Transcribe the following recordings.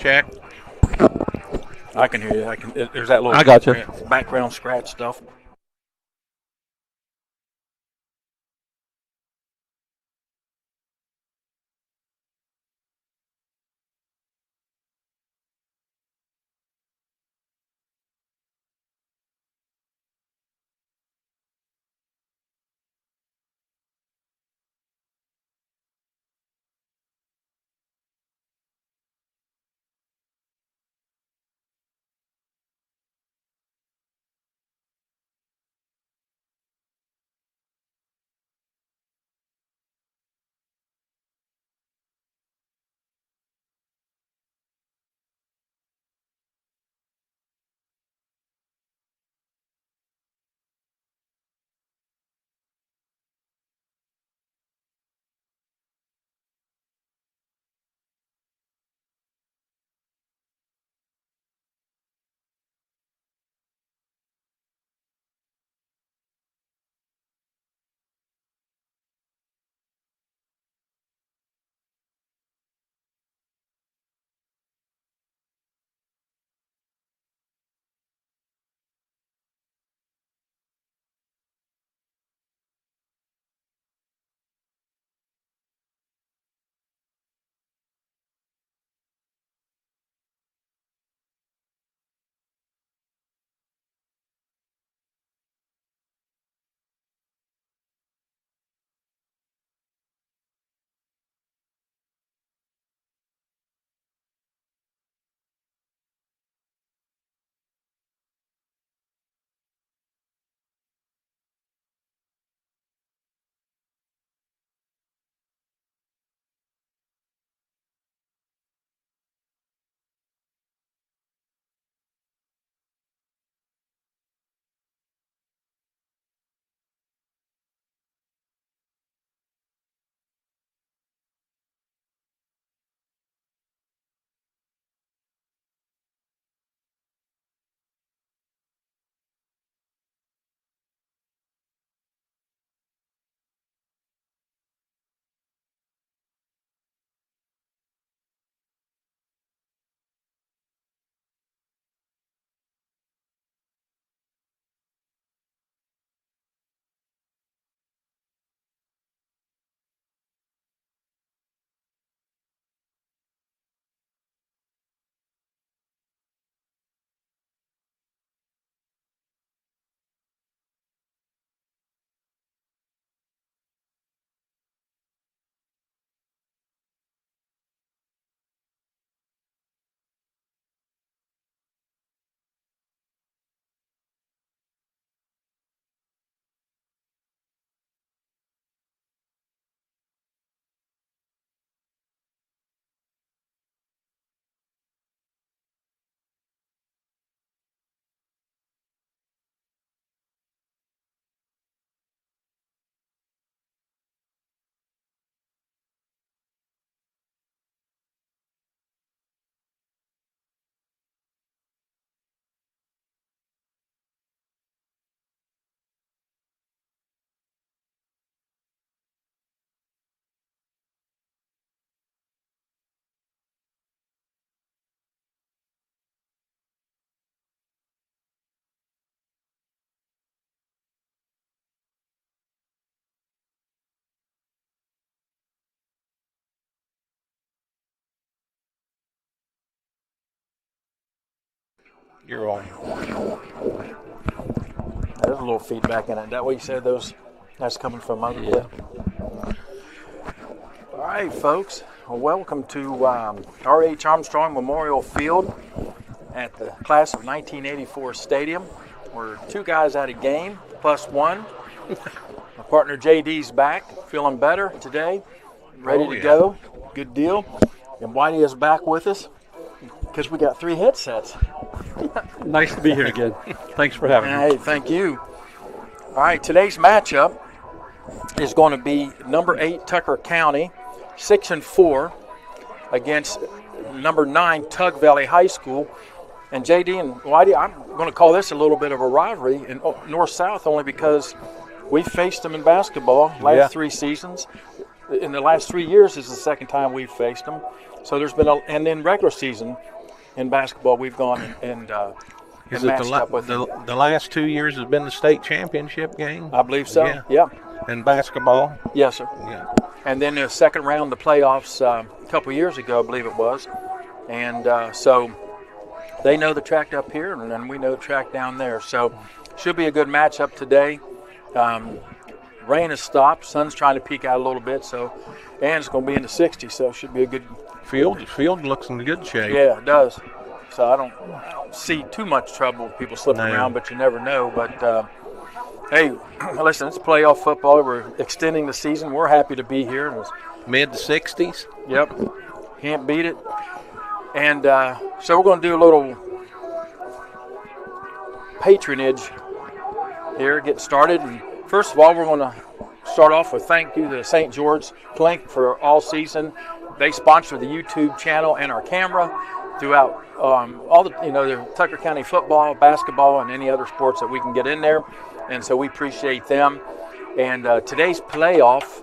Check. I can hear you. There's that little I got you. background scratch stuff. You're on. There's a little feedback in it. That what you said? That's coming from other clip. All right, folks. Well, welcome to R.H. Armstrong Memorial Field at the class of 1984 stadium. We're two guys at a game, plus one. My partner JD's back, feeling better today, ready to go. Good deal. And Whitey is back with us because we got 3 headsets. Nice to be here again. Thanks for having me. Hey, thank you. All right, today's matchup is going to be number 8 Tucker County, 6-4, against number 9 Tug Valley High School. And JD and Whitey, I'm going to call this a little bit of a rivalry in north-south only because we faced them in basketball last 3 seasons. In the last 3 years is the second time we've faced them. So there's been and in regular season in basketball, we've gone and Is it the last 2 years has been the state championship game? I believe so. Yeah. And basketball? Yes, sir. Yeah. And then the second round, the playoffs, a couple years ago, I believe it was. And so they know the track up here, and then we know the track down there. So should be a good matchup today. Rain has stopped. Sun's trying to peek out a little bit, and it's going to be in the 60s, so it should be a good Field looks in good shape. Yeah, it does. So I don't see too much trouble with people slipping around, but you never know. But, hey, listen, it's playoff football. We're extending the season. We're happy to be here. Mid 60s? Yep. Can't beat it. And so we're going to do a little patronage here, get started. And first of all, we're going to start off with thank you to St. George Clink for all season. They sponsor the YouTube channel and our camera throughout all the Tucker County football, basketball, and any other sports that we can get in there. And so we appreciate them. And today's playoff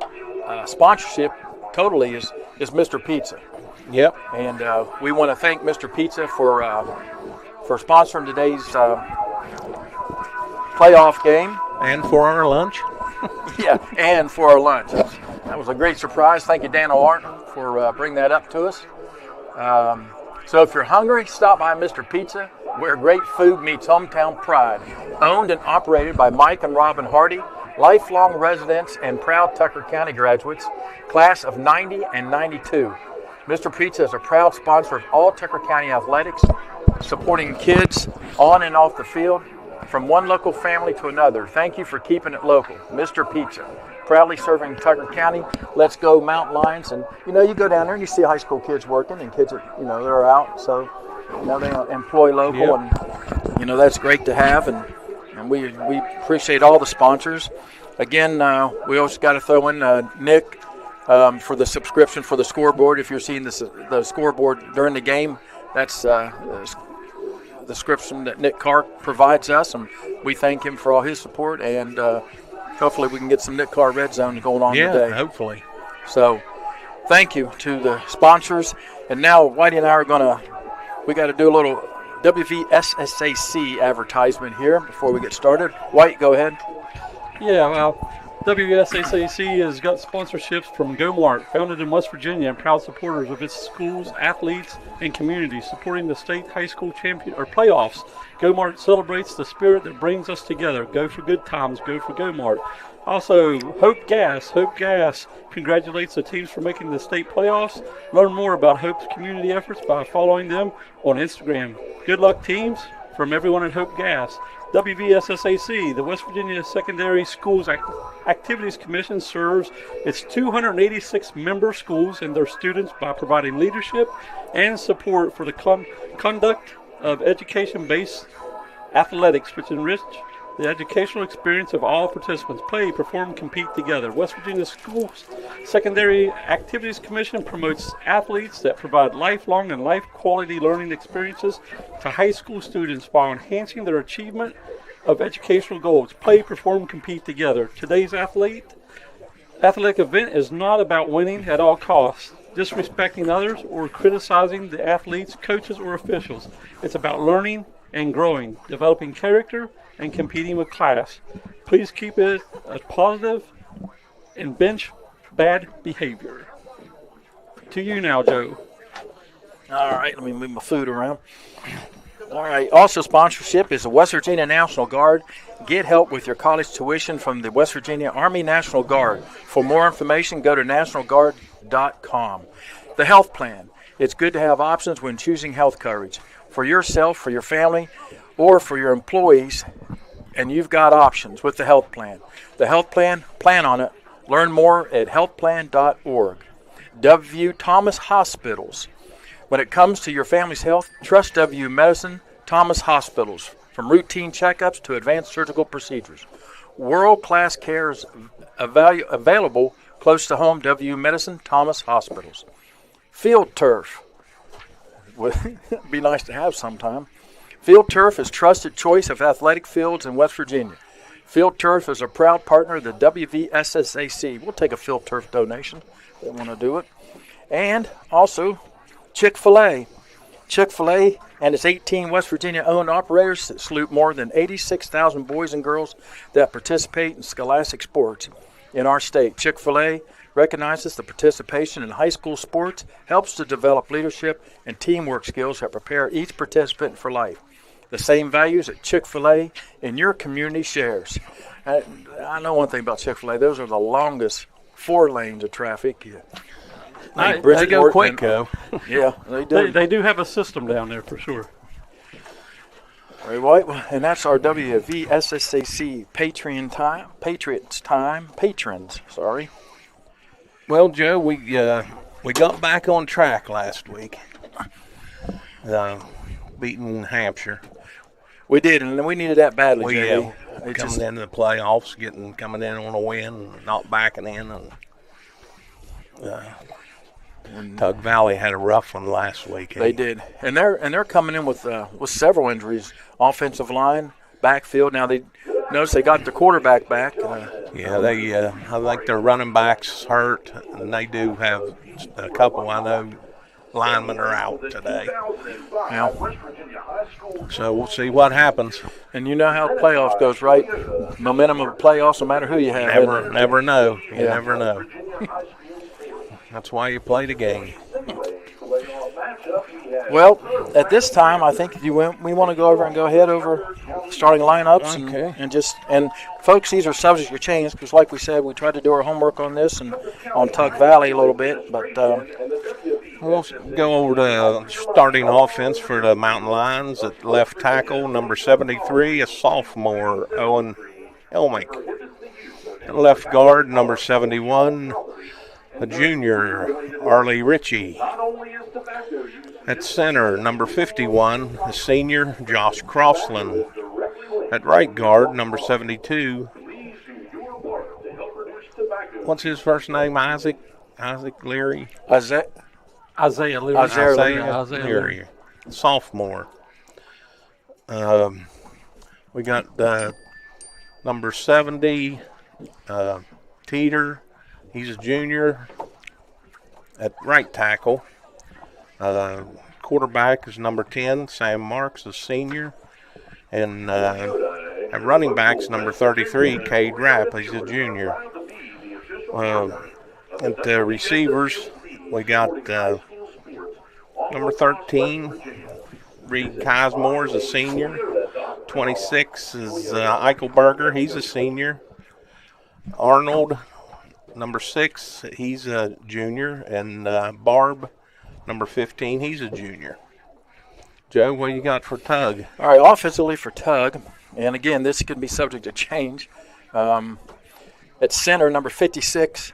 sponsorship totally is Mr. Pizza. Yep. And we want to thank Mr. Pizza for sponsoring today's playoff game. And for our lunch. Yeah, and for our lunch. That was a great surprise. Thank you, Dan O'Larton, for bringing that up to us. So if you're hungry, stop by Mr. Pizza, where great food meets hometown pride. Owned and operated by Mike and Robin Hardy, lifelong residents and proud Tucker County graduates, class of 90 and 92. Mr. Pizza is a proud sponsor of all Tucker County athletics, supporting kids on and off the field, from one local family to another. Thank you for keeping it local. Mr. Pizza, proudly serving Tucker County. Let's go Mountain Lions. And, you go down there and you see high school kids working and kids that, they're out. So, they employ local. Yep. And, that's great to have. And we appreciate all the sponsors. Again, we also got to throw in Nick for the subscription for the scoreboard. If you're seeing the scoreboard during the game, that's the subscription that Nick Carr provides us, and we thank him for all his support, and hopefully we can get some Nick Carr Red Zone going on today. Yeah, hopefully. So thank you to the sponsors. And now Whitey and I we got to do a little WVSSAC advertisement here before we get started. White, go ahead. Yeah, well, WVSSAC has got sponsorships from Go Mart, founded in West Virginia, and proud supporters of its schools, athletes, and communities, supporting the state high school playoffs. Go Mart celebrates the spirit that brings us together. Go for good times. Go for Go Mart. Also, Hope Gas congratulates the teams for making the state playoffs. Learn more about Hope's community efforts by following them on Instagram. Good luck, teams, from everyone at Hope Gas. WVSSAC, the West Virginia Secondary Schools Activities Commission, serves its 286 member schools and their students by providing leadership and support for the conduct of education-based athletics, which enrich the educational experience of all participants. Play, perform, compete together. West Virginia Schools Secondary Activities Commission promotes athletes that provide lifelong and life-quality learning experiences to high school students while enhancing their achievement of educational goals. Play, perform, compete together. Today's athletic event is not about winning at all costs, disrespecting others, or criticizing the athletes, coaches, or officials. It's about learning and growing, developing character, and competing with class. Please keep it as positive and bench bad behavior. To you now, Joe. All right, let me move my food around. All right, also sponsorship is the West Virginia National Guard. Get help with your college tuition from the West Virginia Army National Guard. For more information, go to nationalguard.com. The health plan. It's good to have options when choosing health coverage for yourself, for your family, or for your employees, and you've got options with the health plan. The health plan on it. Learn more at healthplan.org. W. Thomas Hospitals. When it comes to your family's health, trust W. Medicine Thomas Hospitals. From routine checkups to advanced surgical procedures. World-class care is available close to home. W. Medicine Thomas Hospitals. Field turf. Would be nice to have sometime. Field Turf is trusted choice of athletic fields in West Virginia. Field Turf is a proud partner of the WVSSAC. We'll take a Field Turf donation if they want to do it. And also, Chick-fil-A. Chick-fil-A and its 18 West Virginia-owned operators salute more than 86,000 boys and girls that participate in scholastic sports in our state. Chick-fil-A recognizes the participation in high school sports, helps to develop leadership and teamwork skills that prepare each participant for life. The same values that Chick-fil-A in your community shares. I know one thing about Chick-fil-A. Those are the longest 4 lanes of traffic. They go quick, though. Yeah, they do. They do have a system down there for sure. All right, and that's our WVSSAC patrons. Sorry. Well, Joe, we got back on track last week, beating Hampshire. We did, and we needed that badly, JD. Coming into the playoffs, coming in on a win, not backing in, and Tug Valley had a rough one last week. They did, and they're coming in with several injuries, offensive line, backfield. Now they got the quarterback back. I think their running backs hurt, and they do have a couple. I know linemen are out today. Yeah. So we'll see what happens. And you know how the playoffs goes, right? Momentum of the playoffs, no matter who you have. Never know. You never know. That's why you play the game. Well, at this time, I think we want to go ahead over starting lineups and folks, these are subject to change because, like we said, we tried to do our homework on this and on Tug Valley a little bit, but we'll go over the starting offense for the Mountain Lions. At left tackle, number 73, a sophomore, Owen Elmick. At left guard, number 71, a junior, Arlie Ritchie. At center, number 51, a senior, Josh Crossland. At right guard, number 72. What's his first name? Isaac Leary? Isaiah Leary. Isaiah Leary. Sophomore. We got number 70, Teeter. He's a junior. At right tackle. Quarterback is number 10, Sam Marks, a senior. And at running back's number 33, Cade Rapp, he's a junior. At the receivers, we got number 13, Reed Kismore is a senior. 26 is Eichelberger, he's a senior. Arnold, number 6, he's a junior. And Barb, number 15, he's a junior. Joe, what you got for Tug? All right, offensively for Tug, and again, this could be subject to change. At center, number 56,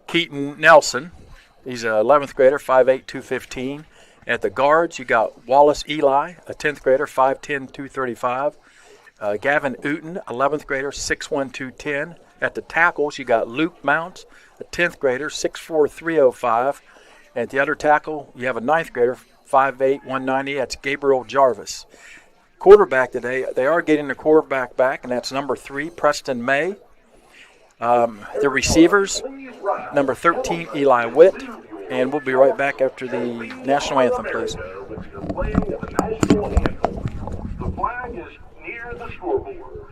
Keaton Nelson. He's an 11th grader, 5'8", 215. At the guards, you got Wallace Eli, a 10th grader, 5'10", 235. Gavin Uten, 11th grader, 6'1", 210. At the tackles, you got Luke Mounts, a 10th grader, 6'4", 305. At the other tackle, you have a 9th grader, 5'8", 190. That's Gabriel Jarvis. Quarterback today, they are getting the quarterback back, and that's number 3, Preston May. The receivers, number 13, Eli Witt. And we'll be right back after the national anthem, please. The flag is near the scoreboard.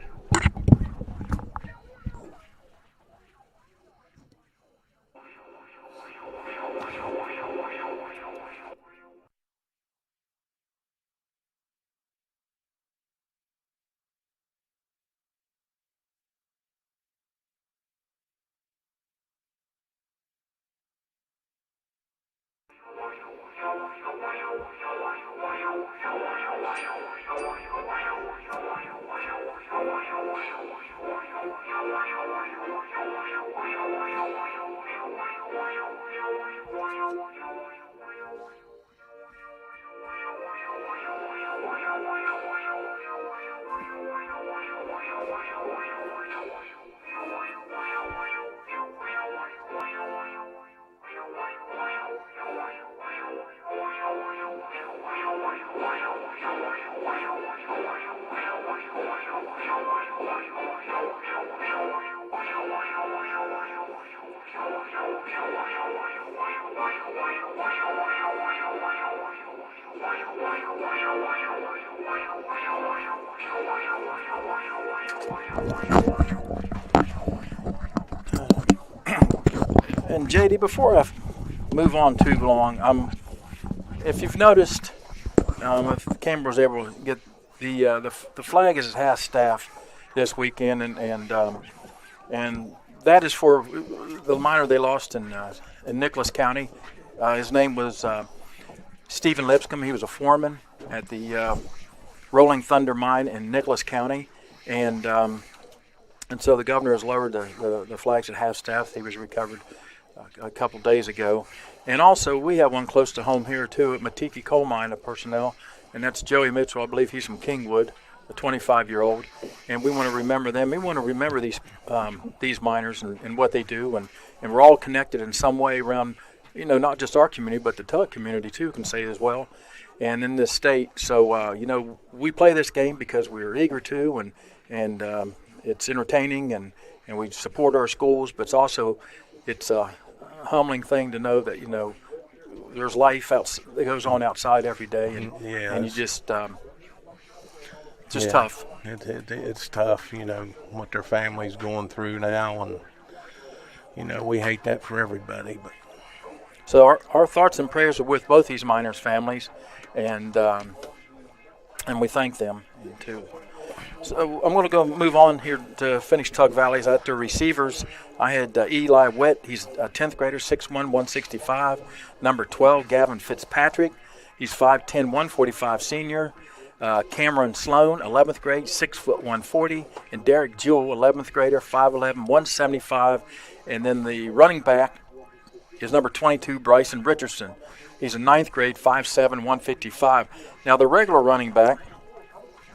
And JD, before I move on too long, if you've noticed, if the camera was able to get the flag is half staff this weekend, and that is for the minor they lost in Nicholas County. His name was Stephen Lipscomb. He was a foreman at the Rolling Thunder mine in Nicholas County, and so the governor has lowered the flags at half staff. He was recovered a couple days ago. And also we have one close to home here too at Matiki Coal Mine of personnel, and that's Joey Mitchell. I believe he's from Kingwood, a 25-year-old, and we want to remember them. We want to remember these miners and what they do, and we're all connected in some way around, not just our community, but the Tug community too can say as well, and in this state. So we play this game because we're eager to, and it's entertaining, and we support our schools, but it's a humbling thing to know that there's life that goes on outside every day, and you just tough. It's tough, what their family's going through now, and we hate that for everybody. But so our thoughts and prayers are with both these miners' families, and we thank them too. So I'm going to move on here to finish Tug Valley's at their receivers. I had Eli Witt. He's a 10th grader, 6'1", 165. Number 12, Gavin Fitzpatrick. He's 5'10", 145 senior. Cameron Sloan, 11th grade, 6 foot 140. And Derek Jewell, 11th grader, 5'11", 175. And then the running back is number 22, Bryson Richardson. He's a 9th grade, 5'7", 155. Now the regular running back,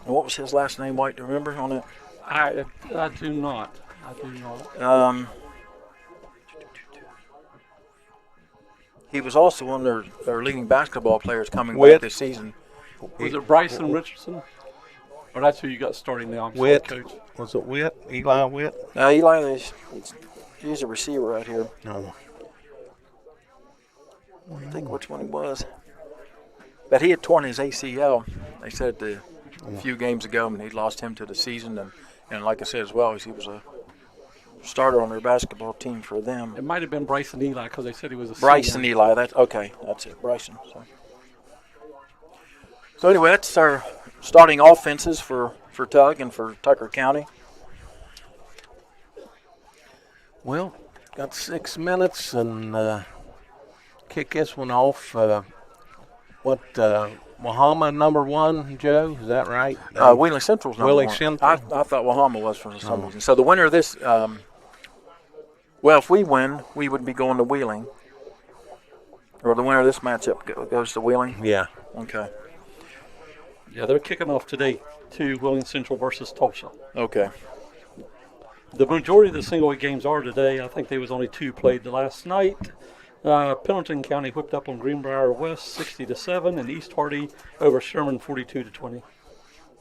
what was his last name, White? Do you remember on it? I do not. He was also one of their leading basketball players coming back this season. Was it Bryson Richardson? Or that's who you got starting now? Witt. Coach. Was it Witt? Eli Witt? Eli, he's a receiver right here. No. I think which one he was. But he had torn his ACL. They said a few games ago, and he lost him to the season. And like I said as well, he was a starter on their basketball team for them. It might have been Bryson Eli because they said he was a Bryson senior. Eli. That's it, Bryson. So anyway, that's our starting offenses for Tug and for Tucker County. Well, got 6 minutes and kick this one off. Wahama number 1, Joe? Is that right? Wheeling Central's number 1. Central? I thought Wahama was for some reason. So the winner of this, if we win, we would be going to Wheeling. Or the winner of this matchup goes to Wheeling? Yeah. Okay. Yeah, they're kicking off today to Wheeling Central versus Tulsa. Okay. The majority of the single-A games are today. I think there was only 2 played the last night. Pendleton County whipped up on Greenbrier West 60-7, and East Hardy over Sherman 42-20.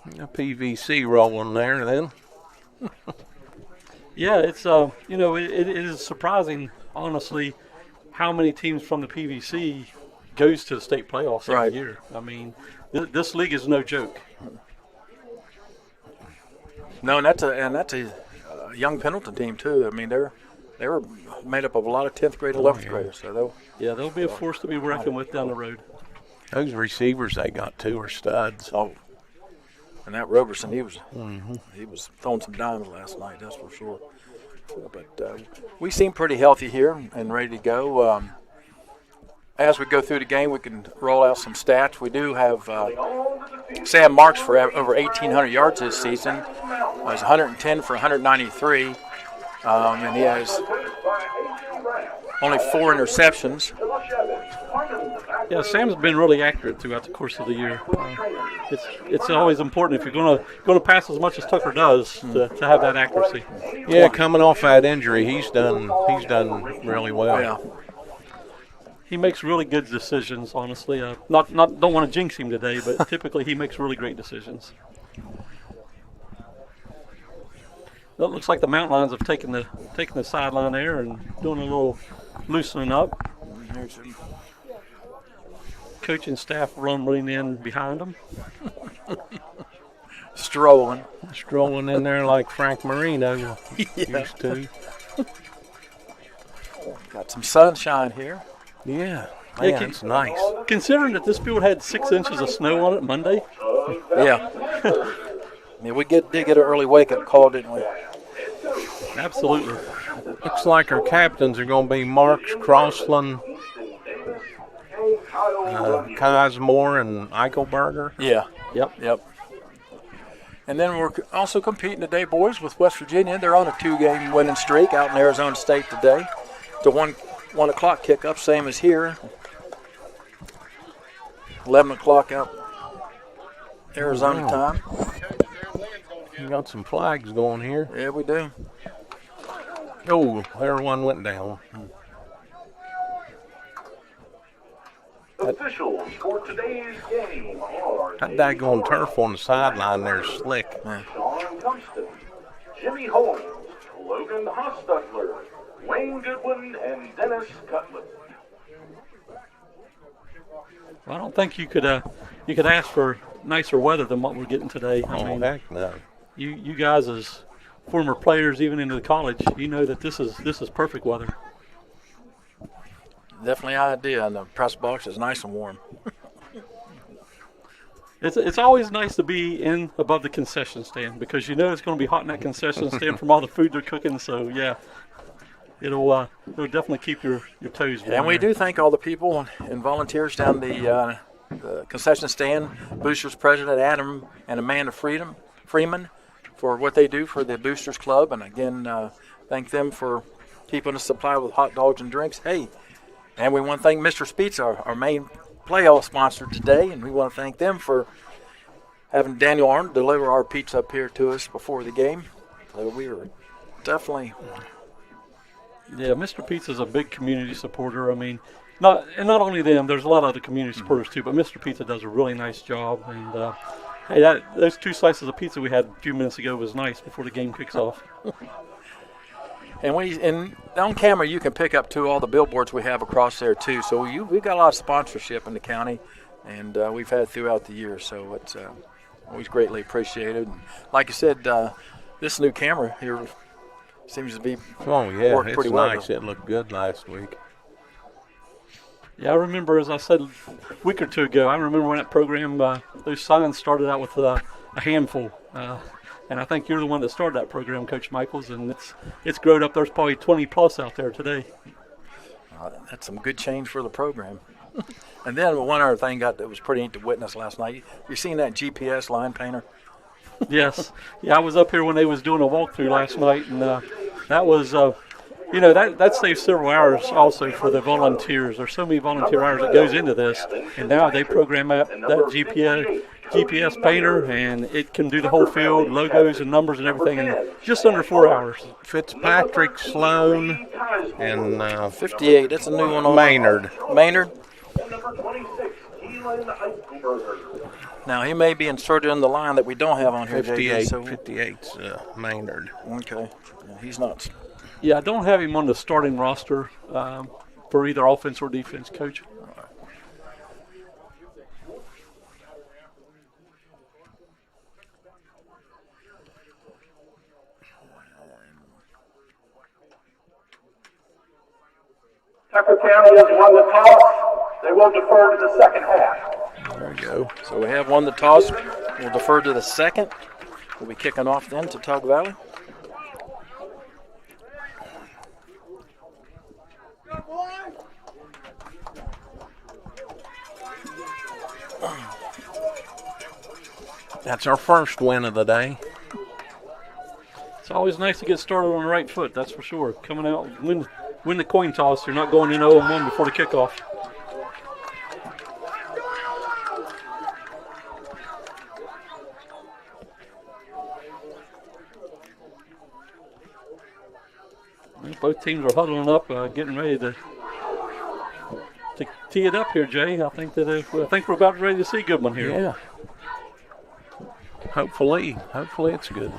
PVC rolling there then. Yeah, it's it is surprising, honestly, how many teams from the PVC goes to the state playoffs every year. I mean, this league is no joke. No, and that's a young Pendleton team too. I mean, they were made up of a lot of 10th grade and 11th graders. So they'll be a force to be reckoned with down the road. Those receivers they got too are studs. Oh, and that Roberson, he was throwing some dimes last night, that's for sure. But we seem pretty healthy here and ready to go. As we go through the game, we can roll out some stats. We do have Sam Marks for over 1,800 yards this season. He's 110 for 193, and he has only 4 interceptions. Yeah, Sam's been really accurate throughout the course of the year. It's always important if you're going to pass as much as Tucker does to have that accuracy. Yeah, coming off that injury, he's done really well. Yeah. He makes really good decisions, honestly. Don't want to jinx him today, but typically he makes really great decisions. It looks like the Mountain Lions have taken the sideline there and doing a little loosening up. Coaching staff running in behind them. strolling. Strolling in there like Frank Marino used to. Got some sunshine here. Yeah, man, it's nice. Considering that this field had 6 inches of snow on it Monday. Yeah. Yeah, we did get an early wake-up call, didn't we? Absolutely. Looks like our captains are going to be Marks, Crossland, Kazmore, and Eichelberger. Yeah. Yep. And then we're also competing today, boys, with West Virginia. They're on a 2-game winning streak out in Arizona State today. The 1 o'clock kickoff, same as here. 11 o'clock out Arizona time. We got some flags going here. Yeah, we do. Oh, there one went down. Officials for today's game are That daggone turf on the sideline there's slick. Sean Tungsten, Jimmy Holmes, Logan Hostetler, Wayne Goodwin, and Dennis Cutler. Well, I don't think you could ask for nicer weather than what we're getting today. I mean, Heck no. you guys as former players, even into the college, you know that this is perfect weather. Definitely idea, and the press box is nice and warm. It's always nice to be in above the concession stand because you know it's going to be hot in that concession stand from all the food they're cooking. So yeah, it'll definitely keep your toes warm. And we do thank all the people and volunteers down the concession stand, Boosters President Adam and Amanda Freeman for what they do for the Boosters Club. And again, thank them for keeping us supplied with hot dogs and drinks. Hey, and we want to thank Mr. Speets, our main playoff sponsor today, and we want to thank them for having Daniel Arnold deliver our pizza up here to us before the game. So we were definitely... Yeah, Mr. Pizza's a big community supporter. I mean, not only them, there's a lot of other community supporters too, but Mr. Pizza does a really nice job. And hey, those 2 slices of pizza we had a few minutes ago was nice before the game kicks off. And on camera, you can pick up too all the billboards we have across there too. So we've got a lot of sponsorship in the county, and we've had throughout the year. So it's always greatly appreciated. And like you said, this new camera here seems to be worked pretty well. Nice. It looked good last week. Yeah, I remember, as I said a week or two ago, I remember when that program, those signs started out with a handful. And I think you're the one that started that program, Coach Michaels, and it's grown up. There's probably 20 plus out there today. That's some good change for the program. And then one other thing that was pretty neat to witness last night. You seen that GPS line painter? Yes. Yeah, I was up here when they was doing a walkthrough last night, and that was, that saves several hours also for the volunteers. There's so many volunteer hours that goes into this, and now they program that GPS painter, and it can do the whole field, logos and numbers and everything in just under 4 hours. Fitzpatrick, Sloan, and 58. That's a new one on Maynard. Maynard. Number 26, Keelan Eichelberger. Now he may be inserted in the line that we don't have on here. 58. JJ, so 58's Maynard. Okay. Yeah, he's not. Yeah, I don't have him on the starting roster for either offense or defense, Coach. Tucker County has won the toss. They will defer to the second half. There we go. So we have won the toss. We'll defer to the second. We'll be kicking off then to Tug Valley. That's our first win of the day. It's always nice to get started on the right foot, that's for sure. Coming out, win the coin toss. You're not going in 0-1 before the kickoff. Both teams are huddling up, getting ready to tee it up here, Jay. I think we're about ready to see Goodman here. Yeah. Hopefully it's good.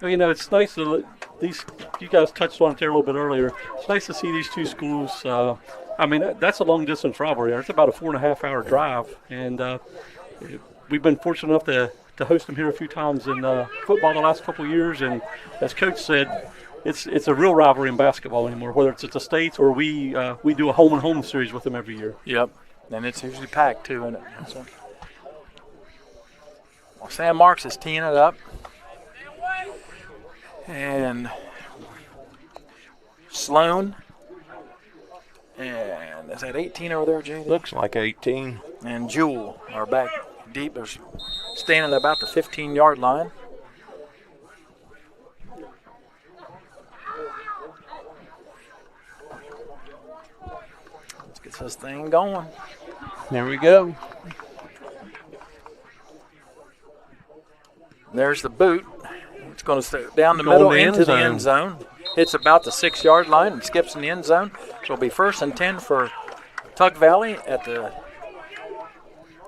Well, it's nice to you guys touched on it there a little bit earlier. It's nice to see these two schools. That's a long distance rivalry. It's about a 4.5 hour drive, and we've been fortunate enough to host them here a few times in football the last couple of years, and as Coach said, it's a real rivalry in basketball anymore, whether it's at the States or we do a home-and-home series with them every year. Yep, and it's usually packed too, isn't it? So, well, Sam Marks is teeing it up. And Sloan. And is that 18 over there, JD? Looks like 18. And Jewel are back deep. They're standing at about the 15-yard line. Let's get this thing going. There we go. There's the boot. It's going to stay down the middle into the end zone. Hits about the 6-yard line and skips in the end zone. So it'll be 1st and 10 for Tug Valley at the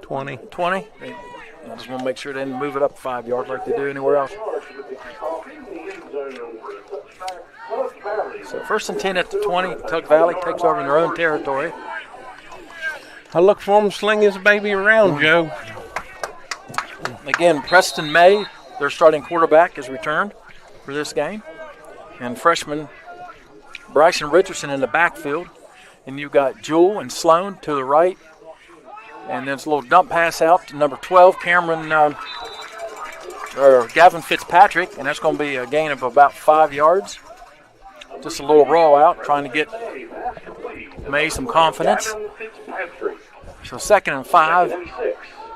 20. I just want to make sure they didn't move it up 5 yards like they do anywhere else. So 1st and 10 at the 20. Tug Valley takes over in their own territory. I look for him to sling his baby around, Joe. Again, Preston May, their starting quarterback, is returned for this game. And freshman Bryson Richardson in the backfield. And you've got Jewel and Sloan to the right. And then it's a little dump pass out to number 12, Gavin Fitzpatrick. And that's going to be a gain of about 5 yards. Just a little roll out, trying to get May some confidence. So 2nd and 5,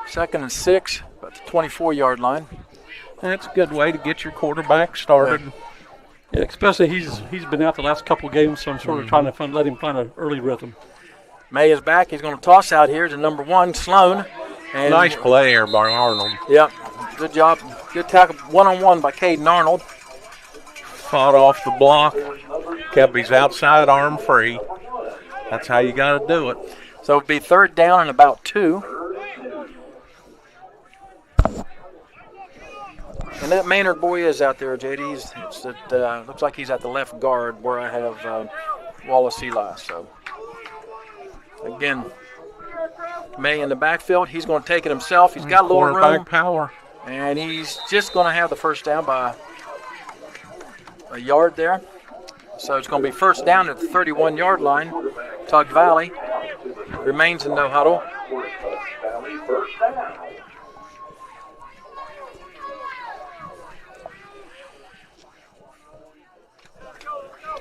2nd and 6, about the 24-yard line. That's a good way to get your quarterback started. Yeah, especially he's been out the last couple of games, so I'm sort of trying to let him find an early rhythm. May is back. He's going to toss out here to number 1, Sloan. And nice play there by Arnold. Yep, good job. Good tackle, one-on-one by Caden Arnold. Fought off the block, kept his outside arm free. That's how you got to do it. So it'll be 3rd down and about 2. And that Maynard boy is out there, JD. Looks like he's at the left guard where I have Wallace Eli. So, again, May in the backfield. He's going to take it himself. He's got a little room. Power. And he's just going to have the 1st down by a yard there. So it's going to be 1st down at the 31-yard line. Tug Valley remains in no huddle.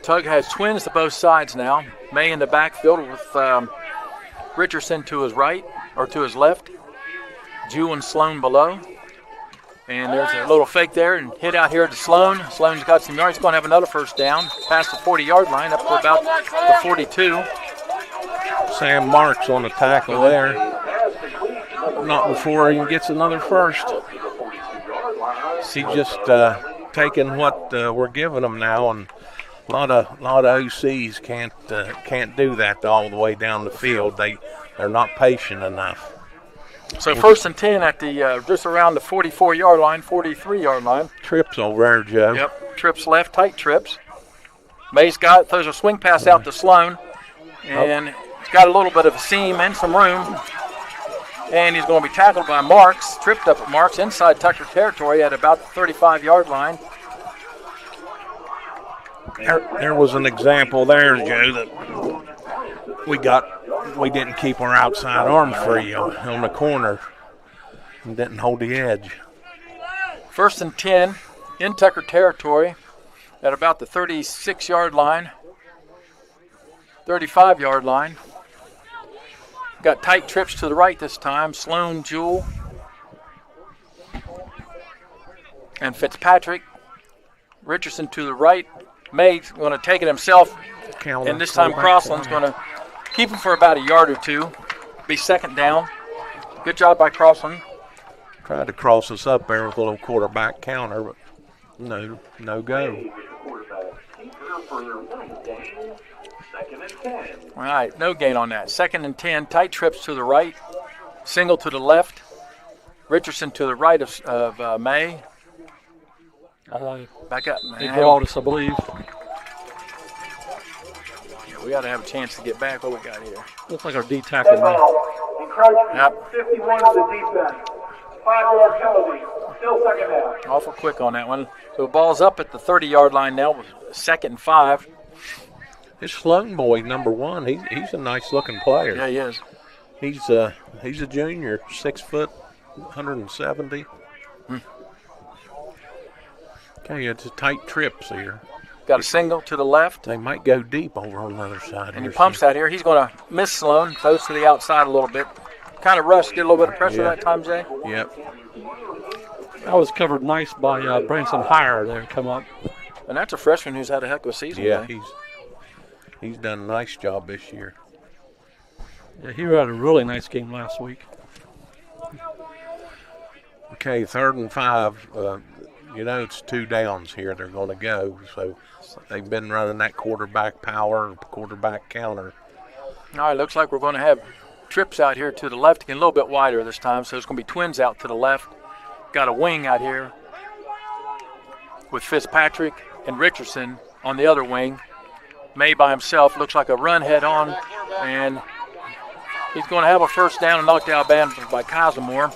Tug has twins to both sides now. May in the backfield with Richardson to his right, or to his left. Jewel and Sloan below. And there's a little fake there and hit out here to Sloan. Sloan's got some yards. He's going to have another 1st down past the 40-yard line up to about the 42. Sam Marks on the tackle there. Not before he gets another 1st. He just taking what we're giving him now, and a lot of OCs can't do that all the way down the field. They're not patient enough. So 1st and 10 at the just around the 44-yard line, 43-yard line. Trips over there, Joe. Yep, trips left, tight trips. May's throws a swing pass out to Sloan, and he's got a little bit of a seam and some room. And he's going to be tackled by Marks, tripped up at Marks inside Tucker territory at about the 35-yard line. There was an example there, Joe, that we didn't keep our outside arm free on the corner and didn't hold the edge. 1st and 10 in Tucker territory at about the 36-yard line, 35-yard line. Got tight trips to the right this time. Sloan, Jewel, and Fitzpatrick. Richardson to the right. May's going to take it himself. And this time Crossland's going to keep him for about a yard or two. Be 2nd down. Good job by Crossland. Tried to cross us up there with a little quarterback counter, but no go. All right, no gain on that. 2nd and 10, tight trips to the right, single to the left. Richardson to the right of May. Back up, man. They brought us, I believe. Yeah, we got to have a chance to get back. What we got here? Looks like our D tackle. Encroachment, 51 of the defense. 5-yard penalty. Still second down. Awful quick on that one. So the ball's up at the 30-yard line now with 2nd and 5. This Sloan boy, number 1, he's a nice-looking player. Yeah, he is. He's a junior, 6 foot, 170. Okay, it's a tight trips here. Got a single to the left. They might go deep over on the other side. And he pumps out here. He's going to miss Sloan. Goes to the outside a little bit. Kind of rushed. Did a little bit of pressure that time, Jay. Yep. That was covered nice by Branson Hire there come up. And that's a freshman who's had a heck of a season. Yeah, today. he's done a nice job this year. Yeah, he had a really nice game last week. Okay, 3rd and 5. It's 2 downs here they're going to go. So they've been running that quarterback power, quarterback counter. All right, looks like we're going to have trips out here to the left, getting a little bit wider this time. So it's going to be twins out to the left. Got a wing out here with Fitzpatrick and Richardson on the other wing. May by himself, looks like a run head on, and he's going to have a first down and knocked out by Casimir.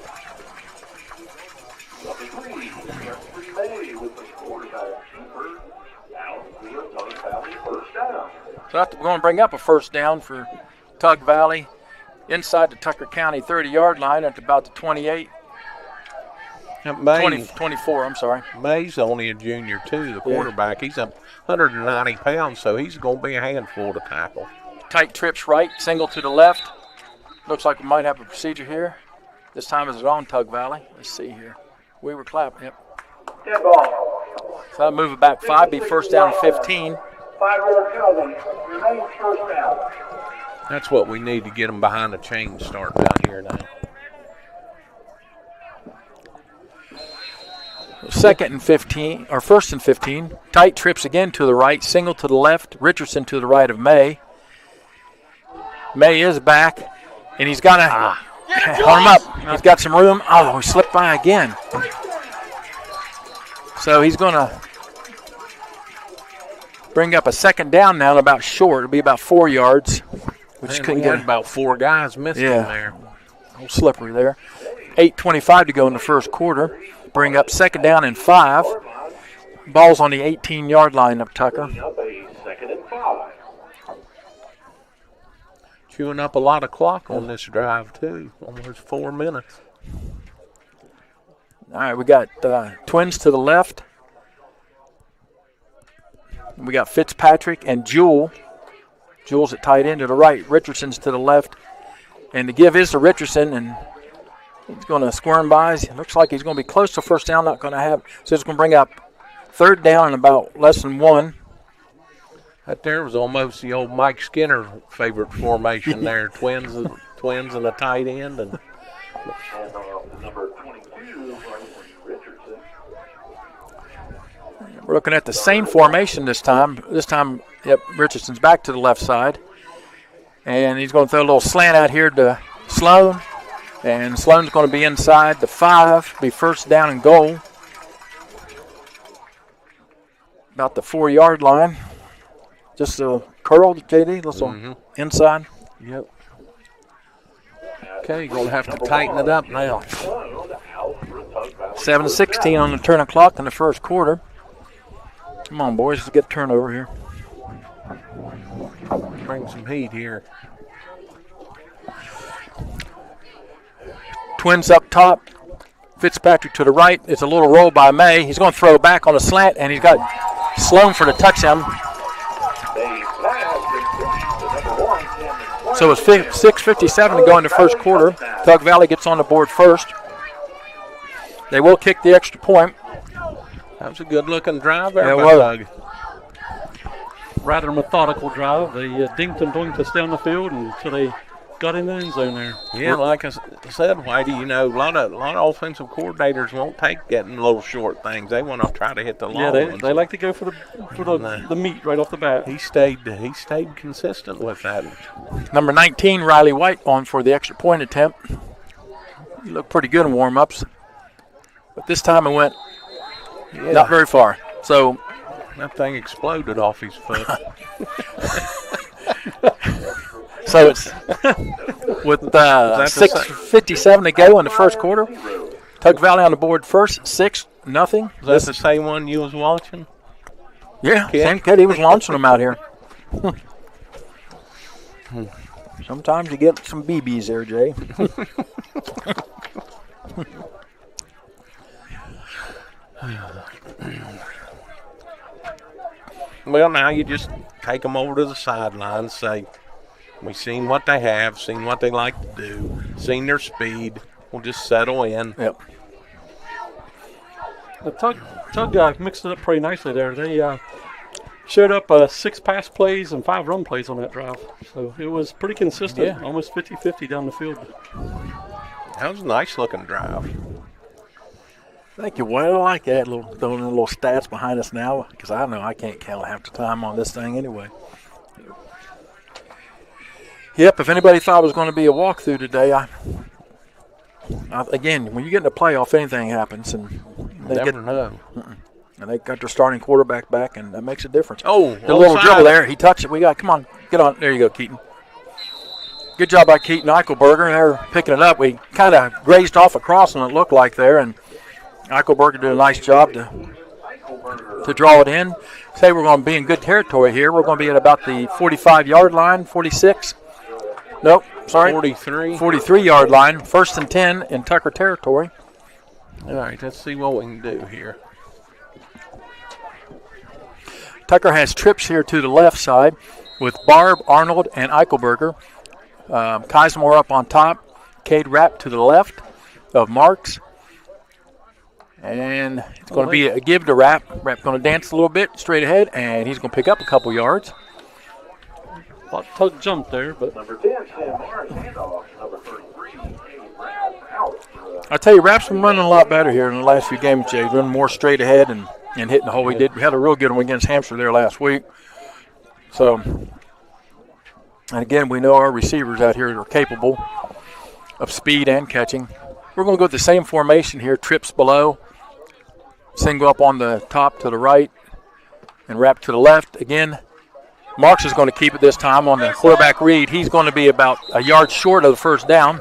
So that's going to bring up a first down for Tug Valley inside the Tucker County 30-yard line at about the 28. 24, I'm sorry. May's only a junior, too, the quarterback. He's up 190 pounds, so he's going to be a handful to tackle. Tight trips right, single to the left. Looks like we might have a procedure here. This time is it on Tug Valley? Let's see here. We were clapping, yep. Dead ball. So that'll move it back 5, be first down and 15. 5-yard penalty. Remains first down. That's what we need to get them behind the chain start down here now. 2nd and 15, or 1st and 15. Tight trips again to the right, single to the left. Richardson to the right of May. May is back, and he's got to arm up. He's got some room. Oh, he slipped by again. So he's going to bring up a 2nd down now, about short. It'll be about 4 yards, which couldn't get about 4 guys missing there. A little slippery there. 8:25 to go in the first quarter. Bring up 2nd down and 5. Ball's on the 18-yard line of Tucker. Chewing up a lot of clock on this drive, too. Almost 4 minutes. All right, we got twins to the left. We got Fitzpatrick and Jewel. Jewel's at tight end to the right. Richardson's to the left. And the give is to Richardson, and he's going to squirm by. It looks like he's going to be close to first down. Not going to have. So it's going to bring up 3rd down and about less than 1. That there was almost the old Mike Skinner favorite formation there. Twins and a tight end. And Number 22, Richardson. We're looking at the same formation this time. This time, yep, Richardson's back to the left side. And he's going to throw a little slant out here to Sloan. And Sloan's going to be inside the 5, be first down and goal. About the 4-yard line. Just a curl, JD, little inside. Yep. Okay, you're going to have to tighten it up now. 7:16 on the turn clock in the first quarter. Come on, boys, let's get a turnover here. Bring some heat here. Twins up top. Fitzpatrick to the right. It's a little roll by May. He's going to throw back on a slant, and he's got Sloan for the touchdown. So it's 6:57 to go in the first quarter. Tug Valley gets on the board first. They will kick the extra point. That was a good-looking drive there by Tug. Rather methodical drive. They dinked and doinked us down the field until they got in the end zone there. Yeah, like I said, Whitey, a lot of offensive coordinators won't take getting little short things. They want to try to hit the long ones. They like to go for the meat right off the bat. He stayed consistent with that. Number 19, Riley White, on for the extra point attempt. He looked pretty good in warm-ups, but this time it went not very far. So that thing exploded off his foot. So it's with 6:57 to go in the first quarter. Tug Valley on the board first, 6-0. Is that the same one you was watching? Yeah, Kid? same kid. He was launching them out here. Sometimes you get some BBs there, Jay. Well, now you just take them over to the sideline, say, we seen what they have, seen what they like to do, seen their speed. We'll just settle in. Yep. The Tug mixed it up pretty nicely there. They showed up 6 pass plays and 5 run plays on that drive. So it was pretty consistent, Yeah. almost 50-50 down the field. That was a nice-looking drive. Thank you. Well, I like that, throwing in little stats behind us now, because I know I can't count half the time on this thing anyway. Yep, if anybody thought it was going to be a walkthrough today, again, when you get in the playoff, anything happens. And they Never know. And they got their starting quarterback back, and that makes a difference. Oh, the little dribble there. He touched it. Come on, get on. There you go, Keaton. Good job by Keaton Eichelberger. They're picking it up. We kind of grazed off across, and it looked like there, and Eichelberger did a nice job to draw it in. Say we're going to be in good territory here. We're going to be at about the 45-yard line, 46. Nope, sorry. 43. 43-yard line, 1st and 10 in Tucker territory. All right, let's see what we can do here. Tucker has trips here to the left side with Barb, Arnold, and Eichelberger. Kizemore up on top. Cade Rapp to the left of Marks. And it's going to be a give to Rapp. Rapp going to dance a little bit straight ahead, and he's going to pick up a couple yards. Well, Tug jumped there, but Number 10, Sam Morris, handoff. Number 33, out. I tell you, Rapp's been running a lot better here in the last few games, Jay. Running more straight ahead and hitting the hole. We had a real good one against Hampshire there last week. So, and again, we know our receivers out here are capable of speed and catching. We're going to go with the same formation here, trips below, single up on the top to the right, and Rapp to the left. Again, Marks is going to keep it this time on the quarterback read. He's going to be about a yard short of the first down.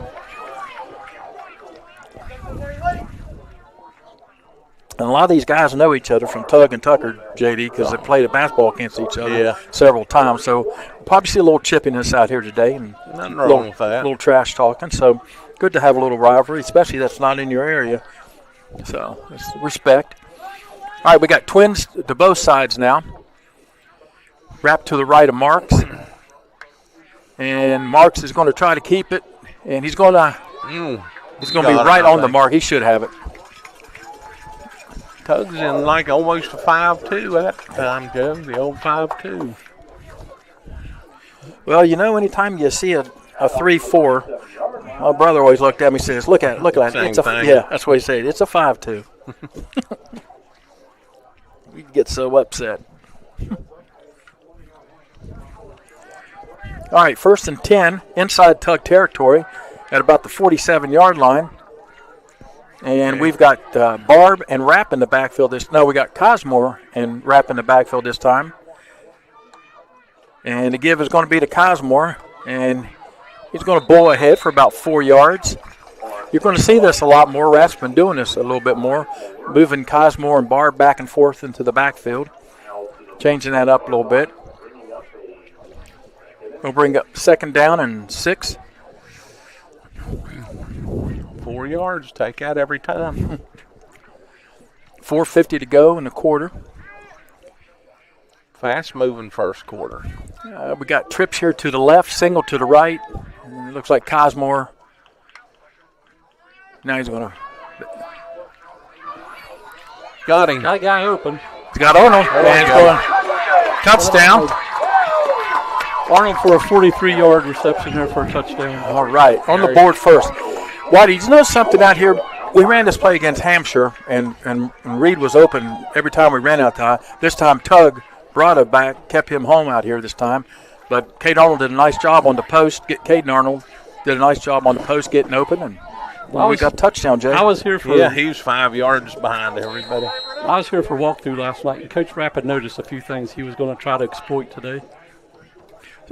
And a lot of these guys know each other from Tug and Tucker, JD, because they played a basketball against each other several times. So we'll probably see a little chippiness out here today. And nothing wrong with that. A little trash talking. So good to have a little rivalry, especially that's not in your area. So it's respect. All right, we got twins to both sides now. Wrap to the right of Marks. And Marks is going to try to keep it. And he's going to be right on the mark. He should have it. Tug's in like almost a 5-2 that time, Joe, the old 5-2. Well, you know, anytime you see a 3-4, my brother always looked at me and says, look at it. Same It's a, thing. yeah, that's what he said. It's a 5-2. You get so upset. All right, 1st and 10, inside Tug territory at about the 47-yard line. And we've got Barb and Rapp in the backfield we got Cosmore and Rapp in the backfield this time. And the give is going to be to Cosmore, and he's going to bowl ahead for about 4 yards. You're going to see this a lot more. Rapp's been doing this a little bit more, moving Cosmore and Barb back and forth into the backfield, changing that up a little bit. We'll bring up 2nd down and 6. 4 yards, take that every time. 4:50 to go in the quarter. Fast-moving first quarter. We got trips here to the left, single to the right. And it looks like Cosmore. Now he's going to. Got him. got a guy open. He's got Arnold. And he's going touchdown. Arnold for a 43-yard reception there for a touchdown. All right, on the board first. Whitey, did you know something out here? We ran this play against Hampshire, and Reed was open every time we ran out there. This time, Tug brought it back, kept him home out here this time. But Cade Arnold did a nice job on the post. Cade Arnold did a nice job on the post getting open, and we got a touchdown, Jay. I was here for he was 5 yards behind everybody. I was here for walkthrough last night, and Coach Rapp had noticed a few things he was going to try to exploit today.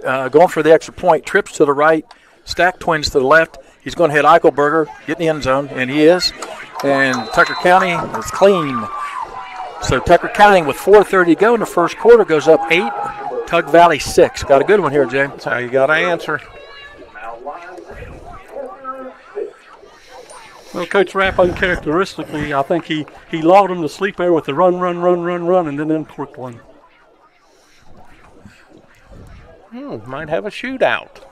Going for the extra point, trips to the right, stack twins to the left. He's going to hit Eichelberger, get in the end zone, and he is. And Tucker County is clean. So Tucker County with 4:30 to go in the first quarter goes up 8. Tug Valley 6. Got a good one here, James. That's how you got to answer. Well, Coach Rapp, uncharacteristically, I think he lulled him to sleep there with the run, and then uncorked one. Might have a shootout.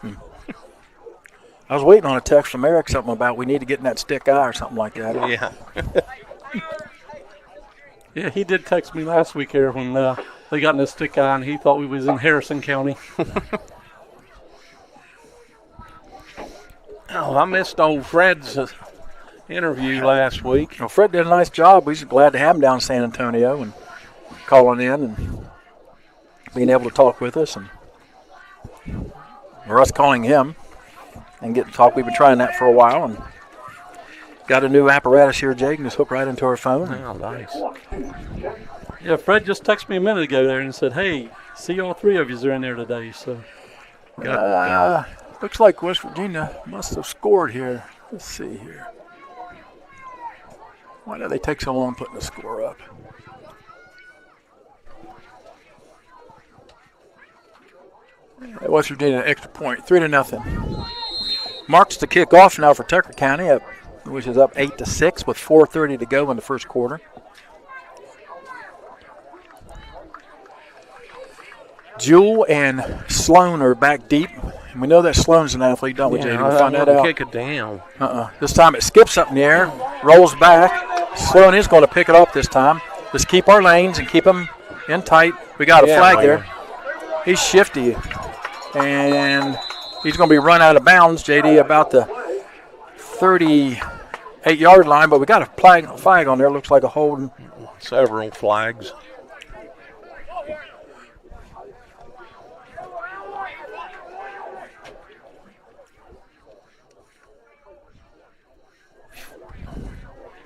I was waiting on a text from Eric, something about we need to get in that stick eye or something like that. Yeah. Yeah, he did text me last week here when they got in the stick eye, and he thought we was in Harrison County. Oh, I missed old Fred's interview last week. Well, Fred did a nice job. We're just glad to have him down in San Antonio and calling in and being able to talk with us, and or us calling him and getting to talk. We've been trying that for a while and got a new apparatus here, Jake, and just hook right into our phone. Oh, nice. Yeah, Fred just texted me a minute ago there and said, hey, see all three of you are in there today. So, looks like West Virginia must have scored here. Let's see here. Why do they take so long putting the score up? West Virginia extra point, 3-0. Marks the kickoff now for Tucker County, which is up 8-6 with 4:30 to go in the first quarter. Jewel and Sloan are back deep. And we know that Sloan's an athlete, don't we, JD? We'll find that out. Kick it down. This time it skips up in the air, rolls back. Sloan is going to pick it up this time. Let's keep our lanes and keep them in tight. We got a flag there. He's shifty. And he's going to be run out of bounds, JD, about the 38-yard line. But we got a flag on there. Looks like a holding. Several flags.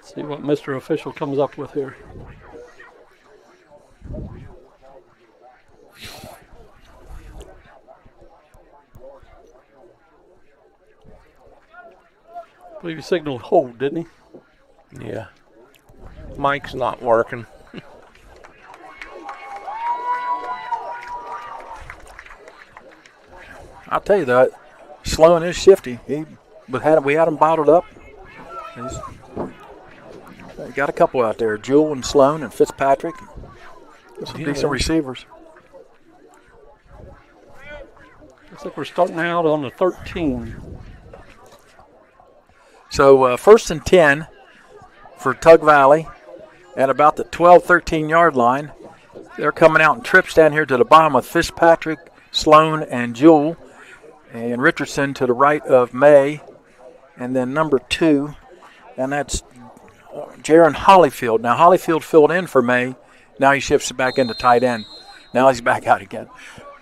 See what Mr. Official comes up with here. I believe he signaled hold, didn't he? Yeah. Mike's not working. I'll tell you that Sloan is shifty. We had him bottled up. He got a couple out there, Jewel and Sloan and Fitzpatrick. Some decent receivers. Looks like we're starting out on the 13. So first and 10 for Tug Valley at about the 12, 13-yard line. They're coming out in trips down here to the bottom with Fitzpatrick, Sloan, and Jewel. And Richardson to the right of May. And then number 2, and that's Jaron Hollyfield. Now, Hollyfield filled in for May. Now he shifts it back into tight end. Now he's back out again.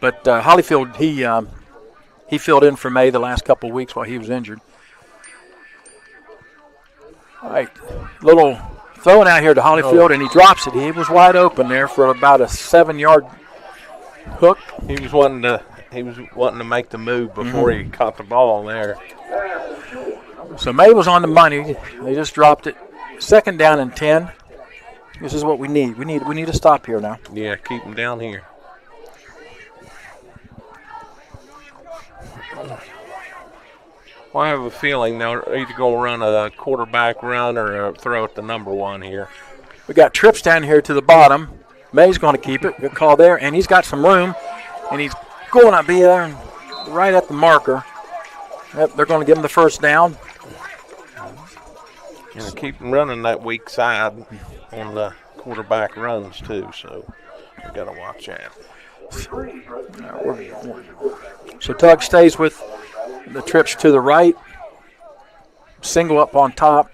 But Hollyfield, he filled in for May the last couple of weeks while he was injured. All right, little throwing out here to Hollyfield, and he drops it. He was wide open there for about a 7-yard hook. He was wanting to make the move before he caught the ball there. So May was on the money. They just dropped it. Second down and 10. This is what we need. We need to stop here now. Yeah, keep him down here. Well, I have a feeling they're either going to run a quarterback run or throw it to number 1 here. We got trips down here to the bottom. May's going to keep it. Good call there. And he's got some room. And he's going to be there right at the marker. Yep, they're going to give him the first down. And keep him running that weak side on the quarterback runs, too. So we've got to watch that. So Tug stays with the trips to the right. Single up on top.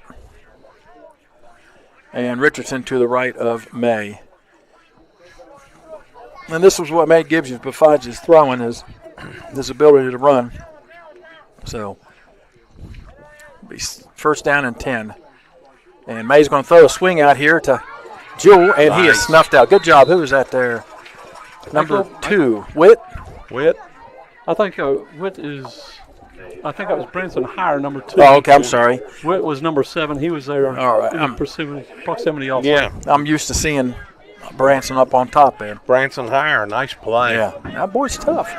And Richardson to the right of May. And this is what May gives you besides his throwing, is his ability to run. So be first down and 10. And May's going to throw a swing out here to Jewel, and he is snuffed out. Good job. Who was that there? Number 2, Witt. Witt. I think Witt is I think that was Branson Hire, number 2. Oh, okay, I'm sorry. Witt was number 7. He was there. All right. In proximity also. Yeah, I'm used to seeing Branson up on top there. Branson Hire, nice play. Yeah, that boy's tough.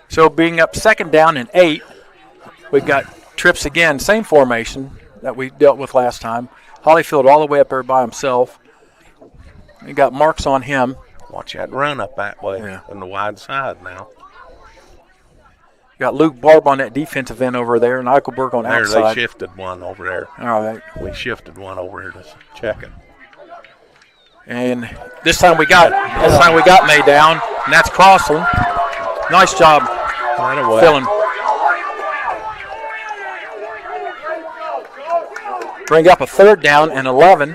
So being up 2nd down and 8, we've got trips again, same formation that we dealt with last time. Hollyfield all the way up there by himself. We got marks on him. Watch that run up that way Yeah. on the wide side now. Got Luke Barb on that defensive end over there, and Eichelberg on There, outside. they shifted one over there. All right. We shifted one over here to check it. And this time we got May down, and that's Crossland. Nice job Right away. filling. Bring up a 3rd down and 11.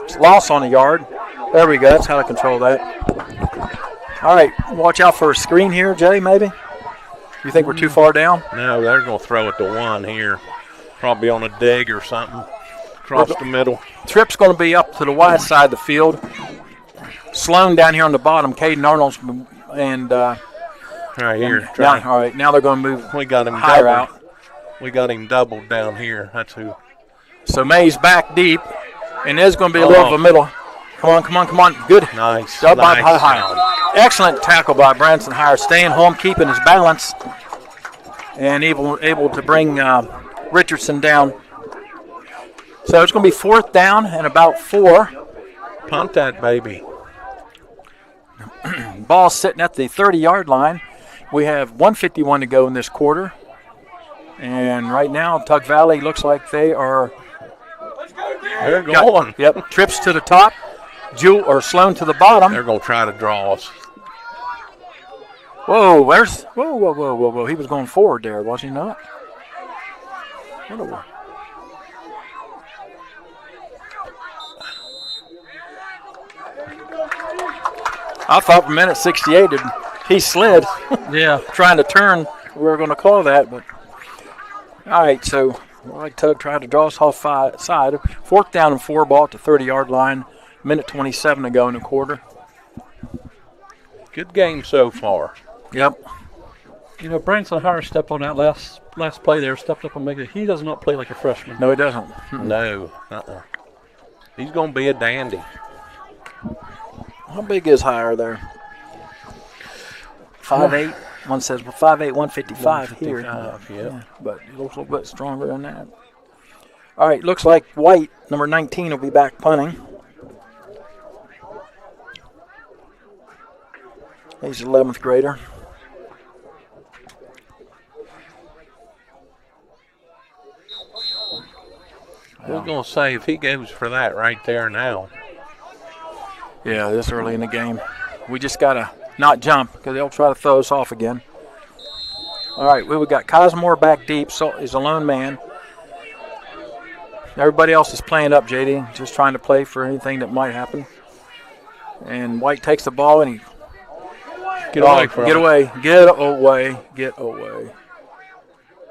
It's loss on a yard. There we go. That's how to control that. All right. Watch out for a screen here, Jay, maybe? You think we're too far down? No, they're going to throw it to 1 here. Probably on a dig or something. Across the middle. Trip's going to be up to the wide side of the field. Sloan down here on the bottom. Caden Arnold's and Right here. now, all right. Now they're going to move We got him higher doubled. out. We got him doubled down here. That's who. So May's back deep, and there's going to be a little of a middle. Come on. Good. Nice. Job by nice. Hire. Excellent tackle by Branson Hire, staying home, keeping his balance, and able to bring Richardson down. So it's going to be 4th down and about 4. Punt that baby. Ball sitting at the 30-yard line. We have 1:51 to go in this quarter. And right now, Tug Valley looks like they are They're going. Yep, trips to the top. Sloan to the bottom. They're going to try to draw us. Whoa, whoa. He was going forward there, was he not? I thought for a minute 68 he slid. Yeah. Trying to turn. We were going to call that, but all right. So Tug tried to draw us off side. 4th down and 4, ball at the 30-yard line. Minute 27 to go in the quarter. Good game so far. Yep. You know, Branson Hire stepped on that last play there, stepped up and made it. He does not play like a freshman. No, he doesn't. No. He's going to be a dandy. How big is Hire there? 5'8". One says 5'8", 155 here. Yeah. But he looks a little bit stronger than that. All right, looks like White, number 19, will be back punting. He's an 11th grader. I was going to say, if he goes for that right there now. Yeah, this early in the game. We just got to not jump because they'll try to throw us off again. All right, we've got Cosmore back deep, so he's a lone man. Everybody else is playing up, JD, just trying to play for anything that might happen. And White takes the ball and he Get away. Get away.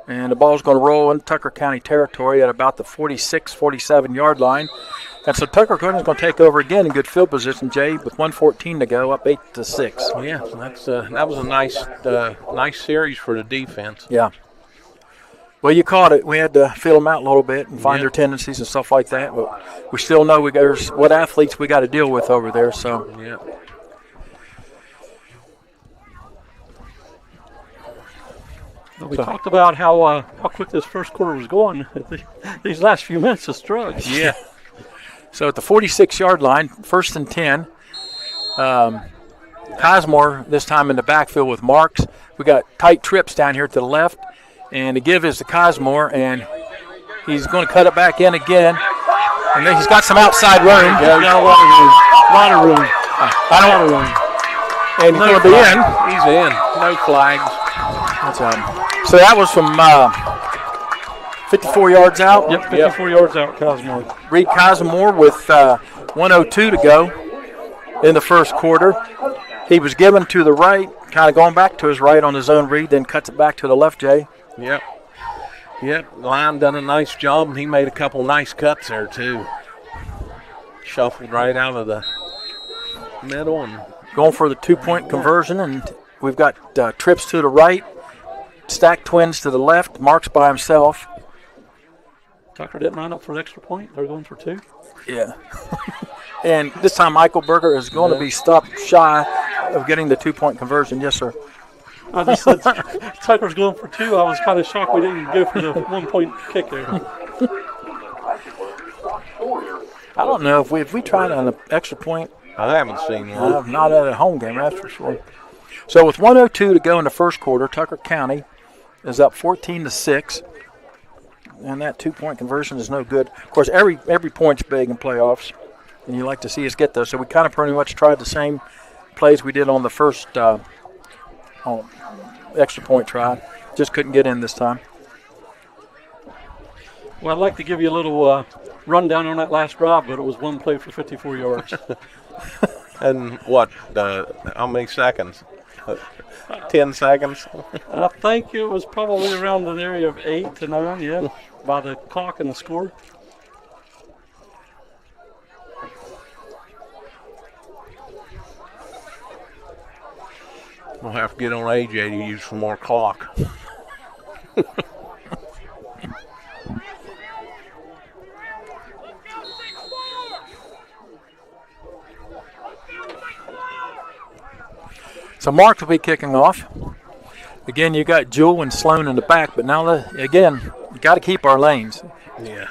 And the ball's going to roll in Tucker County territory at about the 46, 47-yard line. And so Tucker County is going to take over again in good field position, Jay, with 1:14 to go, up 8-6. Yeah, that was a nice series for the defense. Yeah. Well, you caught it. We had to feel them out a little bit and find their tendencies and stuff like that. But we still know there's what athletes we got to deal with over there. So Yeah. We talked about how quick this first quarter was going. These last few minutes is drugs. Yeah. So at the 46-yard line, 1st and 10. Cosmore this time in the backfield with Marks. We got tight trips down here to the left. And the give is to Cosmore, and he's going to cut it back in again. And then he's got some outside room. He's got a lot of room. And he's going to be in. He's in. No flags. So that was from 54 yards out. Yep, 54 yards out, Cosmore. Reed Cosmore with 1:02 to go in the first quarter. He was given to the right, kind of going back to his right on his own read, then cuts it back to the left, Jay. Yep. The line done a nice job, and he made a couple nice cuts there, too. Shuffled right out of the middle. And going for the 2-point conversion, and we've got trips to the right stacked twins to the left. Mark's by himself. Tucker didn't line up for the extra point. They're going for 2. Yeah. And this time Michael Berger is going to be stopped shy of getting the 2-point conversion. Yes, sir. I just said Tucker's going for 2. I was kind of shocked we didn't go for the 1-point kick there. I don't know if we tried an extra point. I haven't seen one. Not at a home game, that's for sure. So with 1:02 to go in the first quarter, Tucker County is up 14-6, and that 2-point conversion is no good. Of course, every point's big in playoffs, and you like to see us get those. So we kind of pretty much tried the same plays we did on the first extra point try. Just couldn't get in this time. Well, I'd like to give you a little rundown on that last drive, but it was 1 play for 54 yards. And what? How many seconds? 10 seconds? I think it was probably around an area of 8 to 9, yeah, by the clock and the score. We'll have to get on AJ to use some more clock. So Mark will be kicking off. Again, you got Jewel and Sloan in the back, but now, again, you got to keep our lanes. Yeah.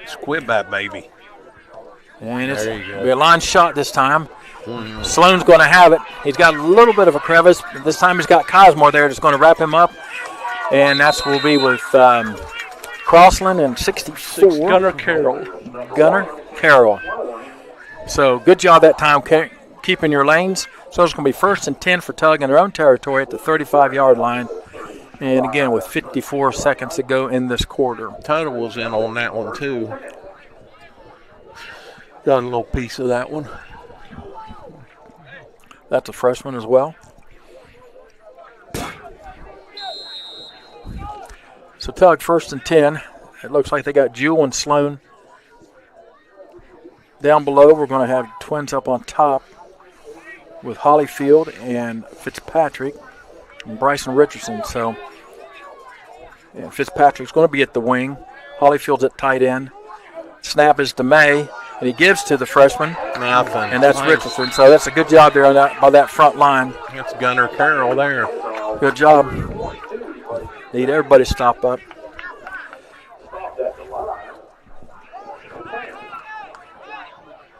Squib that baby. And it's There you go. be a line shot this time. Sloan's going to have it. He's got a little bit of a crevice. But this time he's got Cosmore there that's going to wrap him up. And that's will be with Crossland and 64. Gunnar Carroll. Gunnar Carroll. So good job that time keeping your lanes. So it's going to be 1st and 10 for Tug in their own territory at the 35-yard line. And again, with 54 seconds to go in this quarter. Total was in on that one, too. Done a little piece of that one. That's a freshman as well. So Tug 1st and 10. It looks like they got Jewel and Sloan down below. We're going to have twins up on top with Hollyfield and Fitzpatrick and Bryson Richardson. So Fitzpatrick's going to be at the wing. Holyfield's at tight end. Snap is to May, and he gives to the freshman. Nothing. And that's Nice. Richardson. So that's a good job there on by that front line. That's Gunnar Carroll there. Good job. Need everybody to stop up.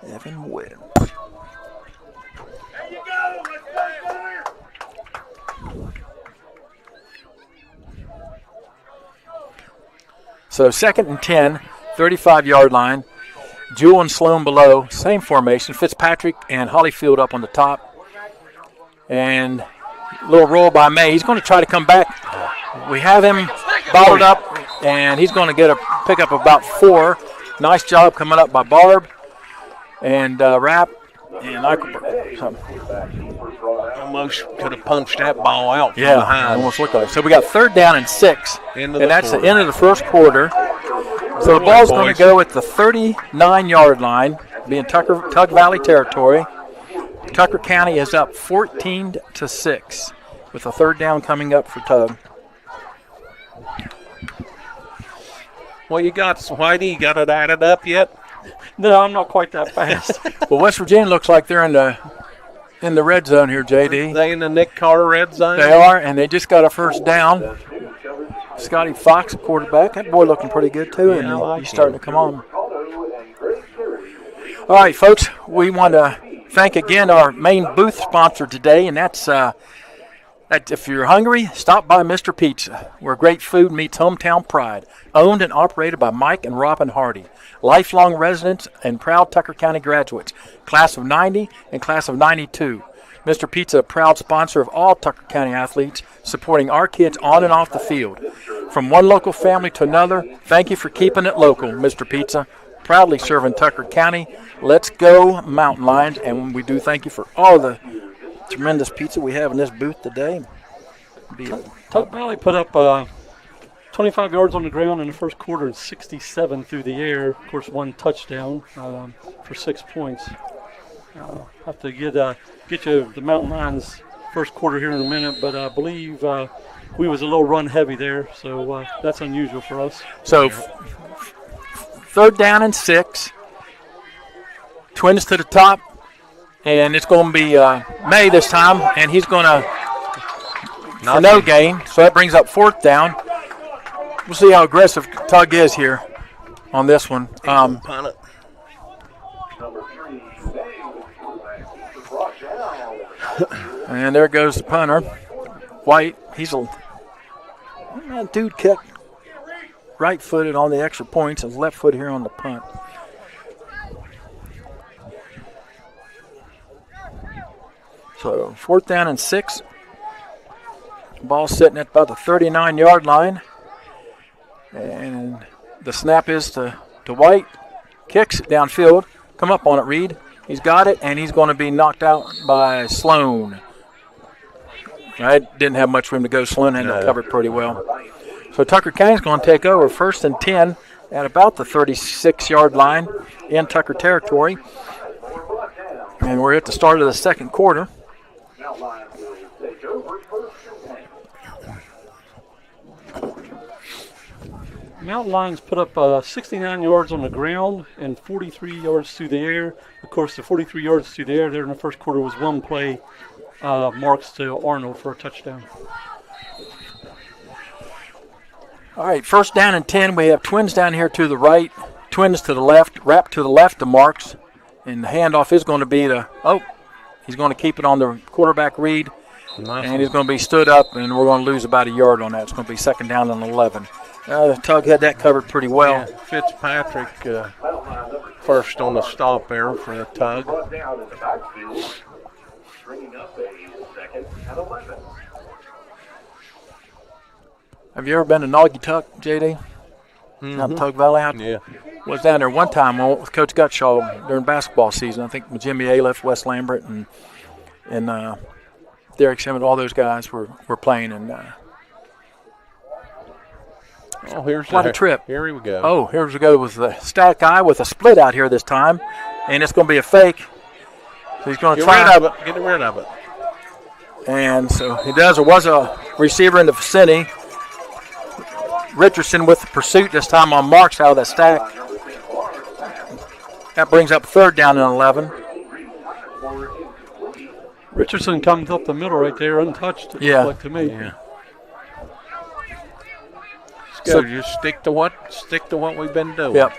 Evan Webb. So 2nd and 10, 35-yard line. Jewel and Sloan below, same formation. Fitzpatrick and Hollyfield up on the top. And a little roll by May. He's going to try to come back. We have him bottled up, and he's going to pick up about 4. Nice job coming up by Barb and Rapp and Eichelberg. Almost could have punched that ball out from Yeah, behind. almost looked like it. So we got 3rd down and 6, End of and the that's quarter. the end of the first quarter. So the ball's going to go at the 39-yard line, being Tug Valley territory. Tucker County is up 14-6 with a 3rd down coming up for Tug. Well, you got Whitey, you got it added up yet? No, I'm not quite that fast. Well, West Virginia looks like they're in the red zone here, JD. They in the Nick Carter red zone? They are, and they just got a 1st down. Scotty Fox, quarterback. That boy looking pretty good, too, and I like he's starting him. to come on. All right, folks, we want to thank again our main booth sponsor today, and that's that if you're hungry, stop by Mr. Pizza, where great food meets hometown pride. Owned and operated by Mike and Robin Hardy, lifelong residents and proud Tucker County graduates, class of 90 and class of 92. Mr. Pizza, a proud sponsor of all Tucker County athletes, supporting our kids on and off the field. From one local family to another, thank you for keeping it local, Mr. Pizza. Proudly serving Tucker County. Let's go Mountain Lions, and we do thank you for all the tremendous pizza we have in this booth today. Tug Valley put up 25 yards on the ground in the first quarter and 67 through the air. Of course, 1 touchdown for 6 points. Have to get you the Mountain Lions first quarter here in a minute, but I believe we was a little run heavy there, so that's unusual for us. So 3rd down and 6. Twins to the top, and it's going to be May this time, and he's going to for no gain. So that brings up 4th down. We'll see how aggressive Tug is here on this one. And there goes the punter, White. He's a dude kicked right-footed on the extra points and left foot here on the punt. So 4th down and 6. Ball sitting at about the 39-yard line. And the snap is to White. Kicks it downfield. Come up on it, Reed. He's got it, and he's going to be knocked out by Sloan. I didn't have much room to go. Sloan had it covered pretty well. So Tucker County's going to take over 1st and 10 at about the 36-yard line in Tucker territory. And we're at the start of the 2nd quarter. Mountain Lions put up 69 yards on the ground and 43 yards through the air. Of course, the 43 yards through the air there in the first quarter was one play, Marks to Arnold for a touchdown. All right, 1st down and 10. We have Twins down here to the right, Twins to the left, wrap to the left to Marks. And the handoff is going to be he's going to keep it on the quarterback Reed. Nice. And he's going to be stood up, and we're going to lose about a yard on that. It's going to be 2nd down and 11. Tug had that covered pretty well. Yeah, Fitzpatrick first on the stop there for the Tug. Down in the backfield, bringing up a 2nd and 11. Have you ever been to Naugatuck, JD? Out in Tug Valley? Yeah. Was down there one time with Coach Gutshaw during basketball season. I think with Jimmy Aliff, Wes Lambert, and Derek Simmons, all those guys were playing. And here's what a trip. Here we go. Oh, here's we go with the static guy with a split out here this time. And it's going to be a fake. So he's going to try. Get rid of it. And so he does. There was a receiver in the vicinity. Richardson with the pursuit this time on Marks out of that stack. That brings up 3rd down and 11. Richardson comes up the middle right there, untouched. It looked like to me. Yeah. So just stick to what we've been doing. Yep.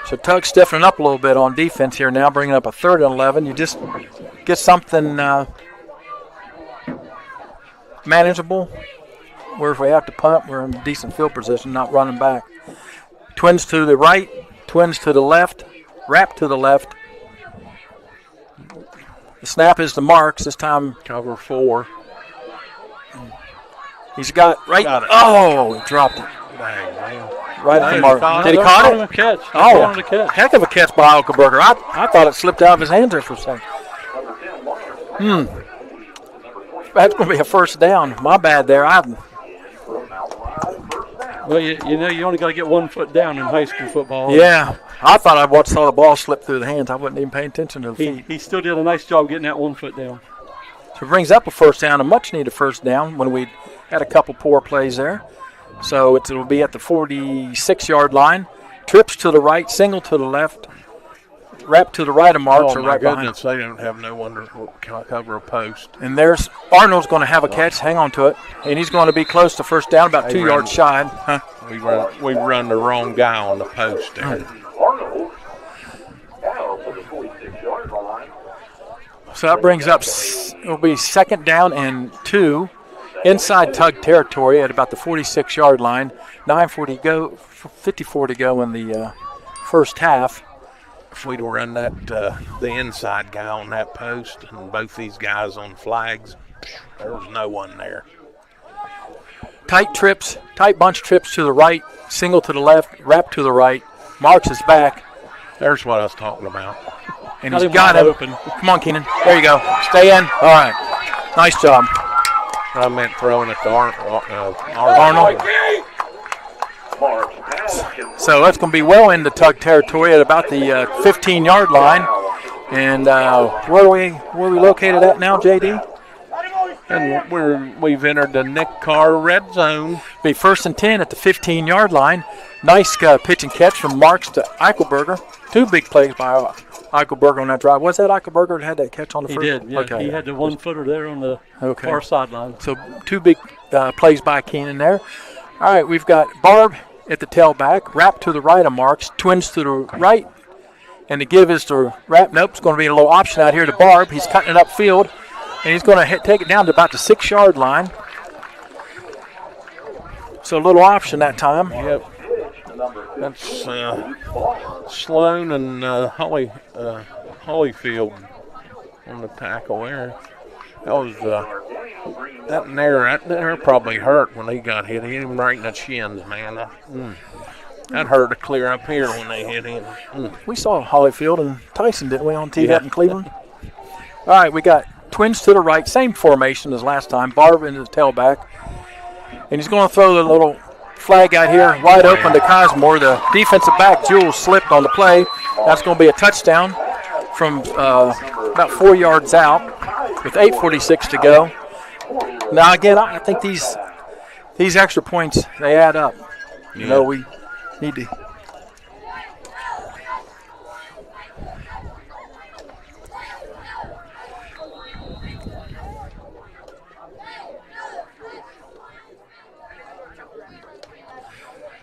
So Tug stiffening up a little bit on defense here now, bringing up a 3rd and 11. You just get something manageable. Where if we have to punt, we're in a decent field position, not running back. Twins to the right, Twins to the left, wrap to the left. The snap is to Marks. This time Cover 4. he's got right. Got it. Oh, he dropped it. Dang, man. Right at the mark. Did he caught caught it? Catch. Oh, heck of a catch by Alkenberger. I thought it slipped out of his hands there for a second. That's going to be a 1st down. My bad there. Well, you know, you only got to get 1 foot down in high school football. Yeah. I thought I saw the ball slip through the hands. I wasn't even paying attention to the feet. He still did a nice job getting that 1 foot down. So it brings up a 1st down, a much-needed 1st down when we had a couple poor plays there. So it'll be at the 46-yard line. Trips to the right, single to the left, wrap to the right of Marks. Oh, my goodness, they don't have no one to cover a post. And there's Arnold's going to have a catch. Hang on to it. And he's going to be close to 1st down, about 2 yards shy. Huh? We run the wrong guy on the post there. Arnold down to the 46-yard line. So that brings up, it'll be 2nd down and 2 inside Tug territory at about the 46-yard line. 54 to go in the first half. If we'd run that the inside guy on that post and both these guys on flags, there was no one there. Tight bunch trips to the right, single to the left, wrap to the right. Marks is back. There's what I was talking about. And he's got him. Open. Come on, Keenan. There you go. Stay in. All right. Nice job. I meant throwing it to Arnold. Marks. So that's going to be well into Tug territory at about the 15-yard line. And where are we located at now, JD? And we've entered the Nick Carr red zone. Be 1st and 10 at the 15-yard line. Nice pitch and catch from Marks to Eichelberger. 2 big plays by Eichelberger on that drive. Was that Eichelberger that had that catch on the first? He did, yeah. Okay. He had the one-footer there on the far sideline. So 2 big plays by Keenan there. All right, we've got Barb at the tailback, wrap to the right of Marks, twins to the right, and the give is to wrap. Nope, it's going to be a little option out here to Barb. He's cutting it upfield, and he's going to take it down to about the 6-yard line. So a little option that time. Yep. That's Sloan and Holyfield on the tackle there. That was that there probably hurt when he got hit. He hit him right in the shins, man. That hurt to clear up here when they hit him. We saw Holyfield and Tyson, didn't we, on TV out in Cleveland? All right, we got twins to the right, same formation as last time. Barb into the tailback. And he's going to throw the little flag out here wide open to Cosmore. The defensive back, Jules, slipped on the play. That's going to be a touchdown from about 4 yards out with 8:46 to go. Now, again, I think these extra points, they add up. You know, we need to.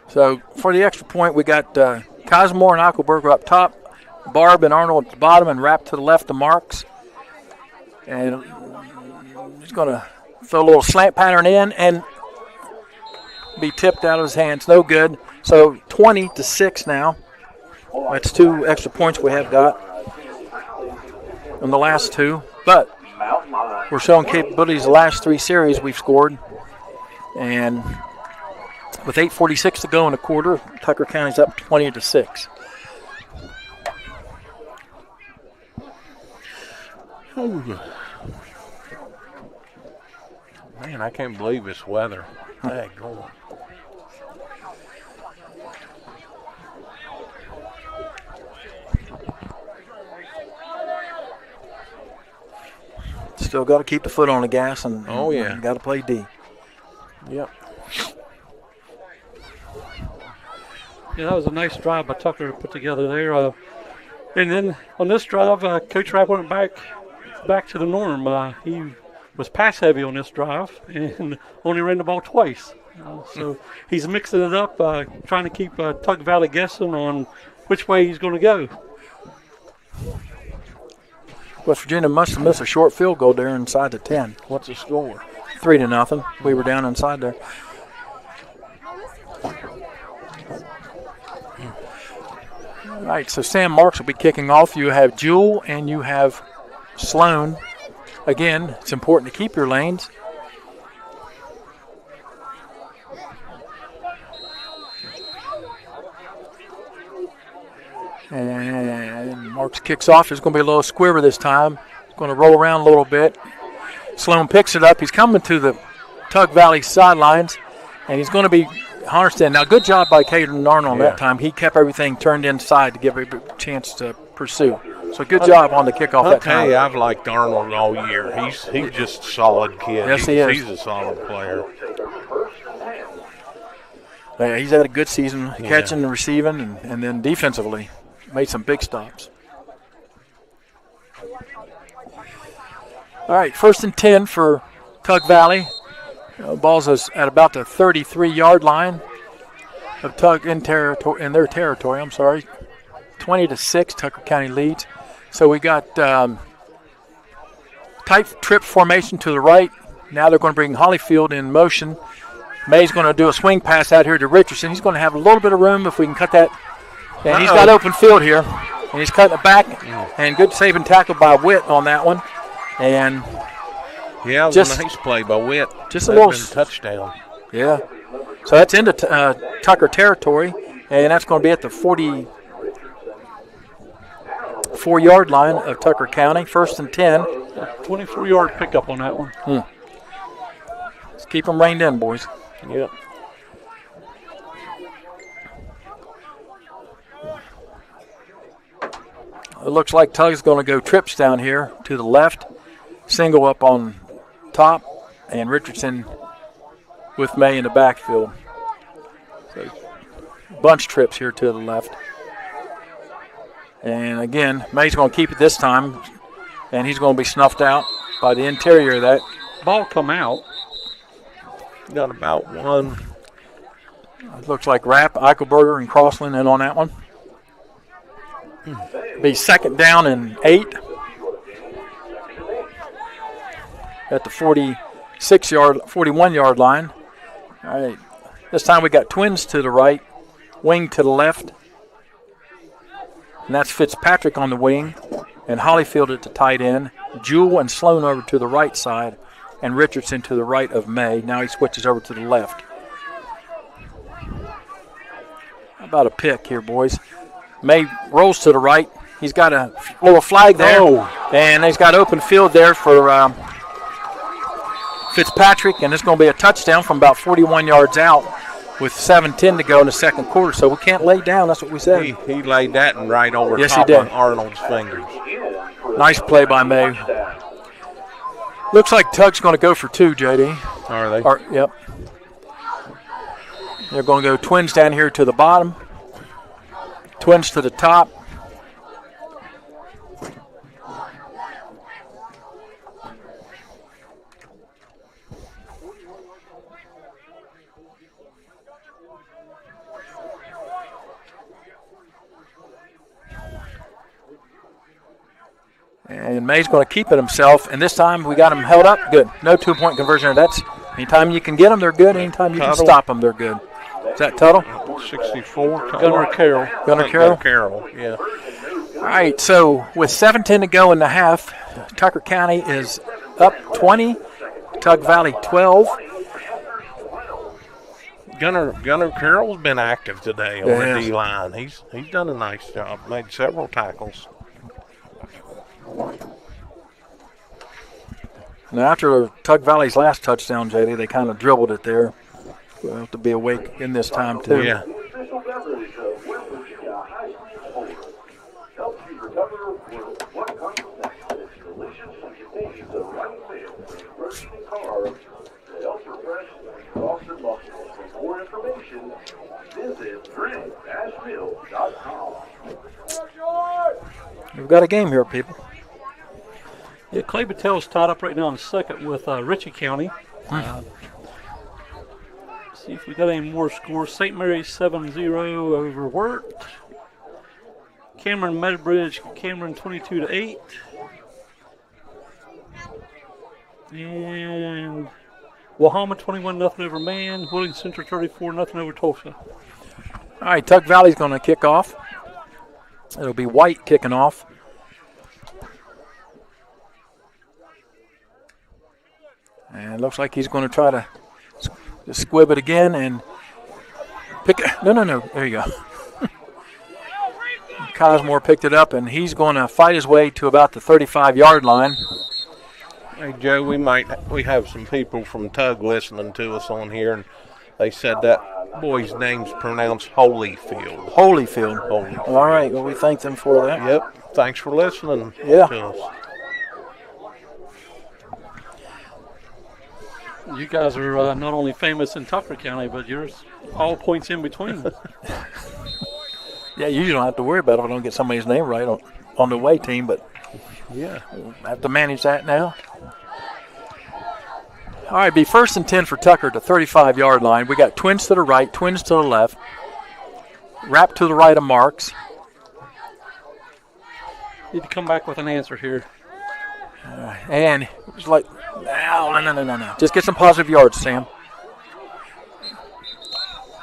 So for the extra point, we got Cosmore and Eichelberger up top, Barb and Arnold at the bottom, and wrap to the left of Marks. And he's going to throw a little slant pattern in and be tipped out of his hands. No good. So 20-6 now. That's 2 extra points we have got in the last 2. But we're showing capabilities the last 3 series we've scored. And with 8:46 to go in the quarter, Tucker County's up 20-6. Man, I can't believe this weather. Daggone. Still got to keep the foot on the gas and got to play D. Yep. Yeah, that was a nice drive by Tucker to put together there. And then on this drive, Coach Rapp went back to the norm. He was pass heavy on this drive and only ran the ball twice. So he's mixing it up, trying to keep Tug Valley guessing on which way he's going to go. West Virginia must have missed a short field goal there inside the 10. What's the score? 3-0. We were down inside there. All right, so Sam Marks will be kicking off. You have Jewell and you have Sloan. Again, it's important to keep your lanes. And Marks kicks off. There's going to be a little squiver this time. It's going to roll around a little bit. Sloan picks it up. He's coming to the Tug Valley sidelines, and he's going to be Honerstead. Now, good job by Caden Arnold that time. He kept everything turned inside to give a chance to pursue. So good job on the kickoff that time. Hey, I've liked Arnold all year. He's just a solid kid. Yes, he is. He's a solid player. Yeah, he's had a good season catching and receiving, and then defensively made some big stops. All right, 1st and 10 for Tug Valley. Ball's at about the 33-yard line of Tug in their territory. 20-6, Tucker County leads. So we got tight trip formation to the right. Now they're going to bring Holyfield in motion. May's going to do a swing pass out here to Richardson. He's going to have a little bit of room if we can cut that. And he's got open field here. And he's cutting it back. And good saving tackle by Witt on that one. And yeah, it was a nice play by Witt. Just a little touchdown. Yeah. So that's into Tucker territory. And that's going to be at the 44-yard line of Tucker County. 1st and 10. 24-yard pickup on that one. Let's keep them reined in, boys. Yep. it looks like Tug's going to go trips down here to the left, single up on top, and Richardson with May in the backfield. So bunch trips here to the left. And again, May's going to keep it this time, and he's going to be snuffed out by the interior of that. Ball come out. Got about one. It looks like Rapp, Eichelberger, and Crossland in on that one. Be 2nd down and 8 at the 41-yard line. All right, this time we got Twins to the right, wing to the left, and that's Fitzpatrick on the wing, and Hollyfield at the tight end, Jewell and Sloan over to the right side, and Richardson to the right of May. Now he switches over to the left. How about a pick here, boys? May rolls to the right. He's got a little flag there, and he's got open field there for Fitzpatrick, and it's going to be a touchdown from about 41 yards out with 7:10 to go in the second quarter. So we can't lay down. That's what we said. He laid that and right over Yes, top he did. of Arnold's fingers. Nice play by May. Looks like Tug's going to go for 2, JD. Are they? Yep. They're going to go Twins down here to the bottom, Twins to the top. And May's going to keep it himself, and this time we got him held up. Good. No 2-point conversion. That's anytime you can get them, they're good. Anytime you can stop them, they're good. Is that Tuttle? 64. Gunnar Carroll. Gunnar Carroll? Carroll, yeah. All right, so with 7:10 to go in the half, Tucker County is up 20, Tug Valley 12. Gunnar Carroll's been active today on the D-line. He's done a nice job, made several tackles. Now, after Tug Valley's last touchdown, JD, they kind of dribbled it there. We'll have to be awake in this time, too. Yeah. Official beverage of West Virginia High School Sport. Helps you recover with one concept. It's delicious and contains the right mix of protein and carbs to help refresh thoughts and muscles. For more information, visit drinkasheville.com. We've got a game here, people. Yeah, Clay Battel's tied up right now in second with Ritchie County. See if we got any more scores. St. Mary's 7-0 over Wirt. Cameron Meadowbridge, Cameron 22-8. And Wahama 21-0 over Man. Williams Central 34-0 over Tulsa. All right, Tug Valley's going to kick off. It'll be White kicking off. And it looks like he's going to try to just squib it again and pick it. No. There you go. Cosmore picked it up, and he's going to fight his way to about the 35-yard line. Hey, Joe, we have some people from Tug listening to us on here, and they said that boy's name's pronounced Holyfield. Holyfield. All right, well, we thank them for that. Yep, thanks for listening Yeah. to us. You guys are not only famous in Tucker County, but you're all points in between. Yeah, you usually don't have to worry about it if I don't get somebody's name right on the away team, but Yeah. we'll have to manage that now. All right, be 1st and 10 for Tucker at the 35-yard line. We got Twins to the right, Twins to the left. Wrap to the right of Marks. Need to come back with an answer here. And it was like, no. Just get some positive yards, Sam.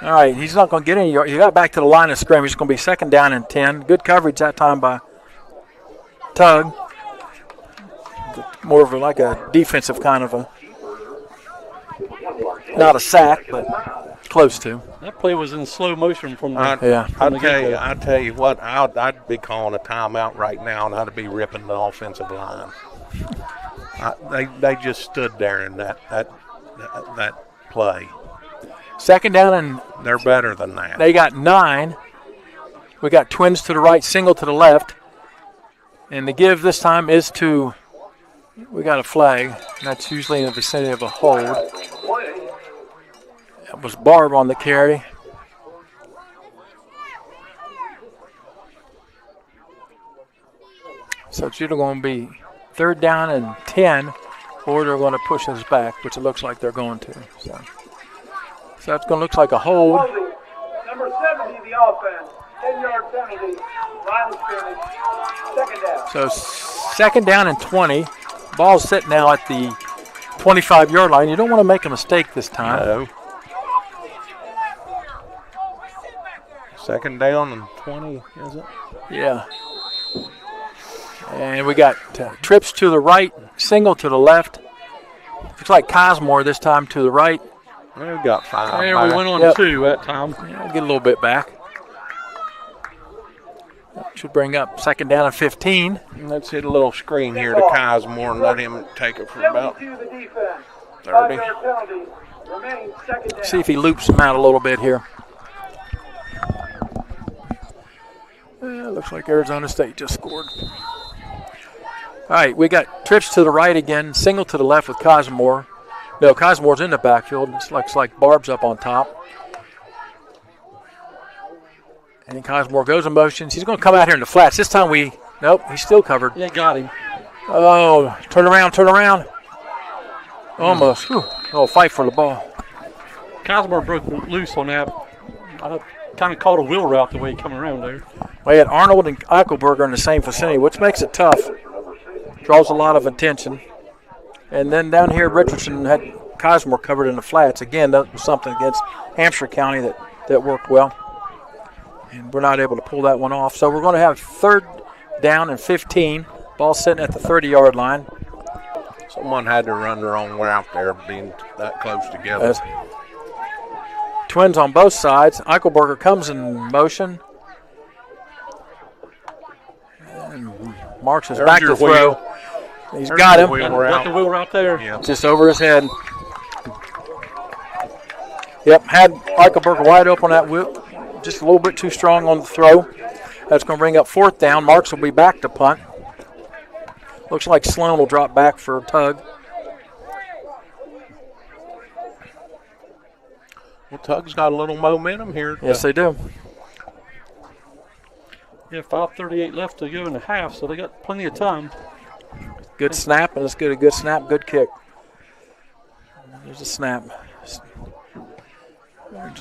All right, he's not going to get any yards. He got back to the line of scrimmage. It's going to be 2nd down and 10. Good coverage that time by Tug. More of like a defensive kind of a, not a sack, but close to. That play was in slow motion from the I tell you what, I'd be calling a timeout right now, and I'd be ripping the offensive line. They just stood there in that play. 2nd down, and They're better than that. they got 9. We got Twins to the right, single to the left. And the give this time is to, we got a flag. That's usually in the vicinity of a hold. That was Barb on the carry. So it's either going to be 3rd down and 10, or they're going to push us back, which it looks like they're going to. So that's going to look like a hold. Number 70, the offense. 10-yard penalty. Line of scrimmage. 2nd down. So 2nd down and 20. Ball's sitting now at the 25-yard line. You don't want to make a mistake this time. No. 2nd down and 20, is it? Yeah. And we got trips to the right, single to the left. Looks like Cosmore this time to the right. We got 5. There we went on 2 that time. Yeah, get a little bit back. Should bring up 2nd down and 15. Let's hit a little screen here to Cosmore and let him take it for about 72, the defense. 30. 5-yard penalty. Remains 2nd down. See if he loops him out a little bit here. Looks like Arizona State just scored. All right, we got trips to the right again, single to the left with Cosmore. No, Cosmore's in the backfield. It looks like Barb's up on top. And Cosmore goes in motions. He's going to come out here in the flats. This time nope, he's still covered. Yeah, got him. Oh, turn around. Almost. Whew. Oh, fight for the ball. Cosmore broke loose on that. I kind of caught a wheel route the way he come around there. We had Arnold and Eichelberger in the same vicinity, which makes it tough. Draws a lot of attention. And then down here, Richardson had Cosmore covered in the flats. Again, that was something against Hampshire County that worked well. And we're not able to pull that one off. So we're going to have 3rd down and 15. Ball sitting at the 30-yard line. Someone had to run their own route there, being that close together. Twins on both sides. Eichelberger comes in motion. And Marks is back to throw. He's got him. Got the wheel route there. Yeah. Just over his head. Yep, had Eichelberger wide open on that wheel. Just a little bit too strong on the throw. That's going to bring up 4th down. Marks will be back to punt. Looks like Sloan will drop back for a tug. Well, Tug's got a little momentum here. Yes, they do. Yeah, 5:38 left to go in the half, so they got plenty of time. Good snap, and it's good. A good snap, good kick. There's a snap.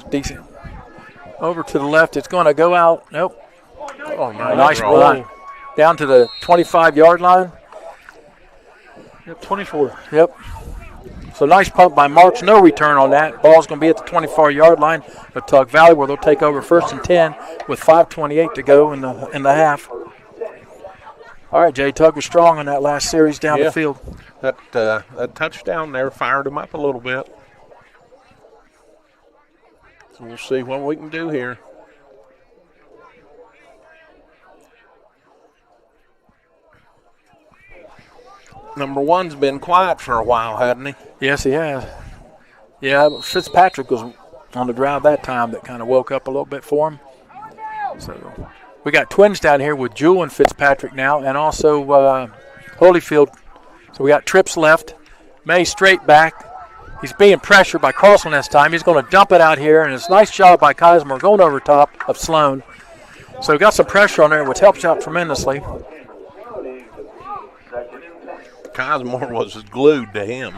Decent. Over to the left, it's going to go out. Nope. Oh, Nice run. Down to the 25-yard line. Yep, 24. Yep. So nice pump by Marks. No return on that. Ball's going to be at the 24-yard line of Tug Valley, where they'll take over 1st and 10 with 5:28 to go in the half. All right, Jay, Tug was strong on that last series down the field. That touchdown there fired him up a little bit. So we'll see what we can do here. Number 1's been quiet for a while, hasn't he? Yes, he has. Yeah, but Fitzpatrick was on the drive that time that kind of woke up a little bit for him. So we got twins down here with Jewel and Fitzpatrick now, and also Holyfield. So we got trips left. May straight back. He's being pressured by Carlson this time. He's going to dump it out here, and it's a nice job by Cosmore going over top of Sloan. So we got some pressure on there, which helps out tremendously. Cosmore was glued to him.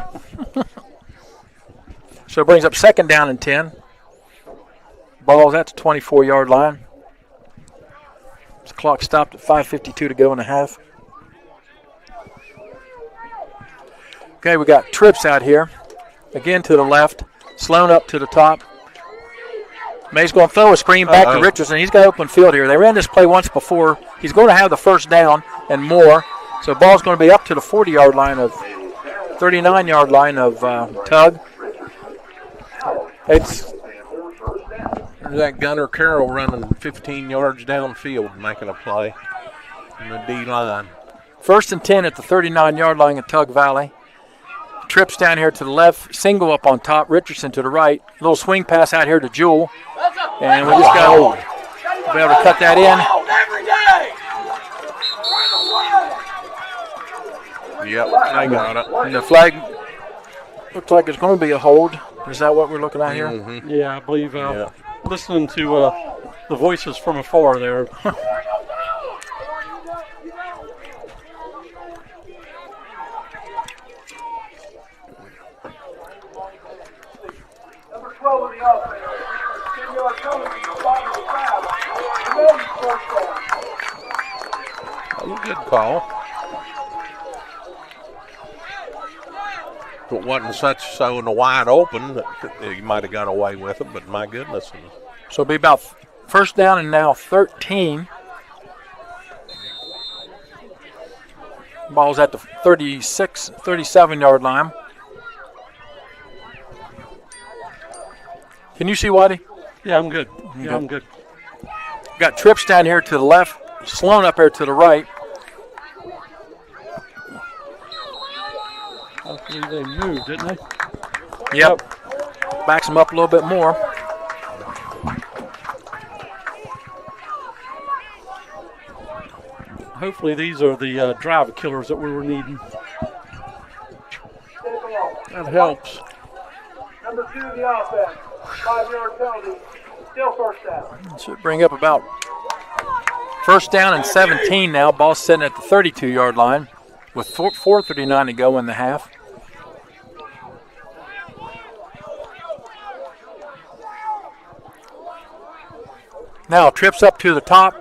So it brings up 2nd down and 10. Ball's at the 24-yard line. The clock stopped at 5:52 to go in the half. Okay, we got trips out here. Again to the left. Sloan up to the top. May's going to throw a screen back to Richardson. He's got open field here. They ran this play once before. He's going to have the 1st down and more. So the ball's going to be up to the 40-yard line of 39-yard line of Tug. It's There's that Gunner Carroll running 15 yards downfield making a play in the D-line. 1st and 10 at the 39-yard line of Tug Valley. Trips down here to the left, single up on top, Richardson to the right. Little swing pass out here to Jewel. And we just got to be able to cut that in. Yep, I got it. And the flag looks like it's going to be a hold. Is that what we're looking at here? Mm-hmm. Yeah, I believe. Yeah. Listening to the voices from afar there. Number 12 in the offense. 10-yard penalty, bottom of the foul. Remaining first down. Good call. If it wasn't so in the wide open, that you might have got away with it, but my goodness. So it'll be about first down and now 13. Ball's at the 37-yard line. Can you see Whitey? Yeah, I'm good. Yeah, I'm good. Got trips down here to the left, Sloan up here to the right. I believe they moved, didn't they? Yep. Backs them up a little bit more. Hopefully these are the drive killers that we were needing. That helps. Number 2 in the offense. 5-yard penalty. Still first down. Should bring up about first down and 17 now. Ball sitting at the 32-yard line with 4:39 to go in the half. Now trips up to the top.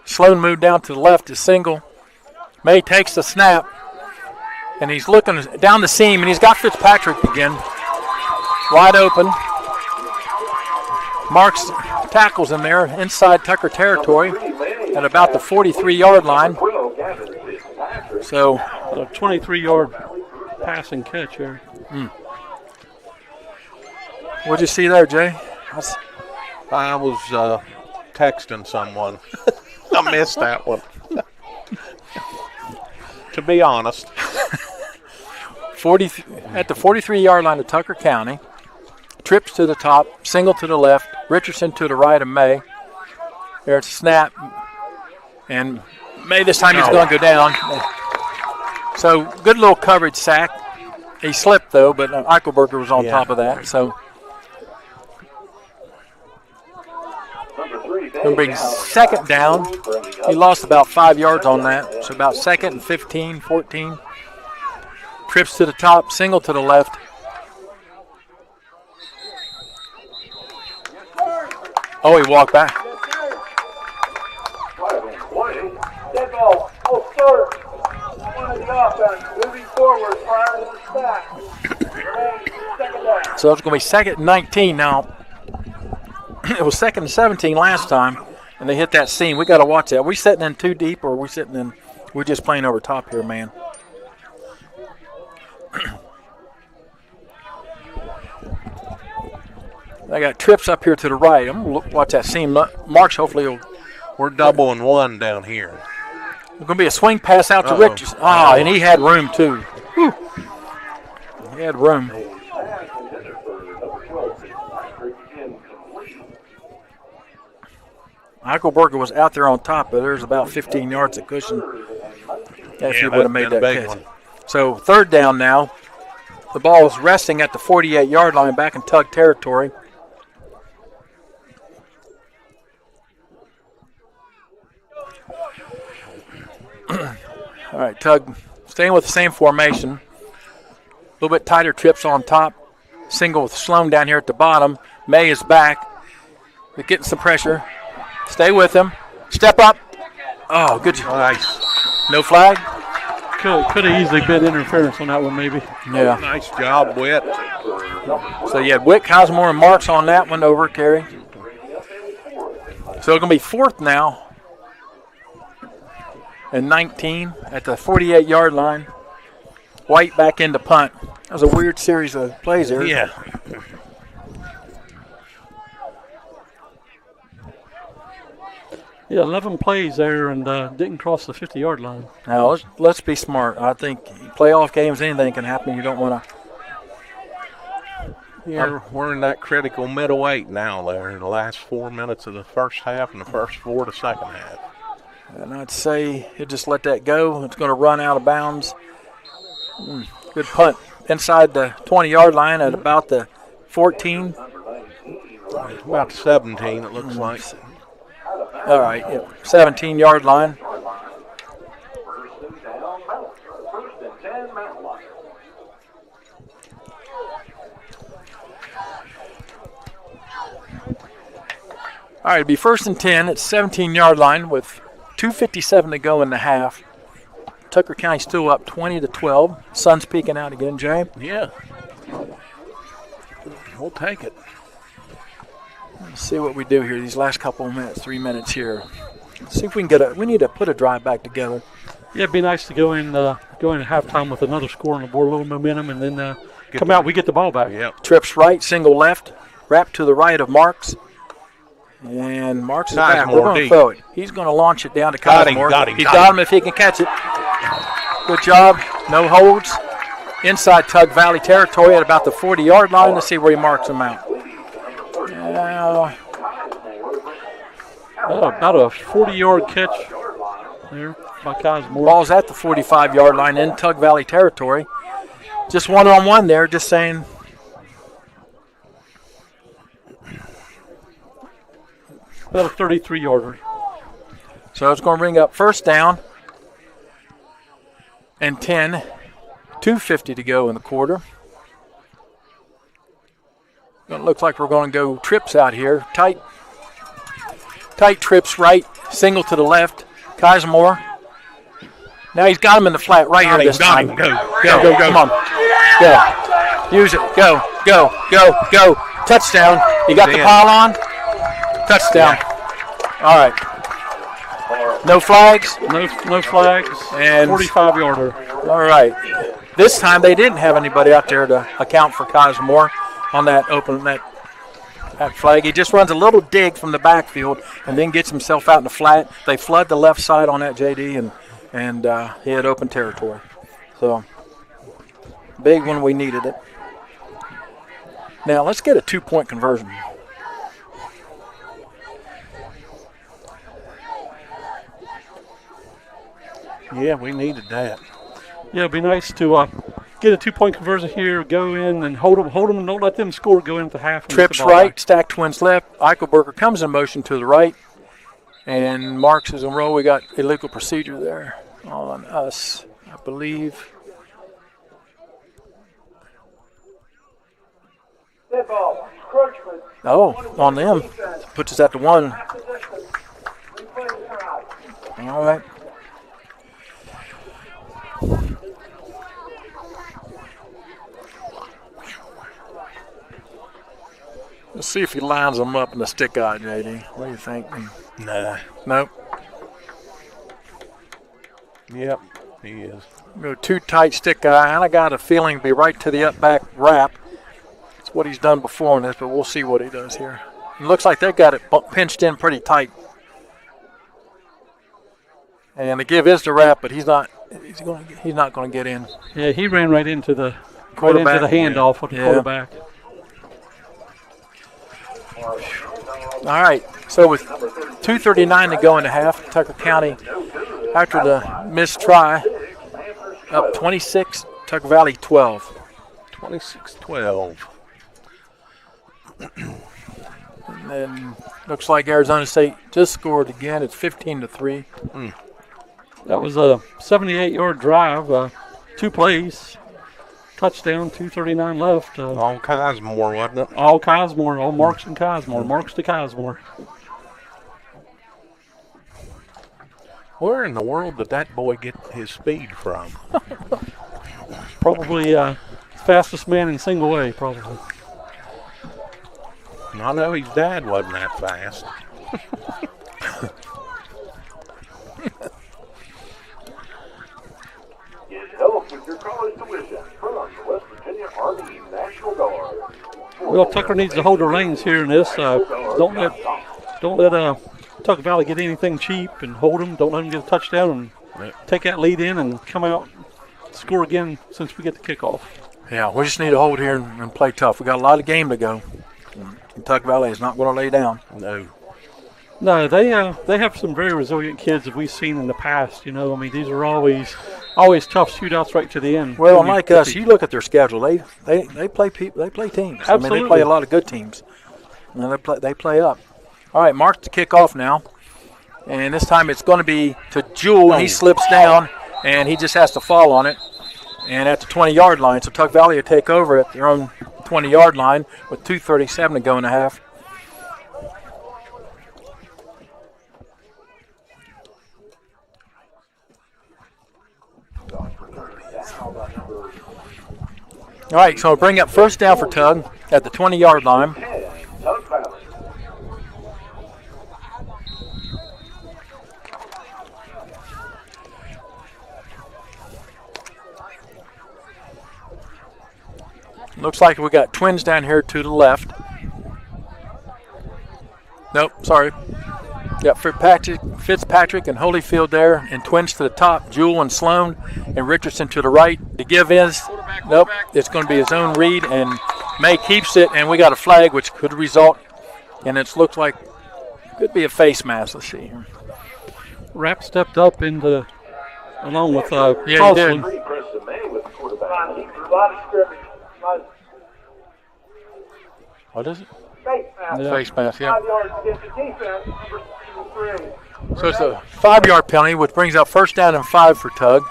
Sloan moved down to the left is single. May takes the snap. And he's looking down the seam, and he's got Fitzpatrick again. Wide open. Marks tackles him there inside Tucker territory at about the 43-yard line. So a 23-yard passing catch there. What'd you see there, Jay? I was texting someone. I missed that one. To be honest. 40 at the 43-yard line of Tucker County. Trips to the top, single to the left, Richardson to the right of May. There's a snap, and May this time he's going to go down. So good little coverage sack. He slipped though, but Eichelberger was on top of that. So going to bring second down. He lost about 5 yards on that, so about second and 15, 14. Trips to the top, single to the left. Oh, he walked back. Dead ball. Full start. One of the offense. Moving forward prior to the snap. Remaining second down. So it's going to be second and 19 now. It was second and 17 last time, and they hit that seam. We got to watch that. Are we sitting in too deep, or are we sitting in? We're just playing over top here, man. I got trips up here to the right. I'm going to watch that seam. Marks hopefully We're double and one down here. It's going to be a swing pass out to Richardson. And he had room too. Whew. He had room. Eichelberger was out there on top, but there's about 15 yards of cushion if he would have made that catch. So third down now. The ball is resting at the 48-yard line back in Tug territory. All right, Tug staying with the same formation. A little bit tighter trips on top. Single with Sloan down here at the bottom. May is back. They're getting some pressure. Stay with him. Step up. Oh, good. Nice. No flag? Could have easily been interference on that one, maybe. Yeah. Nice job, Witt. So you had Witt, Cosmore, and Marks on that one over carry. So it's going to be fourth now and 19 at the 48-yard line. White back into punt. That was a weird series of plays there. Yeah. Yeah, 11 plays there and didn't cross the 50-yard line. Now, let's be smart. I think playoff games, anything can happen. You don't want to. Yeah, we're in that critical middleweight now there in the last 4 minutes of the first half and the first 4 of the second half. And I'd say you just let that go. It's going to run out of bounds Good punt inside the 20-yard line at about the 14. About 17, it looks like. All right, 17-yard line. All right, it'll be 1st and 10 at 17-yard line with 2:57 to go in the half. Tucker County still up 20-12. Sun's peeking out again, Jay. Yeah. We'll take it. Let's see what we do here these last couple of minutes, 3 minutes here. See if we can get we need to put a drive back together. Yeah, it'd be nice to go in at halftime with another score on the board, a little momentum, and then come out, we get the ball back. Yep. Trips right, single left, wrap to the right of Marks. And Marks is back. We're going to throw it. He's going to launch it down to Cosmore. He's got him if he can catch it. Good job. No holds. Inside Tug Valley territory at about the 40-yard line. Let's see where he marks him out. About a 40-yard catch there by Cosmore. Ball's at the 45-yard line in Tug Valley territory. Just one-on-one there, just saying. About a 33-yarder. So it's going to bring up 1st down and 10. 2:50 to go in the quarter. It looks like we're going to go trips out here. Tight trips right, single to the left. Cosmore. Now he's got him in the flat right here this time. Go. Come on. Go. Use it. Go. Touchdown. You got the pile on? Touchdown. All right. No flags? No flags. And 45-yarder. All right. This time they didn't have anybody out there to account for Cosmore on that flag. He just runs a little dig from the backfield and then gets himself out in the flat. They flood the left side on that, JD, and he had open territory. So big when we needed it. Now let's get a 2-point conversion. Yeah, we needed that. Yeah, it'd be nice to get a 2-point conversion here, go in and hold them, and don't let them score, go in at the half. Trips right, stack twins left. Eichelberger comes in motion to the right, and Marks is in row. We got illegal procedure there on us, I believe. Dead ball, encroachment. Oh, on them. Puts us at the 1. All right. Let's see if he lines them up in the stick eye, JD. What do you think? Nah. Nope. Yep, he is. Go too tight stick eye, and I got a feeling to be right to the up back wrap. It's what he's done before in this, but we'll see what he does here. It looks like they've got it pinched in pretty tight. And the give is the wrap, but he's not going to get in. Yeah, he ran right into the handoff with the quarterback. All right, so with 2:39 to go in the half, Tucker County, after the missed try, up 26, Tucker Valley 12. 26-12. And then looks like Arizona State just scored again. It's 15-3. That was a 78-yard drive, 2 plays. Touchdown, 2:39 left. All Cosmore, wasn't it? All Cosmore, all Marks and Cosmore. Marks to Cosmore. Where in the world did that boy get his speed from? Probably fastest man in single A, probably. I know his dad wasn't that fast. Well, Tucker needs to hold their lanes here in this. Don't let Tucker Valley get anything cheap and hold them. Don't let them get a touchdown and take that lead in and come out, score again since we get the kickoff. Yeah, we just need to hold here and play tough. We got a lot of game to go. And Tucker Valley is not going to lay down. No. No, they have some very resilient kids that we've seen in the past. You know, I mean, these are always tough shootouts right to the end. Well, unlike us, you look at their schedule. They play they play teams. Absolutely. I mean, they play a lot of good teams, and they play up. All right, Mark's to kick off now, and this time it's going to be to Jewel, and he slips down, and he just has to fall on it, and at the 20-yard line. So Tug Valley will take over at their own 20-yard line with 2:37 to go in the half. All right, so we'll bring up first down for Tug at the 20-yard line. Tug Valley. Looks like we got twins down here to the left. Nope, sorry. Got Fitzpatrick and Holyfield there, and twins to the top, Jewel and Sloan, and Richardson to the right. The give is, nope, it's going to be his own read, and May keeps it, and we got a flag, which could result, and it looks like could be a face mask. Let's see here. Rapp stepped up into, along with Yeah, he Carlson. did. Preston May with the quarterback. A lot of scrimmage. What is it? Face mask. Face mask, yeah. 5 yards against the defense, number 3. So it's a 5-yard penalty, which brings up first down and 5 for Tug.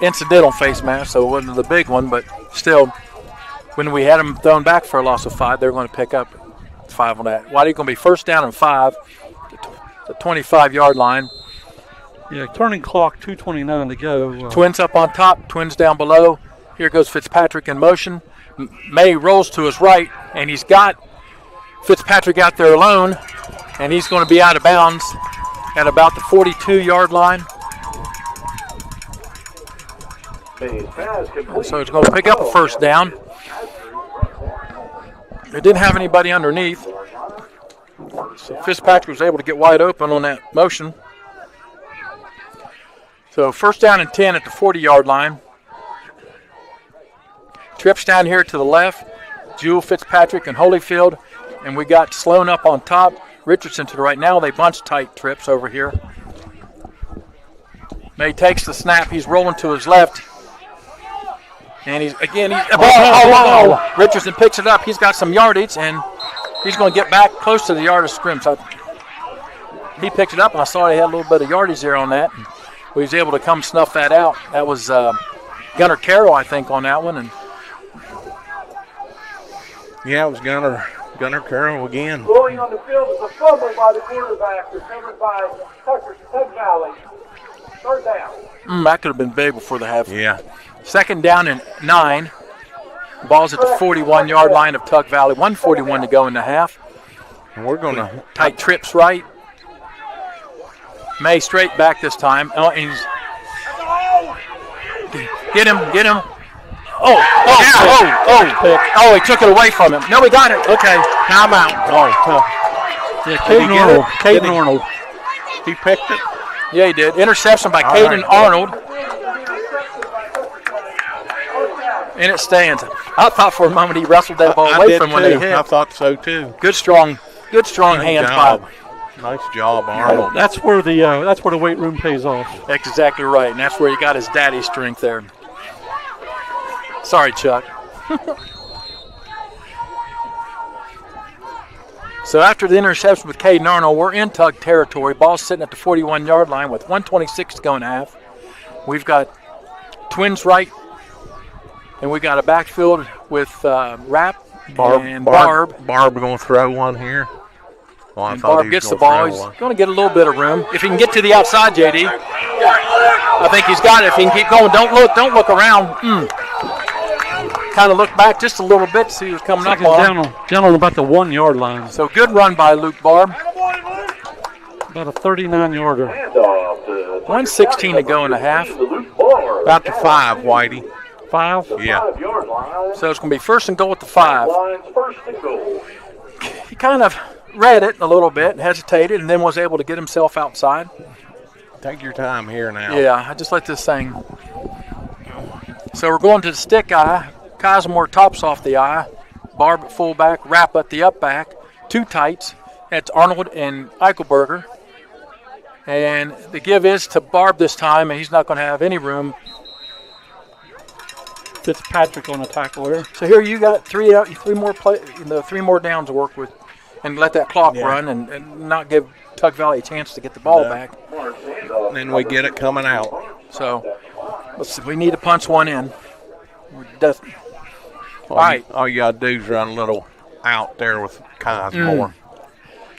Incidental face mask, so it wasn't the big one, but still, when we had them thrown back for a loss of 5, they're going to pick up 5 on that. Why are you going to be first down and 5, the 25-yard line? Yeah, turning clock, 2:29 to go. Twins up on top, twins down below. Here goes Fitzpatrick in motion. May rolls to his right, and he's got Fitzpatrick out there alone, and he's going to be out of bounds at about the 42-yard line. So it's going to pick up a first down. It didn't have anybody underneath. So Fitzpatrick was able to get wide open on that motion. So first down and 10 at the 40-yard line. Trips down here to the left. Jewel, Fitzpatrick, and Holyfield. And we got Sloan up on top. Richardson to the right. Now they bunch tight trips over here. May takes the snap. He's rolling to his left. And Richardson picks it up. He's got some yardage, and he's going to get back close to the yard of scrim. So he picked it up, and I saw he had a little bit of yardage there on that. We was able to come snuff that out. That was Gunnar Carroll, I think, on that one. And Yeah, it was Gunnar Carroll again. Rolling on the field is a fumble by the quarterback, recovered by Tug Valley. Third down. That could have been big before the half. Yeah. Second down and 9. Ball's at the 41-yard line of Tug Valley. 1:41 to go in the half. And we're going to Tight trips right. May straight back this time. Oh, and he's get him. Oh, he took it away from him. No, we got it. Okay, timeout. Yeah, Caden Arnold. He picked it. Yeah, he did. Interception by Caden Arnold. And it stands. I thought for a moment he wrestled that ball away from when they hit. I thought so too. Good strong hands by. Nice job, Arnold. That's where the weight room pays off. That's exactly right, and that's where he got his daddy strength there. Sorry, Chuck. So after the interception with Caden Arnold, we're in Tug territory. Ball's sitting at the 41-yard line with 1:26 to go in half. We've got twins right, and we got a backfield with Rapp and Barb. Barb going to throw one here. Oh, And Barb gets the ball. He's going to get a little bit of room. If he can get to the outside, JD, I think he's got it. If he can keep going, don't look around. Kind of look back just a little bit to see who's coming up on him. Down on about the 1-yard line. So good run by Luke Barb. About a 39-yarder. 1:16 to go in the half. About to 5, Whitey. 5? Yeah. So it's going to be first and goal at the 5. First and goal. He kind of read it a little bit, hesitated, and then was able to get himself outside. Take your time here now. Yeah, I just let this thing. So we're going to the stick eye. Cosmore tops off the eye. Barb at fullback, Rapp at the up back. Two tights. That's Arnold and Eichelberger. And the give is to Barb this time, and he's not going to have any room. Fitzpatrick on a tackle there. So here you got three more downs to work with, and let that clock run, and not give Tug Valley a chance to get the ball back. And then we get it coming out. So let's see, we need to punch one in. All right. All you got to do is run a little out there with Cosmore.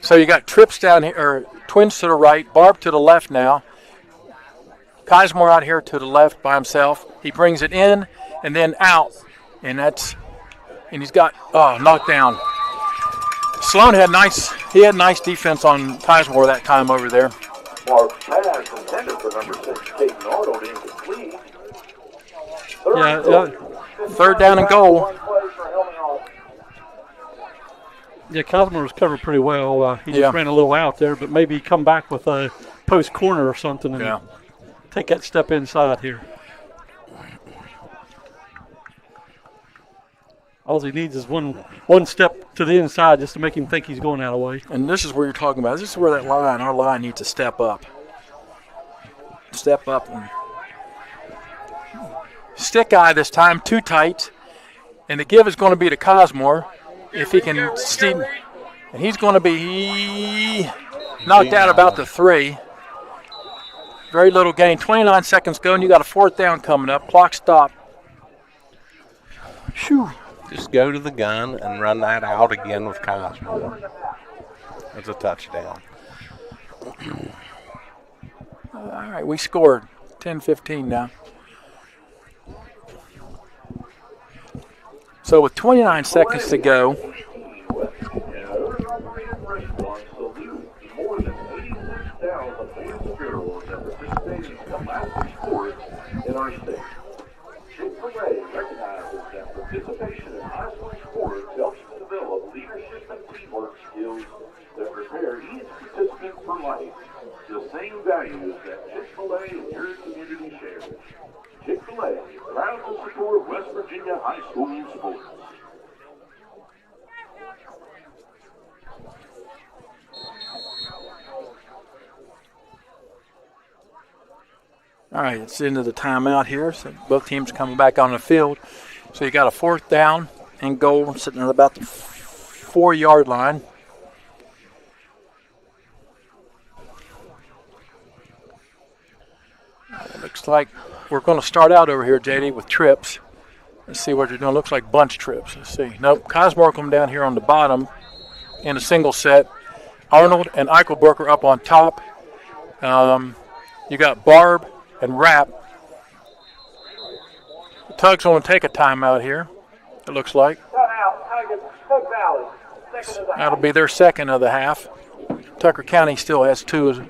So you got trips down here, or twins to the right, Barb to the left now. Cosmore out here to the left by himself. He brings it in and then out, and he's got knocked down. Sloan had nice defense on Cosmore that time over there. Mark's pass intended for number 6, Caden Arnold, incomplete. Third down and goal. Yeah, Cosmore was covered pretty well. He just ran a little out there, but maybe come back with a post corner or something and take that step inside here. All he needs is one step to the inside just to make him think he's going out of the way. And this is where you're talking about. This is where our line needs to step up. Step up. And stick eye this time, too tight. And the give is going to be to Cosmore. If he can see, and he's going to be knocked out about the 3. Very little gain. 29 seconds go, and you got a 4th down coming up. Clock stop. Phew. Just go to the gun and run that out again with Cosmore. That's a touchdown. All right, we scored 10-15 now. So with 29 seconds to go, in our state. Chick-fil-A recognizes that participation in high school sports helps develop leadership and teamwork skills that prepare each participant for life. The same values that Chick-fil-A and your community share. Chick-fil-A, proud to support West Virginia high school sports. all right, it's into the timeout here. So both teams coming back on the field. So you got a 4th down and goal sitting at about the 4-yard line. It looks like we're going to start out over here, JD, with trips. Let's see what they're doing. Looks like bunch trips. Let's see. Nope. Cosmore come down here on the bottom in a single set. Arnold and Eichelberger up on top. You got Barb and Rapp. Tug's going to take a timeout here, it looks like. Tug Valley. That'll be their second of the half. Tucker County still has 2.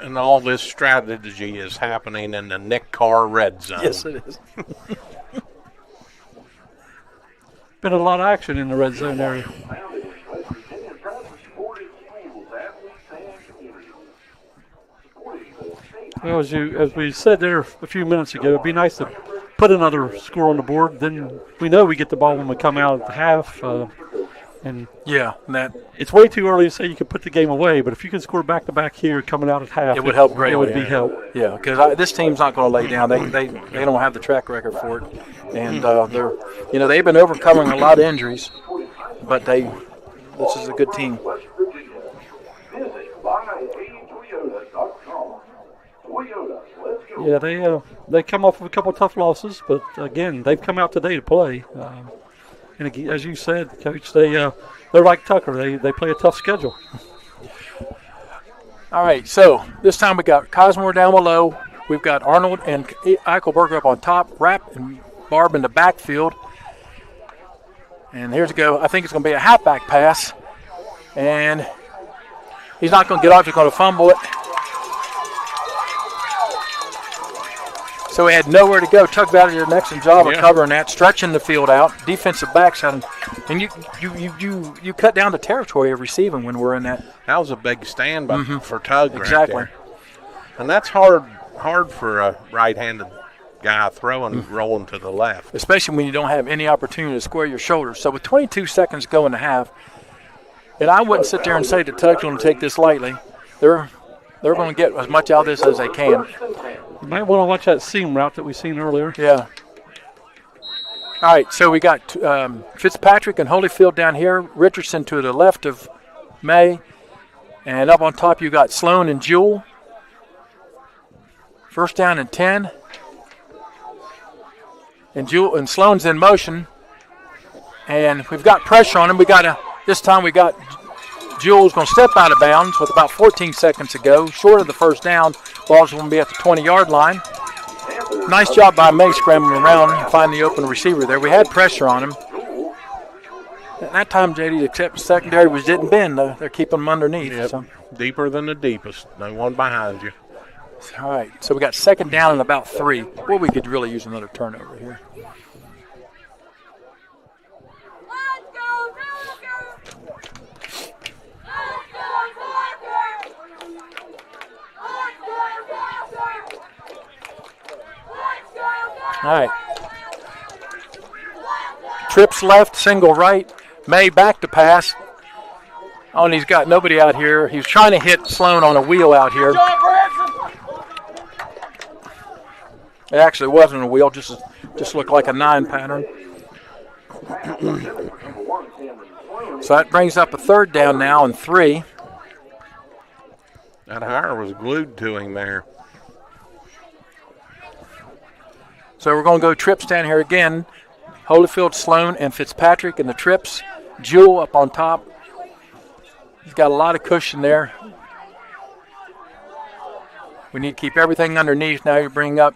And all this strategy is happening in the Nick Carr red zone. Yes, it is. Been a lot of action in the red zone area. Well, as we said there a few minutes ago, it'd be nice to put another score on the board. Then we know we get the ball when we come out at the half. And it's way too early to say you can put the game away, but if you can score back-to-back here coming out at half, it would help greatly. It would be help. Yeah, because this team's not going to lay down. They don't have the track record for it, and they've been overcoming a lot of injuries, but this is a good team. Yeah, they come off of a couple of tough losses, but again, they've come out today to play. And again, as you said, Coach, they're like Tucker. They play a tough schedule. All right, so this time we got Cosmore down below. We've got Arnold and Eichelberger up on top, Rapp and Barb in the backfield. And here's a go. I think it's going to be a halfback pass. And he's not going to get off. He's going to fumble it. So he had nowhere to go. Tug Valley did an excellent job of covering that, stretching the field out. Defensive backs and you cut down the territory of receiving when we're in that. That was a big stand for Tug exactly. right there. And that's hard for a right-handed guy throwing rolling to the left. Especially when you don't have any opportunity to square your shoulders. So with 22 seconds to go in the half, and I wouldn't sit there and say the Tug's going to take this lightly. They're going to get as much out of this as they can. You might want to watch that seam route that we seen earlier. Yeah. All right, so we got Fitzpatrick and Holyfield down here, Richardson to the left of May, and up on top you got Sloan and Jewell. First down and 10. And Sloan's in motion, and we've got pressure on him. This time we got Jewell's going to step out of bounds with about 14 seconds to go, short of the first down. Ball's going to be at the 20-yard line. Nice job by May scrambling around and finding the open receiver there. We had pressure on him. At that time, JD, except secondary didn't bend. They're keeping them underneath. Yep. So. Deeper than the deepest. No one behind you. All right, so we got second down and about 3. Well, we could really use another turnover here. All right. Trips left, single right. May back to pass. Oh, and he's got nobody out here. He was trying to hit Sloan on a wheel out here. It actually wasn't a wheel, just looked like a 9 pattern. So that brings up a third down now and 3. That hire was glued to him there. So we're going to go trips down here again. Holyfield, Sloan, and Fitzpatrick in the trips. Jewell up on top. He's got a lot of cushion there. We need to keep everything underneath. Now you bring up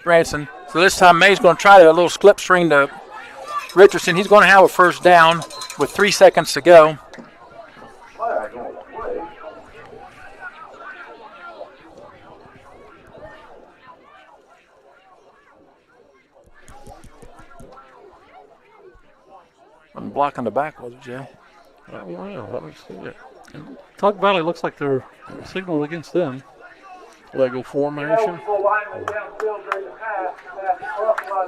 Branson. So this time May's going to try a little slip string to Richardson. He's going to have a first down with 3 seconds to go. I'm blocking the back, was it, Jay? Oh, wow. Let me see it. Tug Valley looks like they're signaling against them. Lego formation.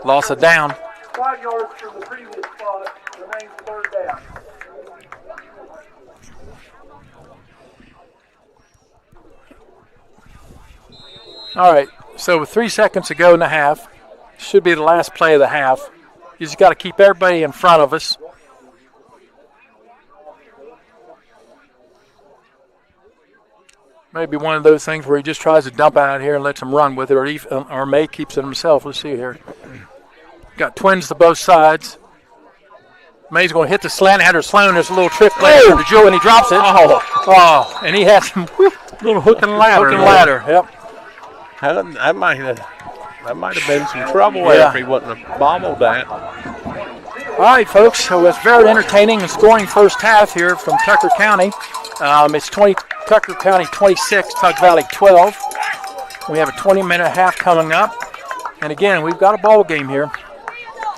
Loss of down. 5 yards from the previous spot, remains third down. All right, so with 3 seconds to go in the half, should be the last play of the half. You just got to keep everybody in front of us. Maybe one of those things where he just tries to dump out here and lets him run with it, or May keeps it himself. Let's see here. Got twins to both sides. May's going to hit the slant. Had her Sloan. There's a little trick play to Joe, and he drops it. Oh, and he has some Little hook and ladder. Yep. That might have been some trouble there if he wouldn't have bobbled that. All right, folks. So it's very entertaining and scoring first half here from Tucker County. It's Tucker County 26, Tug Valley 12. We have a 20-minute half coming up. And again, we've got a ball game here.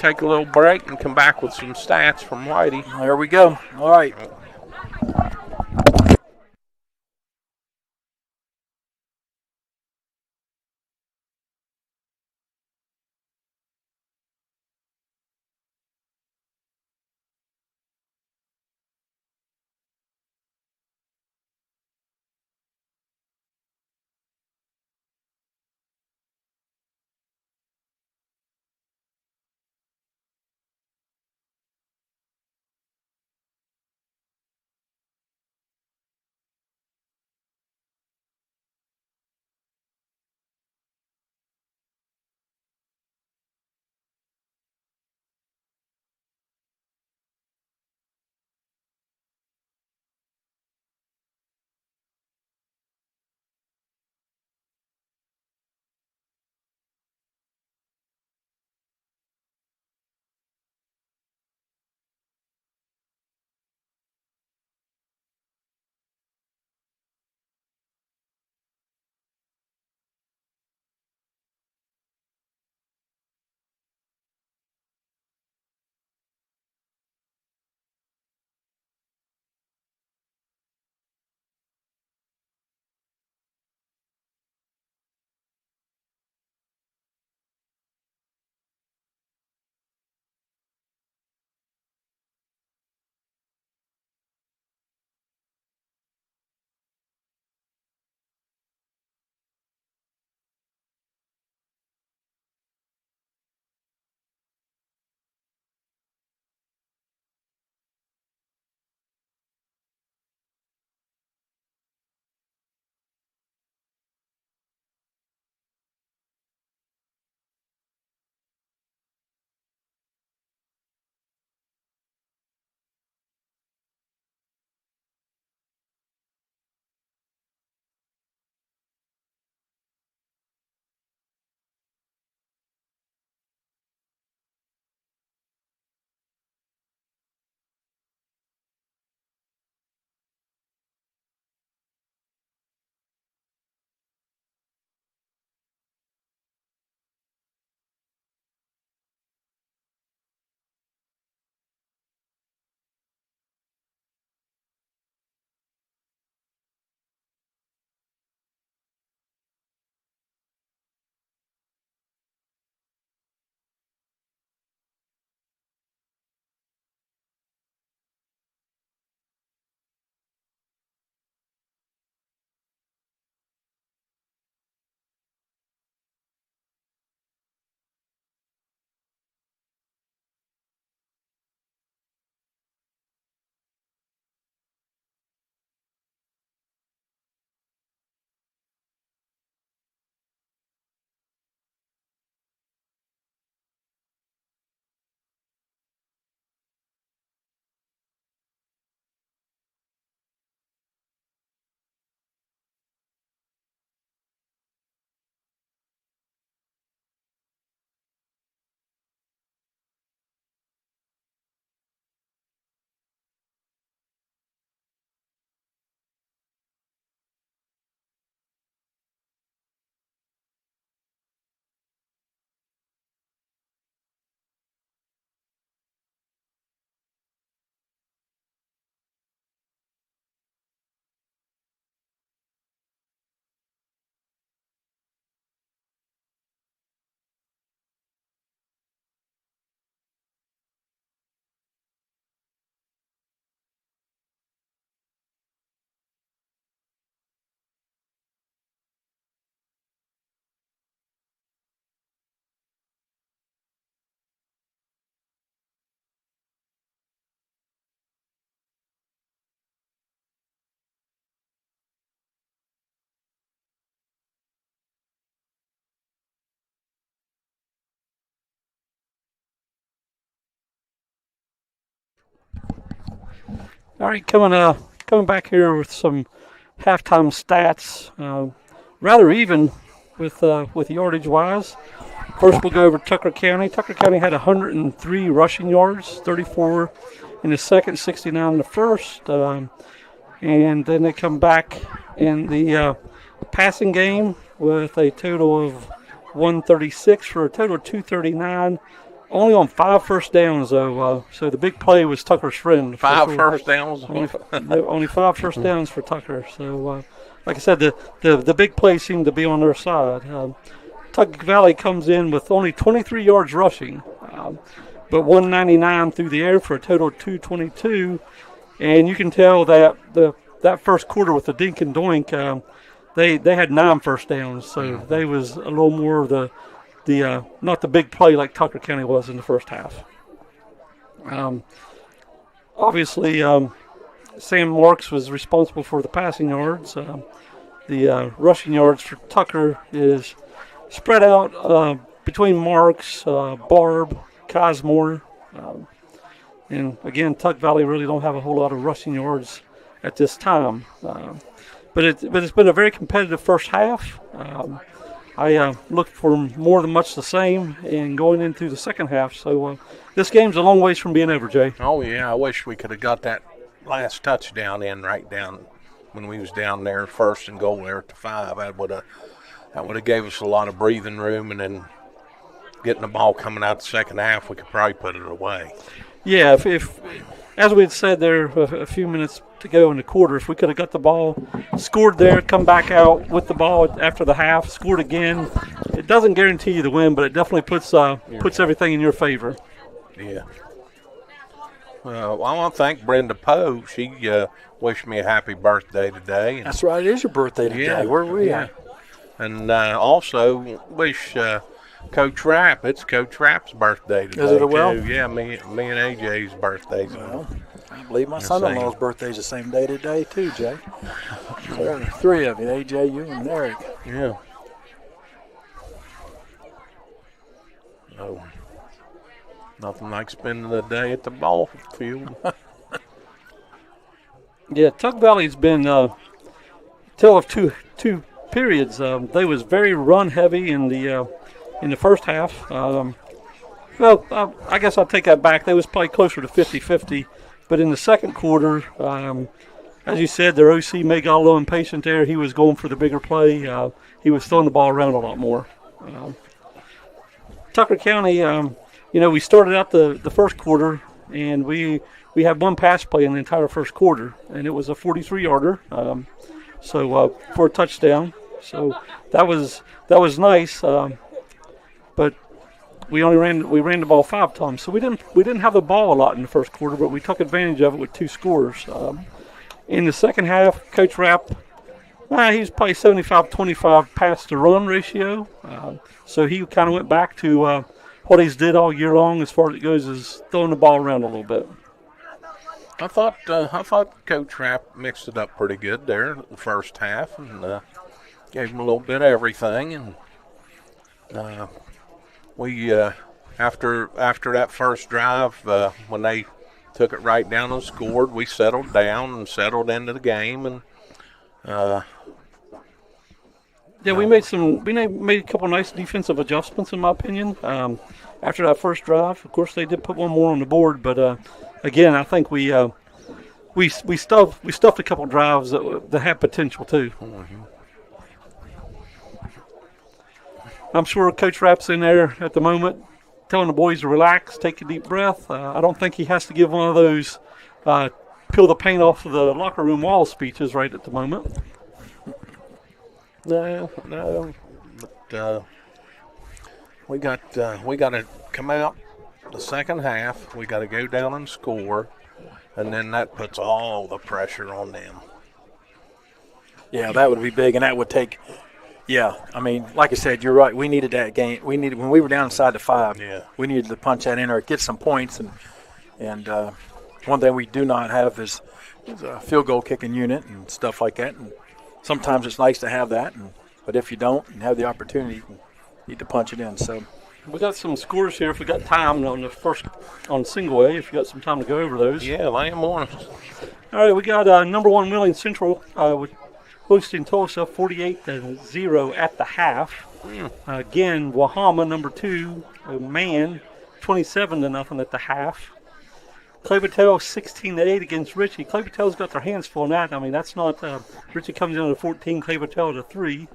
Take a little break and come back with some stats from Whitey. There we go. All right. All right, coming back here with some halftime stats. Rather even with yardage wise. First, we'll go over Tucker County. Tucker County had 103 rushing yards, 34 in the second, 69 in the first, and then they come back in the passing game with a total of 136 for a total of 239. Only on 5 first downs, though. So the big play was Tucker's friend. 5 first downs? Only 5 first downs for Tucker. So, like I said, the big play seemed to be on their side. Tuck Valley comes in with only 23 yards rushing, but 199 through the air for a total of 222. And you can tell that that first quarter with the dink and doink, they had 9 first downs. So they was a little more of the not the big play like Tucker County was in the first half. Obviously, Sam Marks was responsible for the passing yards. The rushing yards for Tucker is spread out between Marks, Barb, Cosmore. And again, Tuck Valley really don't have a whole lot of rushing yards at this time. But it's been a very competitive first half. I look for more than much the same in going into the second half. So this game's a long ways from being over, Jay. Oh, yeah. I wish we could have got that last touchdown in right down when we was down there first and goal there at the 5. That would have gave us a lot of breathing room, and then getting the ball coming out the second half, we could probably put it away. Yeah, if as we had said there a few minutes to go in the quarter, if we could have got the ball, scored there, come back out with the ball after the half, scored again, it doesn't guarantee you the win, but it definitely puts everything in your favor. Yeah. Well, I want to thank Brenda Poe. She wished me a happy birthday today. That's right. It is your birthday today. Yeah, Where were we at? And also wish Coach Rapp. It's Coach Rapp's birthday today. Is it a well? Too. Yeah, me and AJ's birthdays. Well, I believe my son-in-law's birthday's the same day today, too, Jay. So there are 3 of you, AJ, you, and Eric. Yeah. So, nothing like spending the day at the ball field. Yeah, Tuck Valley's been tale of two periods. They was very run heavy in the first half. I guess I'll take that back. They was probably closer to 50-50. But in the second quarter, as you said, their OC may got a little impatient there. He was going for the bigger play. He was throwing the ball around a lot more. Tucker County, we started out the first quarter, and we had 1 pass play in the entire first quarter, and it was a 43-yarder, for a touchdown. So that was nice, but we ran the ball 5 times. So we didn't have the ball a lot in the first quarter, but we took advantage of it with 2 scores. In the second half, Coach Rapp, he was probably 75-25 pass to run ratio. So he kind of went back to what he's did all year long as far as it goes, is throwing the ball around a little bit. I thought Coach Rapp mixed it up pretty good there the first half, and gave him a little bit of everything. And we after that first drive, when they took it right down and scored, we settled down and settled into the game. And we made a couple nice defensive adjustments, in my opinion. After that first drive, of course, they did put one more on the board, but again, I think we stuffed a couple drives that had potential too. Mm-hmm. I'm sure Coach Rapp's in there at the moment, telling the boys to relax, take a deep breath. I don't think he has to give one of those peel the paint off of the locker room wall speeches right at the moment. No. But we got to come out the second half. We got to go down and score, and then that puts all the pressure on them. Yeah, that would be big, and that would take. Yeah, I mean, like I said, you're right. We needed that game. When we were down inside the 5. Yeah. We needed to punch that in or get some points, and one thing we do not have is a field goal kicking unit and stuff like that. And sometimes it's nice to have that, but if you don't and have the opportunity, you need to punch it in. So We got some scores here if we got time on the first on single A. If you got some time to go over those. Yeah, lay 'em on us. All right, we got number 1 Wheeling Central with hosting Tulsa 48-0 at the half. Again, Wahama number 2 Man 27-0 at the half. Clay Battelle 16-8 against Ritchie. Clay Battelle's got their hands full on that. I mean, that's not Ritchie comes in at 14, Clay Battelle at 3.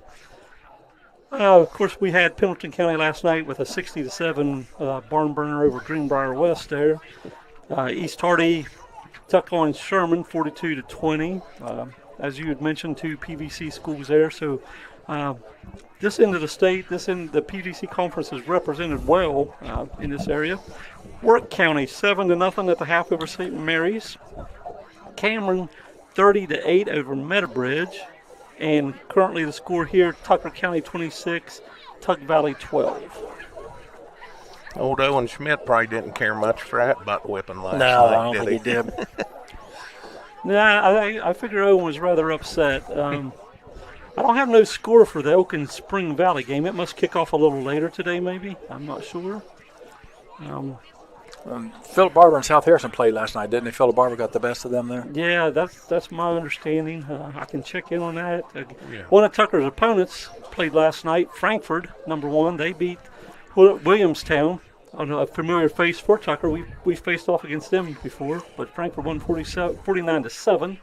Of course, we had Pendleton County last night with a 60-7 barn burner over Greenbrier West there. East Hardy took on Sherman 42-20. As you had mentioned, 2 PVC schools there. So this end of the state, the PVC conference is represented well in this area. Work County 7-0 at the half over St. Mary's. Cameron 30-8 over Meadowbridge. And currently the score here, Tucker County 26, Tug Valley 12. Old Owen Schmidt probably didn't care much for that butt whipping last No, night, I don't think he did. Nah, I figure Owen was rather upset. I don't have no score for the Oak Spring Valley game. It must kick off a little later today, maybe. I'm not sure. Philip Barber and South Harrison played last night, didn't they? Philip Barber got the best of them there. Yeah, that's my understanding. I can check in on that. One of Tucker's opponents played last night, Frankford, number 1. They beat Williamstown on a familiar face for Tucker. We faced off against them before, but Frankford won 49-7.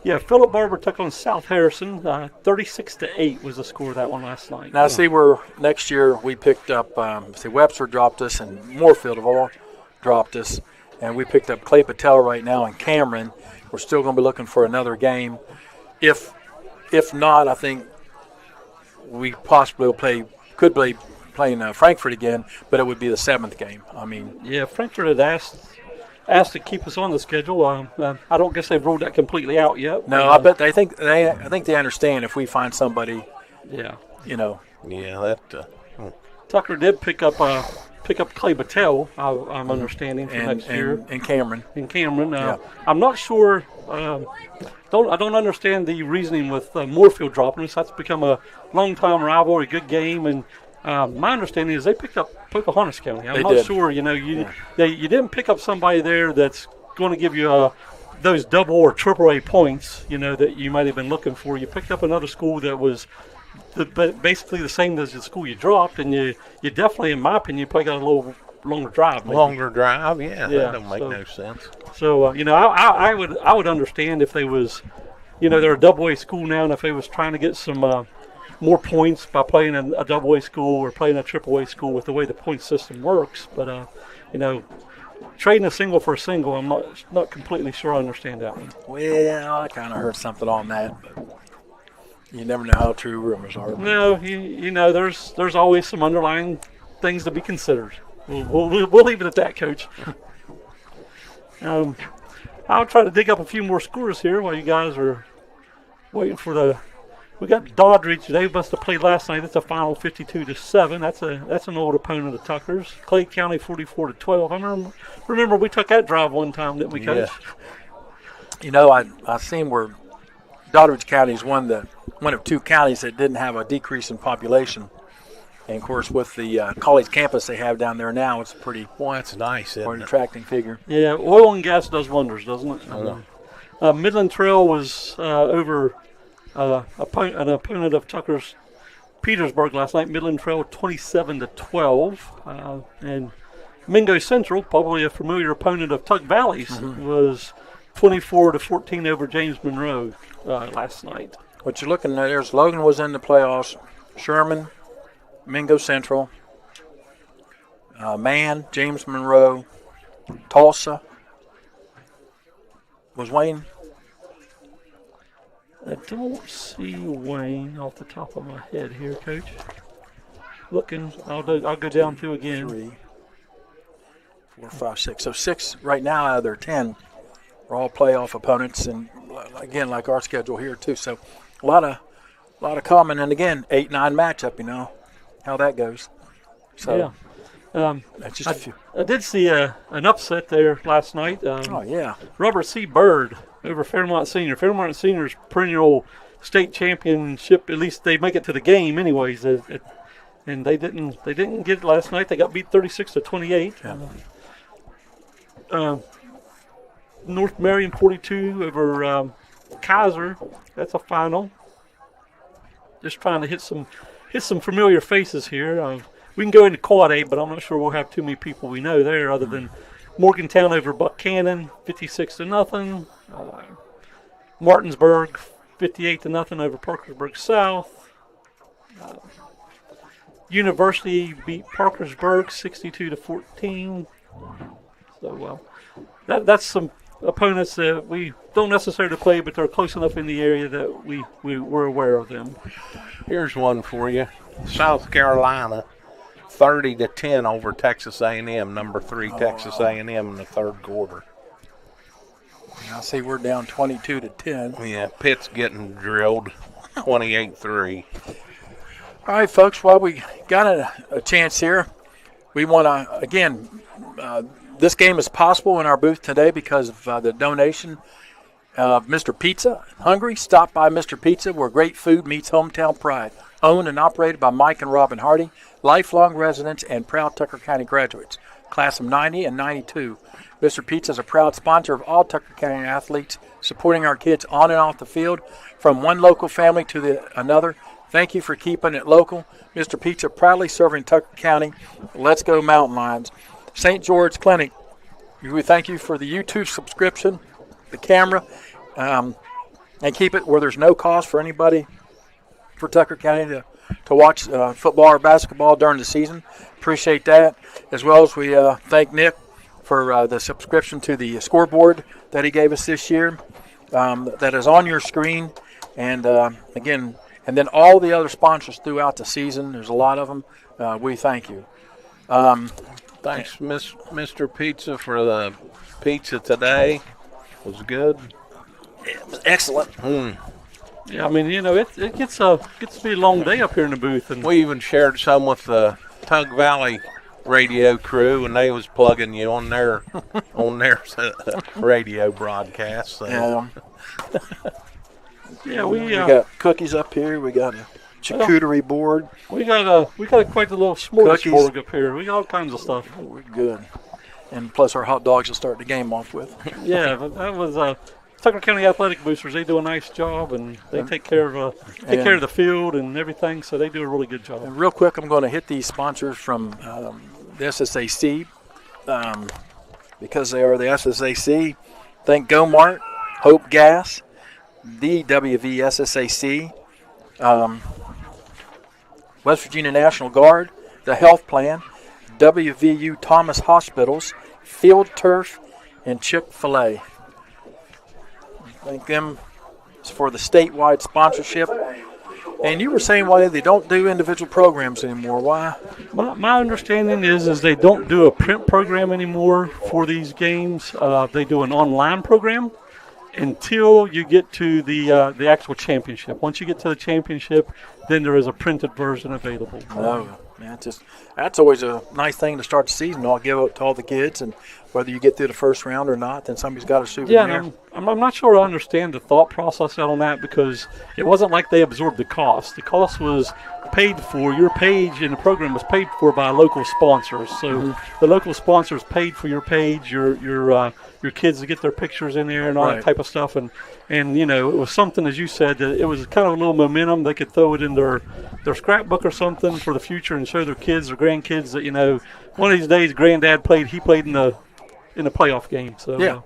Yeah, Philip Barber took on South Harrison. 36-8 was the score of that one last night. Now, see, where next year we picked up, Webster dropped us and Moorfield of all dropped us, and we picked up Clay Patel right now in Cameron. We're still going to be looking for another game. If not, I think we possibly could play playing Frankfurt again, but it would be the 7th game. I mean, yeah, Frankfurt had asked to keep us on the schedule. I don't guess they've ruled that completely out yet. No, I bet I think they understand if we find somebody. Yeah, Yeah, that. Tucker did pick up Clay Battelle, I'm understanding, for next year. In Cameron. Yeah. I'm not sure. I don't understand the reasoning with Moorfield dropping us. That's become a long-time rivalry, good game, and my understanding is they picked up Pocahontas County. I'm not sure. You didn't pick up somebody there that's going to give you those double or triple A points. That you might have been looking for. You picked up another school that was basically the same as the school you dropped, and you definitely, in my opinion, you probably got a little longer drive. Maybe. Longer drive, yeah. That don't make no sense. So I would understand if they was, they're a double A school now, and if they was trying to get some more points by playing a double A school or playing a triple A school with the way the point system works. But trading a single for a single, I'm not completely sure I understand that one. Well, I kind of heard something on that, but you never know how true rumors are. No, there's always some underlying things to be considered. We'll leave it at that, Coach. I'll try to dig up a few more scores here while you guys are waiting for we got Doddridge. They must have played last night. It's a final 52-7. That's an old opponent of Tucker's. Clay County 44-12. I remember we took that drive one time, didn't we, Coach? Yeah. I seen where Doddridge County is one of 2 counties that didn't have a decrease in population. And, of course, with the college campus they have down there now, it's pretty that's nice, isn't it? attracting figure. Yeah, oil and gas does wonders, doesn't it? Midland Trail was over an opponent of Tucker's, Petersburg, last night. Midland Trail 27-12. And Mingo Central, probably a familiar opponent of Tug Valley's, was 24-14 over James Monroe last night. What you're looking at there's Logan was in the playoffs. Sherman, Mingo Central, Man, James Monroe, Tulsa. Was Wayne? I don't see Wayne off the top of my head here, Coach. Looking, I'll go down through again. 3, 4, 5, 6. So 6 right now out of their 10 are all playoff opponents, and again, like our schedule here too. So a lot of common, and again, 8-9 matchup. How that goes. So that's just a few. I did see an upset there last night. Robert C. Bird over Fairmont Senior. Fairmont Senior's perennial state championship. At least they make it to the game, anyways. and they didn't get it last night. They got beat 36-28. Yeah. North Marion 42 over Kaiser. That's a final. Just trying to hit some familiar faces here. We can go into Quad A, but I'm not sure we'll have too many people we know there other than Morgantown over Buchanan, 56-0. Martinsburg, 58-0 over Parkersburg South. University beat Parkersburg 62-14. So that's some opponents that we don't necessarily play, but they're close enough in the area that we're aware of them. Here's one for you. South Carolina, 30-10 over Texas A&M, number 3 Texas A&M in the third quarter. I see we're down 22-10. Yeah, Pitt's getting drilled, 28-3. All right, folks, while we got a chance here, we want to, again, this game is possible in our booth today because of the donation of Mr. Pizza. Hungry? Stop by Mr. Pizza, where great food meets hometown pride. Owned and operated by Mike and Robin Hardy, lifelong residents and proud Tucker County graduates, class of 90 and 92. Mr. Pizza is a proud sponsor of all Tucker County athletes, supporting our kids on and off the field, from one local family to another. Thank you for keeping it local. Mr. Pizza proudly serving Tucker County. Let's go Mountain Lions. St. George Clinic, we thank you for the YouTube subscription, the camera, and keep it where there's no cost for anybody for Tucker County to watch football or basketball during the season. Appreciate that. As well as we thank Nick for the subscription to the scoreboard that he gave us this year. That is on your screen. And again, and then all the other sponsors throughout the season. There's a lot of them. We thank you. Thanks, Mr. Pizza, for the pizza today. It was good. It was excellent. Yeah, I mean, it gets to be a long day up here in the booth, and We even shared some with the Tug Valley radio crew, and they was plugging you on their radio broadcast. So. Yeah. yeah, We got cookies up here. We got a charcuterie board. we got quite a little smorgasbord up here. We got all kinds of stuff. We're good. And plus our hot dogs to start the game off with. Yeah, but that was Tucker County Athletic Boosters. They do a nice job, and they take care of the field and everything. So they do a really good job. And real quick, I'm going to hit these sponsors from the SSAC because they are the SSAC. Thank GoMart, Hope Gas, the WVSSAC, West Virginia National Guard, the Health Plan, WVU Thomas Hospitals, Field Turf, and Chick-fil-A. Thank them for the statewide sponsorship. And you were saying why they don't do individual programs anymore. Why? My understanding is they don't do a print program anymore for these games. They do an online program until you get to the actual championship. Once you get to the championship, then there is a printed version available. Oh, man, that's always a nice thing to start the season. I'll give it to all the kids, and whether you get through the first round or not, then somebody's got a souvenir. Yeah, and I'm not sure I understand the thought process on that, because it wasn't like they absorbed the cost. The cost was paid for. Your page in the program was paid for by local sponsors. So the local sponsors paid for your page, your kids to get their pictures in there and all that type of stuff. And it was something, as you said, that it was kind of a little momentum. They could throw it in their scrapbook or something for the future and show their kids or grandkids that, one of these days Granddad played in the playoff game. So yeah,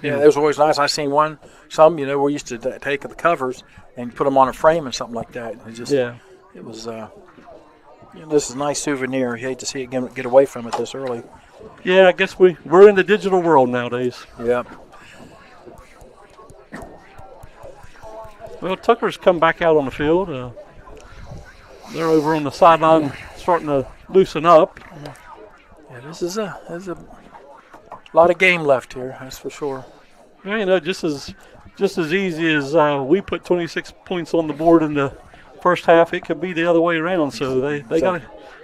it was always nice. I seen we used to take the covers and put them on a frame and something like that. It was this is a nice souvenir. You hate to see it get away from it this early. Yeah, I guess we're in the digital world nowadays. Yeah. Well, Tucker's come back out on the field. They're over on the sideline starting to loosen up. Yeah, there's a lot of game left here, that's for sure. Well, just as easy as we put 26 points on the board in the first half, it could be the other way around. So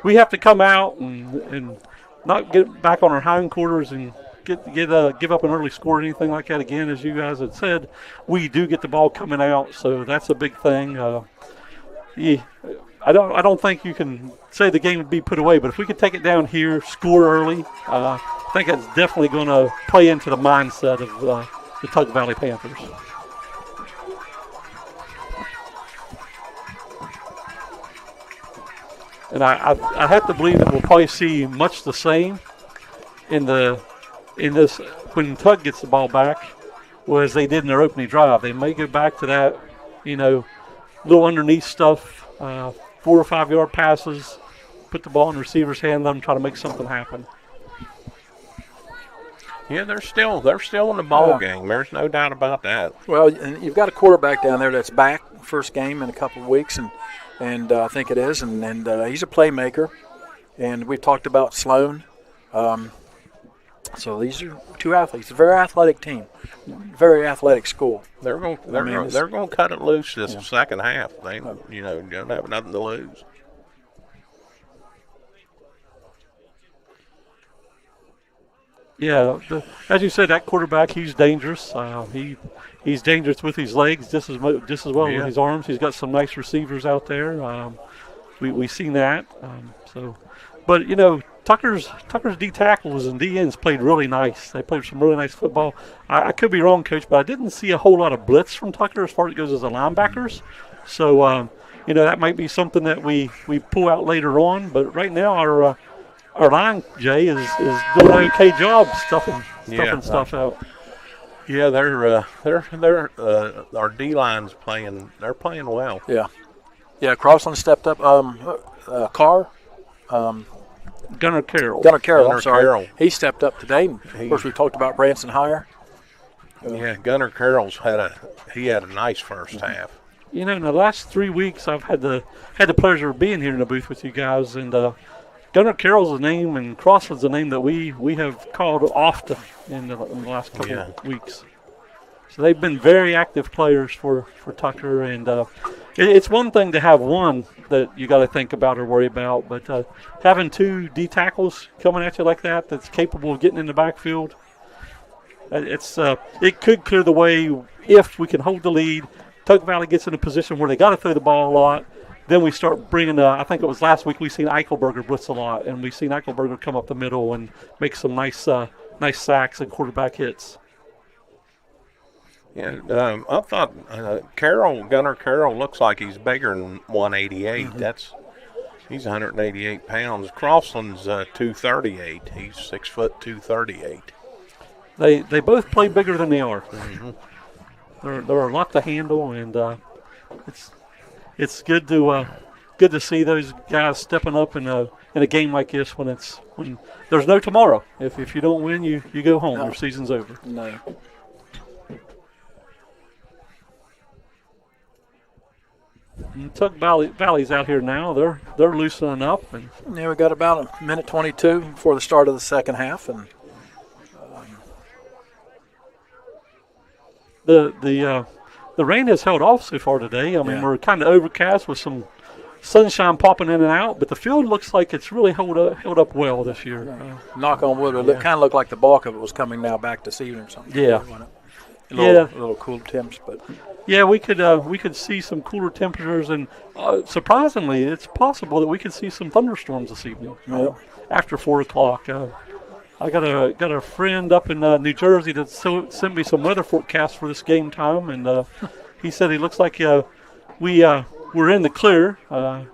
we have to come out and not get back on our hindquarters and give up an early score or anything like that again. As you guys had said, we do get the ball coming out, so that's a big thing. I don't think you can say the game would be put away, but if we could take it down here, score early, I think that's definitely going to play into the mindset of the Tug Valley Panthers. And I have to believe that we'll probably see much the same in this when Tug gets the ball back, as they did in their opening drive. They may go back to that, little underneath stuff, 4 or 5 yard passes, put the ball in the receiver's hand, let them try to make something happen. Yeah, they're still in the ball game. There's no doubt about that. Well, and you've got a quarterback down there that's back first game in a couple of weeks, and I think it is, and he's a playmaker. And we've talked about Sloan. So these are two athletes. A very athletic team, very athletic school. They're going to cut it loose this second half. They don't have nothing to lose. Yeah, as you said, that quarterback, he's dangerous. He's dangerous with his legs just as well with his arms. He's got some nice receivers out there. We've seen that. But Tucker's D tackles and D ends played really nice. They played some really nice football. I could be wrong, Coach, but I didn't see a whole lot of blitz from Tucker as far as it goes as the linebackers. So that might be something that we pull out later on. But right now our line, Jay, is doing an okay job stuffing stuff out. Yeah, they're our D line's playing. They're playing well. Yeah. Crossland stepped up. Carr. Gunnar Carroll. I'm sorry. He stepped up today. Of course, we talked about Branson Hire. Yeah, Gunnar Carroll's had a nice first half. In the last 3 weeks, I've had the pleasure of being here in the booth with you guys, and Gunnar Carroll's a name, and Crossland's a name that we have called often in the last couple of weeks. So they've been very active players for Tucker, and it's one thing to have one that you got to think about or worry about, but having 2 D tackles coming at you like that's capable of getting in the backfield, it could clear the way if we can hold the lead. Tug Valley gets in a position where they got to throw the ball a lot. Then we start bringing, I think it was last week, we seen Eichelberger blitz a lot, and we seen Eichelberger come up the middle and make some nice sacks and quarterback hits. Yeah, I thought Gunnar Carroll looks like he's bigger than 188. Mm-hmm. He's 188 pounds. Crossland's 238. He's 6 foot 238. They both play bigger than they are. Mm-hmm. They're a lot to handle, and it's good to see those guys stepping up in a game like this when there's no tomorrow. If you don't win, you go home. Your season's over. No. And Tug Valley's out here now. They're loosening up, and we got about a minute 22 before the start of the second half, and the rain has held off so far today. I mean, we're kind of overcast with some sunshine popping in and out, but the field looks like it's really held up well this year. Knock on wood, it kind of looked like the bulk of it was coming now back this evening or something. Yeah. A little cool temps, but yeah, we could see some cooler temperatures, and surprisingly, it's possible that we could see some thunderstorms this evening after 4 o'clock. I got a friend up in New Jersey that sent me some weather forecasts for this game time, and he said he looks like we're in the clear.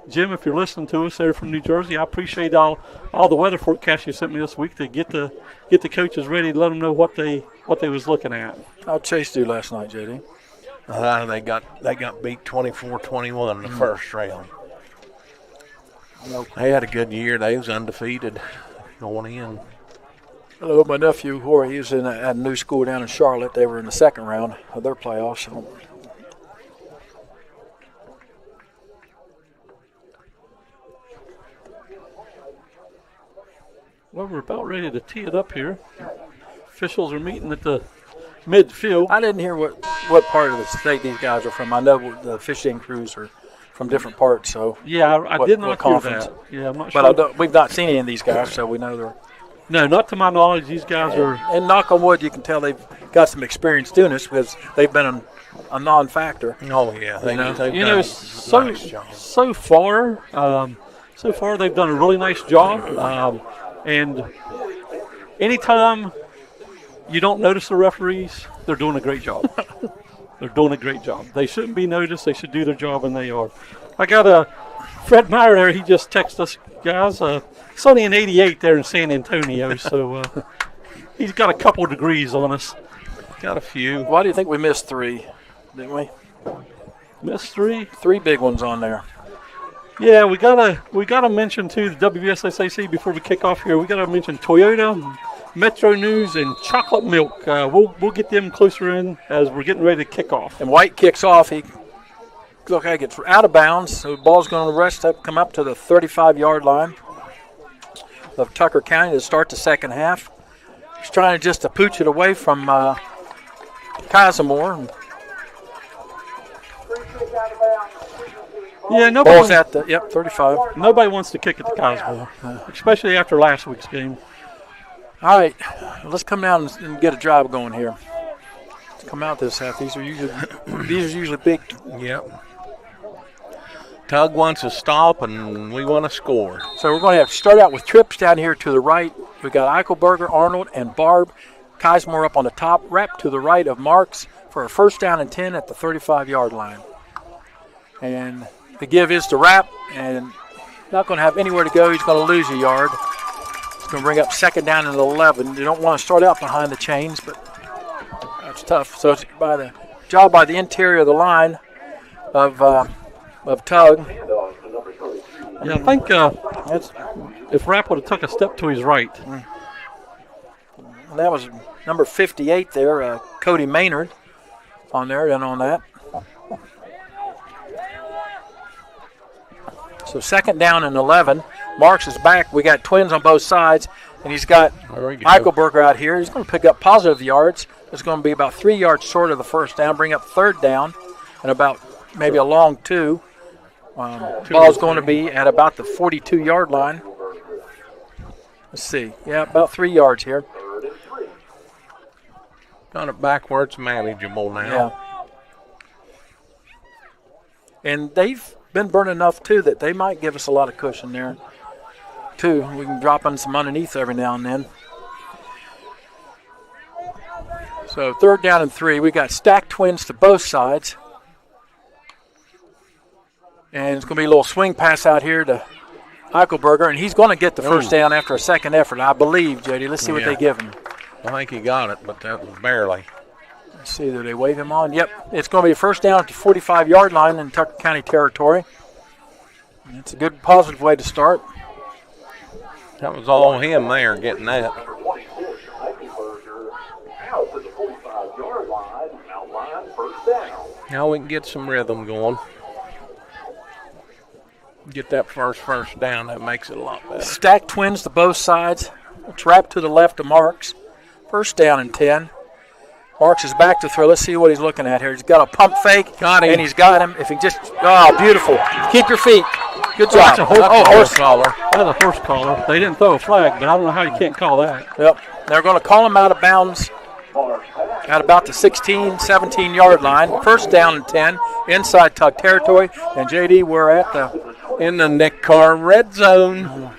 Jim, if you're listening to us there from New Jersey, I appreciate all the weather forecasts you sent me this week to get the coaches ready to let them know what they was looking at. How'd Chase do last night, JD? They got beat 24-21 in the first round. They had a good year. They was undefeated going in. Hello, my nephew, he was at a new school down in Charlotte. They were in the second round of their playoffs. Well, we're about ready to tee it up here. Officials are meeting at the midfield. I didn't hear what part of the state these guys are from. I know the fishing crews are from different parts. So yeah, I did not hear that. Yeah, I'm not sure. But we've not seen any of these guys, so we know they're. No, not to my knowledge. These guys are. And knock on wood, you can tell they've got some experience doing this because they've been a non-factor. Oh yeah, they've done so far they've done a really nice job. And anytime you don't notice the referees, they're doing a great job. They're doing a great job. They shouldn't be noticed. They should do their job, and they are. I got Fred Meyer there. He just texted us, guys. Sunny and 88 there in San Antonio, so he's got a couple of degrees on us. Got a few. Why do you think we missed 3? Didn't we? Missed 3? 3 big ones on there. Yeah, we gotta mention too the WVSSAC before we kick off here. We gotta mention Toyota, Metro News, and Chocolate Milk. We'll get them closer in as we're getting ready to kick off. And White kicks off. He looks like it's out of bounds. So the ball's going to come up to the 35-yard line of Tucker County to start the second half. He's trying just to pooch it away from Casimir. Yeah, ball's at the 35. Nobody wants to kick it to Casimir, especially after last week's game. All right, let's come down and get a drive going here. Let's come out this half. These are usually big. Yep. Tug wants a stop, and we want to score. So we're going to have to start out with trips down here to the right. We got Eichelberger, Arnold, and Barb. Casimir up on the top, wrapped to the right of Marks for a first down and 10 at the 35-yard line. And the give is to wrap, and not going to have anywhere to go. He's going to lose a yard. Going to bring up second down and 11. You don't want to start out behind the chains, but that's tough. So it's by the interior of the line of Tug. Yeah, I think if Rapp would have took a step to his right. And that was number 58 there, Cody Maynard on there and on that. So second down and 11. Marks is back. We got twins on both sides, and he's got Eichelberger out here. He's going to pick up positive yards. It's going to be about 3 yards short of the first down, bring up third down, and about maybe a long 2. Ball's going to be at about the 42-yard line. Let's see. Yeah, about 3 yards here. Got it back where it's manageable now. Yeah. And they've been burning enough, too, that they might give us a lot of cushion there, too. We can drop in some underneath every now and then. So third down and 3. We got stacked twins to both sides. And it's going to be a little swing pass out here to Eichelberger, and he's going to get the first down after a second effort, I believe, JD. Let's see what they give him. I think he got it, but that was barely. Let's see, do they wave him on? Yep, it's going to be a first down at the 45-yard line in Tucker County territory. It's a good, positive way to start. That was all him there, getting that. Now we can get some rhythm going. Get that first down. That makes it a lot better. Stacked twins to both sides. It's wrapped to the left of Marks. First down and 10. Marks is back to throw. Let's see what he's looking at here. He's got a pump fake. Got him. And he's got him. If he just, beautiful. Keep your feet. Good job. That's a horse collar. That's a horse collar. They didn't throw a flag, but I don't know how you can't call that. Yep. They're going to call him out of bounds at about the 16, 17-yard line. First down and 10 inside Tug territory. And, JD, we're at in the Nick Carr red zone.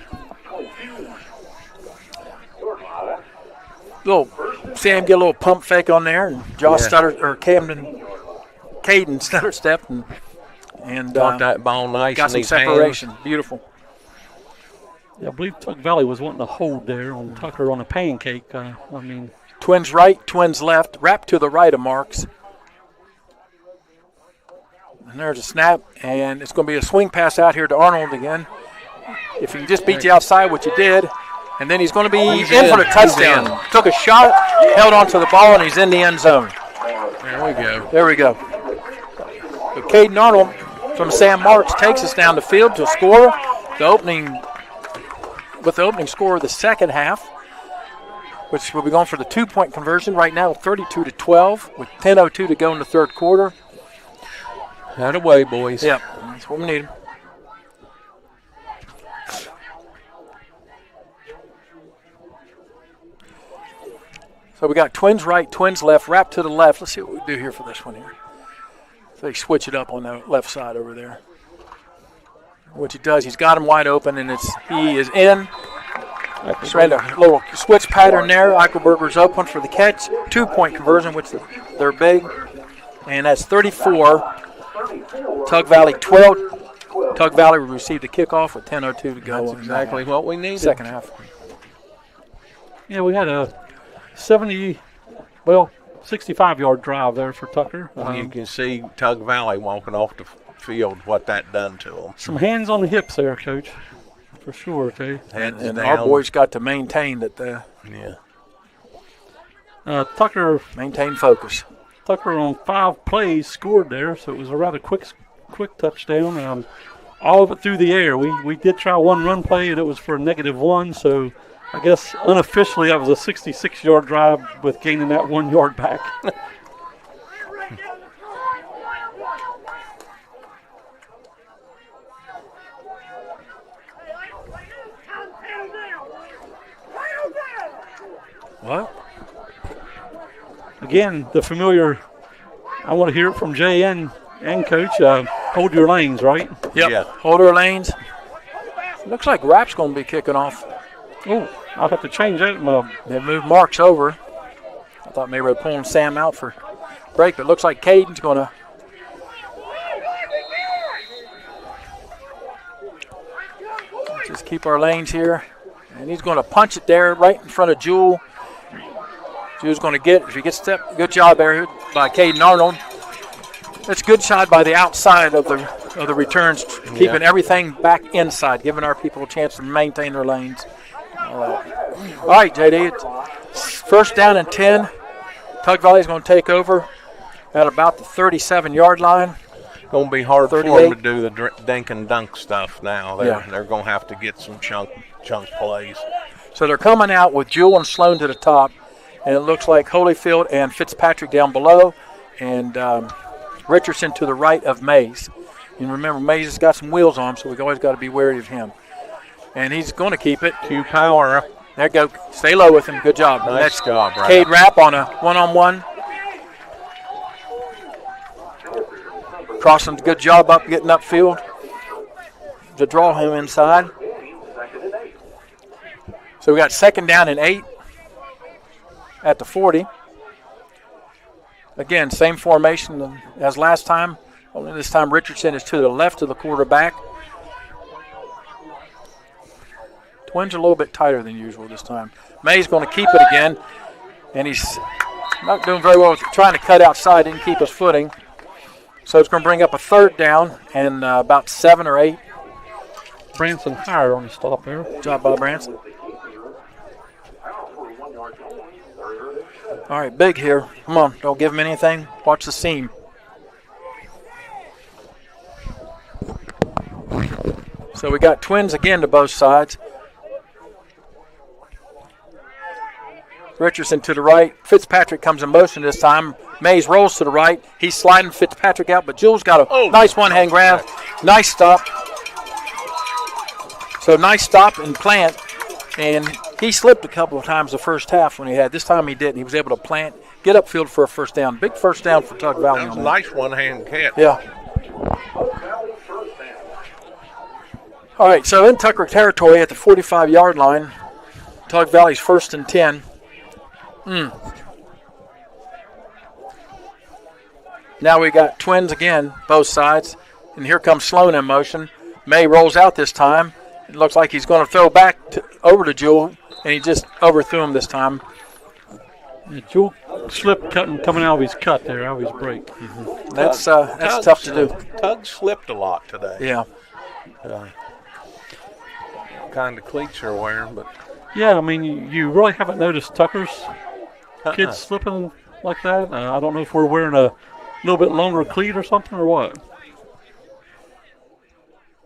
Sam get a little pump fake on there, and Caden stutter stepped and got that ball nice. Got some separation. Hands. Beautiful. Yeah, I believe Tuck Valley was wanting to hold there on Tucker on a pancake. Twins right, twins left, wrapped to the right of Marks. And there's a snap, and it's going to be a swing pass out here to Arnold again. If he can just beat you outside, what you did. And then he's going to be in for the touchdown. Took a shot, held onto the ball, and he's in the end zone. There we go. So Caden Arnold from Sam Marks takes us down the field to score the opening score of the second half, which will be going for the 2-point conversion right now, 32-12, with 10:02 to go in the third quarter. That away, boys. Yep, that's what we need. So we got twins right, twins left, wrap to the left. Let's see what we do here for this one here. So they switch it up on the left side over there. What he does, he's got him wide open, and he is in. Just ran a little switch pattern there. Eichelberger's open for the catch. 2-point conversion, which they're big. And that's 34. Tug Valley 12. Tug Valley received a kickoff with 10:02 to go. That's exactly what we needed. Second half. Yeah, we had a 65-yard drive there for Tucker. You can see Tug Valley walking off the field, what that done to them. Some hands on the hips there, Coach, for sure, too. And our boys got to maintain that. Tucker Maintain focus. Tucker on 5 plays scored there, so it was a rather quick touchdown. All of it through the air. We did try one run play, and it was for a -1, so I guess unofficially that was a 66-yard drive with gaining that 1 yard back. What? Again, the familiar, I want to hear it from Jay and Coach, hold your lanes, right? Yep. Yeah. Hold our lanes. Looks like Rapp's going to be kicking off. Oh, I'll have to change that. They moved Marks over. I thought maybe they're pulling Sam out for break, but it looks like Caden's going to. Just keep our lanes here. And he's going to punch it there right in front of Jewel. Jewel's going to get, if he gets step, good job there by Caden Arnold. That's a good shot by the outside of the returns, keeping everything back inside, giving our people a chance to maintain their lanes. All right, JD, it's first down and 10. Tug Valley's going to take over at about the 37-yard line. Going to be hard for 38. them to do the dink and dunk stuff now. They're going to have to get some chunk plays. So they're coming out with Jewel and Sloan to the top, and it looks like Holyfield and Fitzpatrick down below, and Richardson to the right of Mays. And remember, Mays has got some wheels on him, so we've always got to be wary of him. And he's going to keep it. Q power. There you go. Stay low with him. Good job. Nice job, right? Cade Rapp on a one-on-one. Crossing, good job up getting upfield to draw him inside. So we got second down and 8 at the 40. Again, same formation as last time. Only this time Richardson is to the left of the quarterback. Twins are a little bit tighter than usual this time. May's going to keep it again, and he's not doing very well with trying to cut outside, didn't keep his footing. So it's going to bring up a third down and about 7 or 8. Branson higher on the stop there. Good job by Branson. All right, big here. Come on, don't give him anything. Watch the seam. So we got twins again to both sides. Richardson to the right. Fitzpatrick comes in motion this time. Mays rolls to the right. He's sliding Fitzpatrick out, but Jules got a nice one-hand grab. Nice stop. So nice stop and plant. And he slipped a couple of times the first half when he had. This time he didn't. He was able to plant, get upfield for a first down. Big first down for Tug Valley. That was a nice one-hand catch. Yeah. All right, so in Tucker territory at the 45-yard line, Tug Valley's 1st and 10. Now we got twins again, both sides. And here comes Sloan in motion. May rolls out this time. It looks like he's going to throw back over to Jewel, and he just overthrew him this time. Yeah, Jewel slipped coming out of his cut there, out of his break. That's tough to do. Tug slipped a lot today. Yeah. Kind of cleats are wearing, but Yeah, I mean, you really haven't noticed Tucker's kids slipping like that. I don't know if we're wearing a little bit longer cleat or something or what.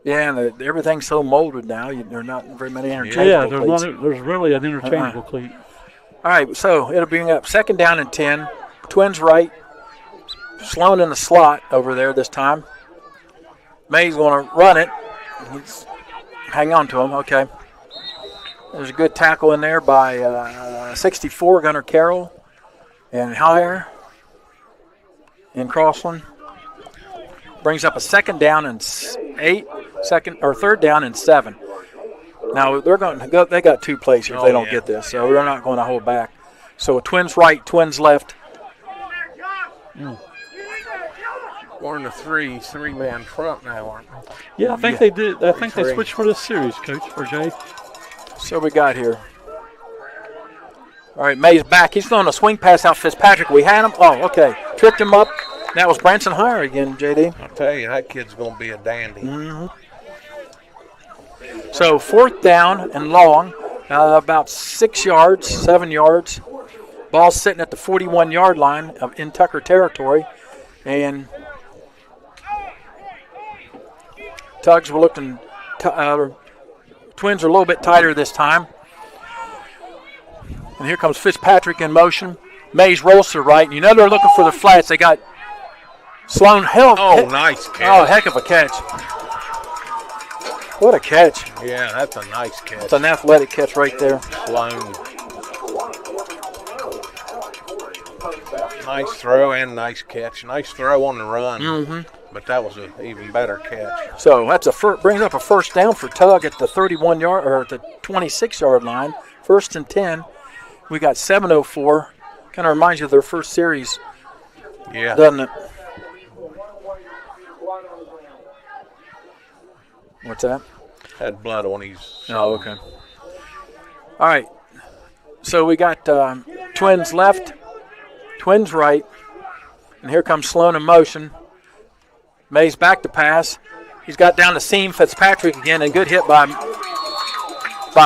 Yeah, and everything's so molded now. There are not very many interchangeable Yeah, cleats. there's really an interchangeable cleat. All right, so it'll bring up second down and 10. Twins right. Sloan in the slot over there this time. May's going to run it. Hang on to him. Okay. There's a good tackle in there by 64, Gunnar Carroll. And higher in Crossland. Brings up a second down and 8, third down and 7. Now they're going to go. They got 2 plays here if they don't get this, so they're not going to hold back. So Twins right, Twins left. We're in a three-man front now, aren't we? Yeah, I think they did. I think they switched for this series, Coach, or Jay. So we got here. All right, May's back. He's throwing a swing pass out Fitzpatrick. We had him. Oh, okay. Tripped him up. That was Branson Hire again, JD. I'll tell you, that kid's going to be a dandy. So 4th down and long, about 6 yards, 7 yards. Ball sitting at the 41-yard line in Tucker territory. And Tugs were looking, Twins are a little bit tighter this time. And here comes Fitzpatrick in motion. Mays rolls to the right. And you know they're looking for the flats. They got Sloan. Nice catch. Oh, heck of a catch. What a catch. Yeah, that's a nice catch. It's an athletic catch right there. Sloan. Nice throw and nice catch. Nice throw on the run. But that was an even better catch. So that's brings up a first down for Tug at the 31-yard or at the 26-yard line. 1st and 10. We got 7:04. Kind of reminds you of their first series. Yeah. Doesn't it? What's that? Had blood on his. Oh, okay. All right. So we got Twins left, Twins right, and here comes Sloan in motion. Mays back to pass. He's got down the seam. Fitzpatrick again, and good hit by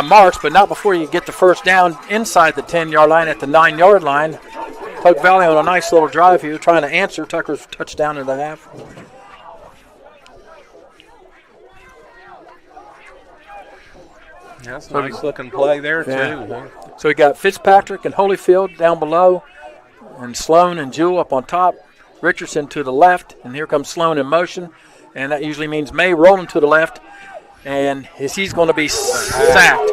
Marks, but not before you get the first down inside the 10-yard line at the 9-yard line. Tug Valley on a nice little drive here, trying to answer Tucker's touchdown in the half. That's a nice looking play there, too. So we got Fitzpatrick and Holyfield down below, and Sloan and Jewell up on top. Richardson to the left, and here comes Sloan in motion, and that usually means May rolling to the left, and he's going to be sacked.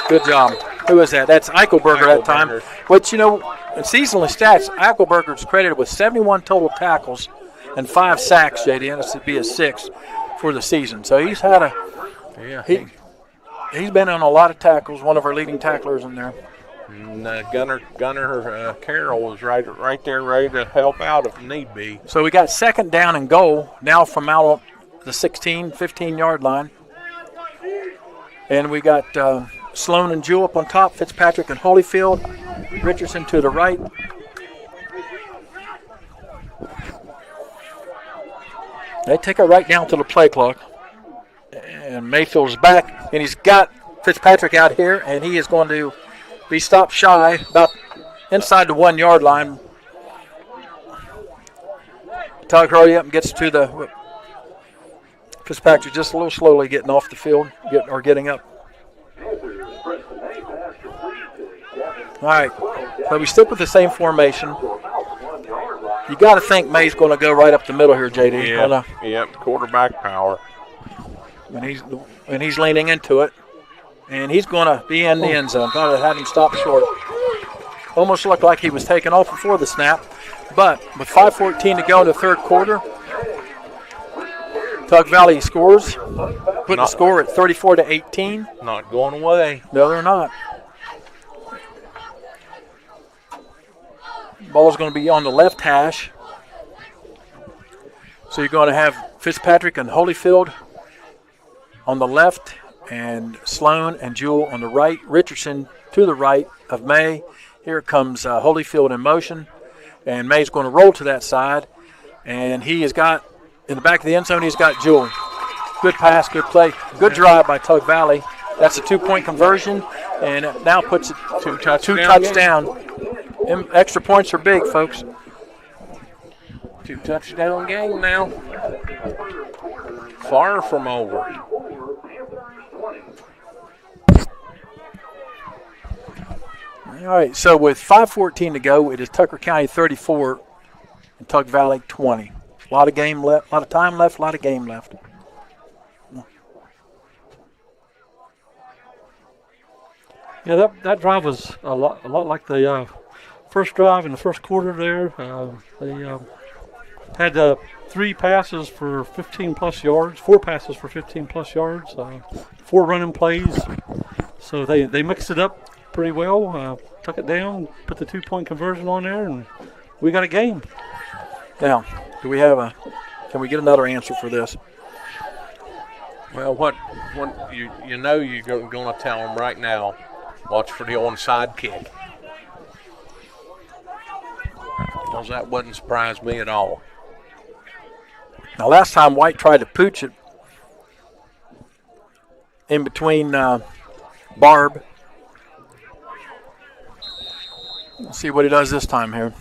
Good job. Who is that? That's Eichelberger that time. Which, you know, in seasonal stats, Eichelberger's credited with 71 total tackles and 5 sacks, JD, and this would be a 6th for the season. So he's had he's been on a lot of tackles, one of our leading tacklers in there. And Gunner Carroll was right there ready to help out if need be. So we got 2nd down and goal now from out on the 16, 15-yard line. And we got Sloan and Jewell up on top, Fitzpatrick and Holyfield, Richardson to the right. They take it right down to the play clock. And Mayfield's back, and he's got Fitzpatrick out here, and he is going to be stopped shy, about inside the 1-yard line. Tug hurry up and gets to the Fitzpatrick just a little slowly getting off the field, getting up. All right, so we stick with the same formation. You got to think May's going to go right up the middle here, JD. Yep, quarterback power. And he's leaning into it. And he's going to be in the end zone. Thought I had him stop short. Almost looked like he was taken off before the snap. But with 5:14 to go in the 3rd quarter, Tug Valley scores. Put the score at 34-18. Not going away. No, they're not. Ball's going to be on the left hash. So you're going to have Fitzpatrick and Holyfield on the left, and Sloan and Jewell on the right. Richardson to the right of May. Here comes Holyfield in motion, and May's going to roll to that side, and he has got, in the back of the end zone, he's got Jewell. Good pass, good play, good drive by Tug Valley. That's a 2-point conversion, and it now puts it two touchdown. Extra points are big, folks. 2-touchdown game now. Far from over. All right, so with 5:14 to go, it is Tucker County 34 and Tug Valley 20. A lot of game left, a lot of time left, a lot of game left. Yeah, that drive was a lot like the first drive in the first quarter there. They had 3 passes for 15-plus yards, 4 passes for 15-plus yards, 4 running plays. So they mixed it up pretty well, took it down, put the 2-point conversion on there, and we got a game. Now, do we have can we get another answer for this? Well, what you know you're going to tell them right now, watch for the onside kick. Because that wouldn't surprise me at all. Now, last time White tried to pooch it in between Barb. Let's see what he does this time here.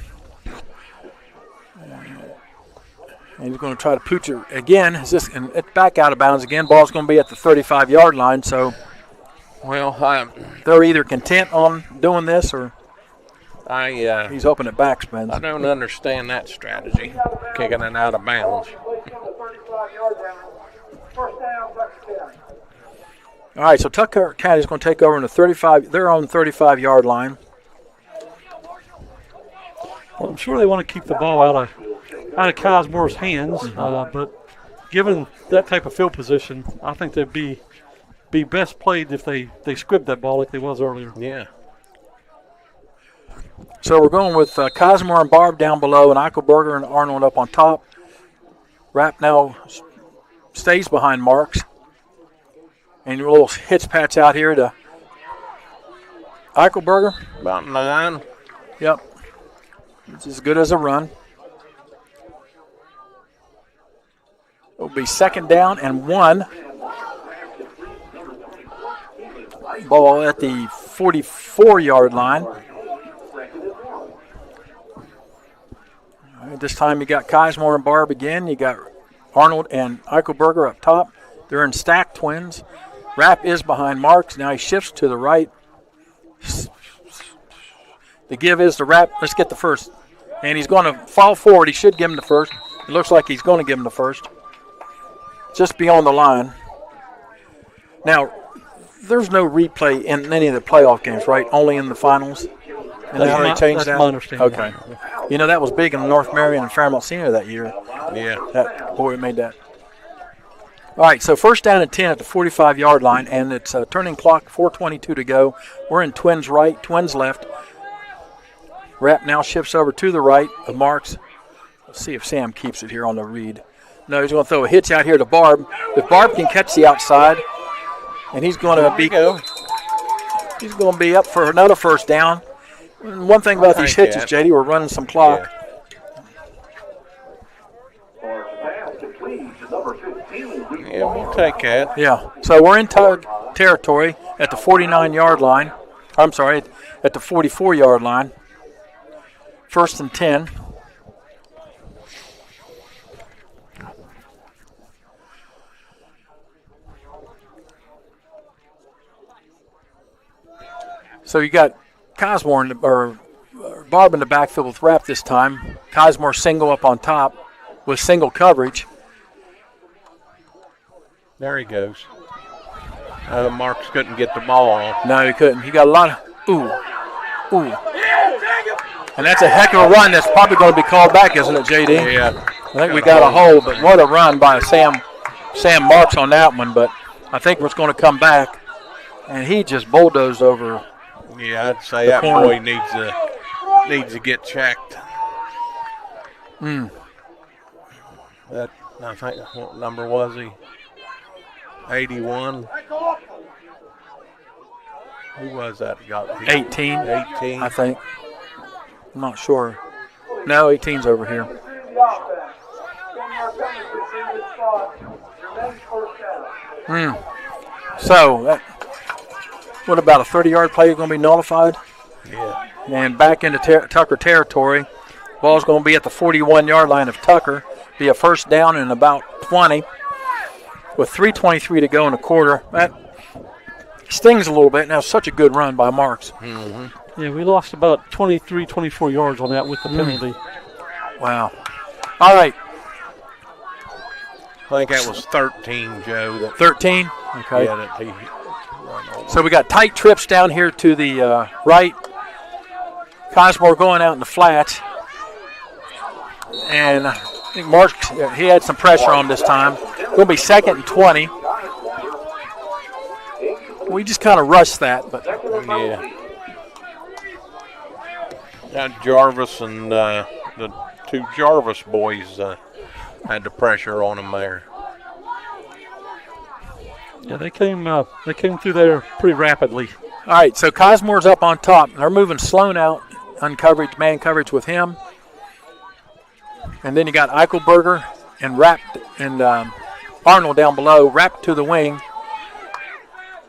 And he's going to try to pooch it again. And it's back out of bounds again. Ball's going to be at the 35-yard line. So, well, they're either content on doing this or he's hoping it backspins. I don't understand that strategy, kicking it out of bounds. All right, so Tucker County is going to take over in their own 35-yard line. Well, I'm sure they want to keep the ball out of Cosmore's hands, but given that type of field position, I think they'd be best played if they squibbed that ball like they was earlier. Yeah. So we're going with Cosmore and Barb down below, and Eichelberger and Arnold up on top. Rapp now stays behind Marks. And your little hitch patch out here to Eichelberger. About 9. Yep. It's as good as a run. It'll be 2nd down and 1. Ball at the 44-yard line. All right, this time you got Cosmore and Barb again. You got Arnold and Eichelberger up top. They're in stack twins. Rapp is behind Marks. Now he shifts to the right. The give is to Rapp. Let's get the first. And he's going to fall forward. He should give him the first. It looks like he's going to give him the first. Just beyond the line. Now, there's no replay in any of the playoff games, right? Only in the finals? And they already changed that? That's my understanding. Okay. You know, that was big in North Marion and Fairmont Senior that year. Yeah. Boy, made that. All right, so 1st down and 10 at the 45-yard line, and it's a turning clock, 4:22 to go. We're in twins right, twins left. Rapp now shifts over to the right of Marks. Let's see if Sam keeps it here on the read. No, he's going to throw a hitch out here to Barb. If Barb can catch the outside, and he's going to be up for another 1st down. And one thing about these hitches, JD, we're running some clock. Yeah. Yeah, we'll take that. Yeah, so we're in tug territory at the 49-yard line. I'm sorry, at the 44-yard line. 1st and 10. So you got Cosmore or Barb in the backfield with Rapp this time. Cosmore single up on top with single coverage. There he goes. Marks couldn't get the ball off. No, he couldn't. He got a lot of ooh. And that's a heck of a run. That's probably going to be called back, isn't it, JD? Yeah. I think we got a hold, but what a run by Sam Marks on that one. But I think it's going to come back, and he just bulldozed over. Yeah, I'd say that boy needs to get checked. That, I think, what number was he? 81. Who was that? 18. 18. I think. I'm not sure. No, 18's over here. So, what about a 30-yard play going to be nullified? Yeah. And back into Tucker territory. Ball's going to be at the 41-yard line of Tucker. Be a 1st down and about 20. With 3:23 to go in the quarter. That stings a little bit. Now, such a good run by Marks. Mm-hmm. Yeah, we lost about 23, 24 yards on that with the penalty. Wow. All right. I think that was 13, Joe. 13? Okay. Yeah, so we got tight trips down here to the right. Cosmore going out in the flats. And I think Mark, he had some pressure on this time. Going to be 2nd and 20. We just kind of rushed that, but Yeah. Jarvis and the 2 Jarvis boys had the pressure on them there. Yeah, they came through there pretty rapidly. all right, so Cosmore's up on top. They're moving Sloan out on coverage, man coverage with him. And then you got Eichelberger and Arnold down below, wrapped to the wing.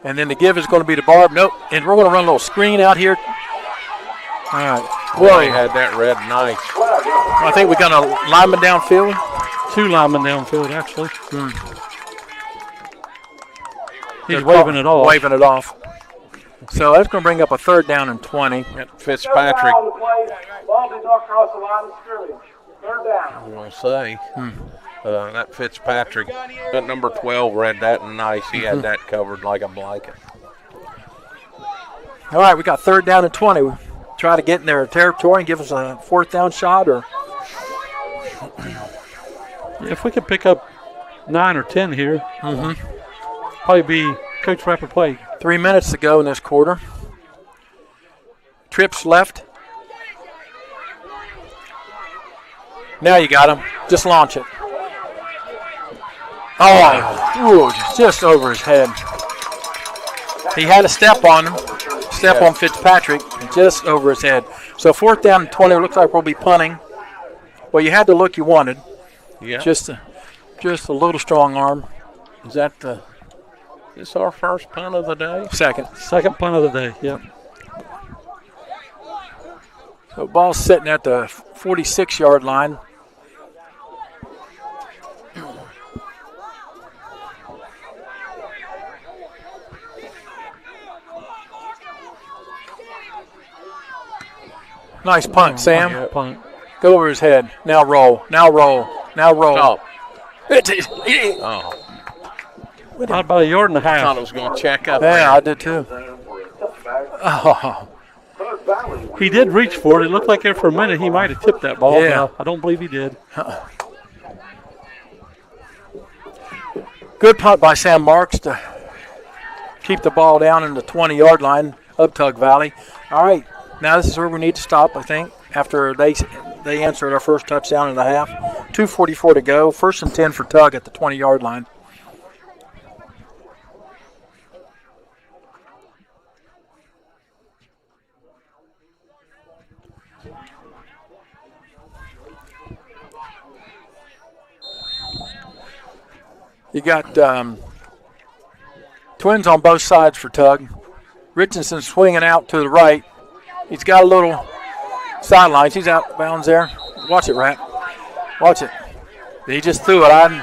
And then the give is going to be to Barb. Nope. And we're going to run a little screen out here. All right. Well, he had that red nice. I think we got a lineman downfield. 2 linemen downfield, actually. He's waving it off. Waving it off. So that's going to bring up a 3rd down and 20. Fitzpatrick. Ball did not cross the line of scrimmage. 3rd down. I want to say that Fitzpatrick, that number 12, read that nice. He had that covered like a blanket. All right, we got 3rd down and 20. We try to get in their territory and give us a 4th down shot, or If we could pick up 9 or 10 here, probably be Coach Rapper play. 3 minutes to go in this quarter. Trips left. Now you got him. Just launch it. Oh, just over his head. He had a step on him. Step on Fitzpatrick, just over his head. So 4th down and 20. Looks like we'll be punting. Well, you had the look you wanted. Yeah. Just a little strong arm. Is this our first punt of the day? Second punt of the day, yep. So ball's sitting at the 46-yard line. Nice punt, Sam. Yeah, punt. Go over his head. Now roll. Now roll. Now roll. Oh. About 1.5 yards. I thought it was going to check up. Yeah, I did too. Oh. He did reach for it. It looked like there for a minute he might have tipped that ball. Yeah. But I don't believe he did. Good punt by Sam Marks to keep the ball down in the 20-yard line of Tug Valley. All right, now this is where we need to stop, I think, after they answered our first touchdown in the half. 2:44 to go. 1st and 10 for Tug at the 20-yard line. You got twins on both sides for Tug. Richardson swinging out to the right. He's got a little sidelines. He's out of bounds there. Watch it, Rat. Watch it. He just threw it. Are you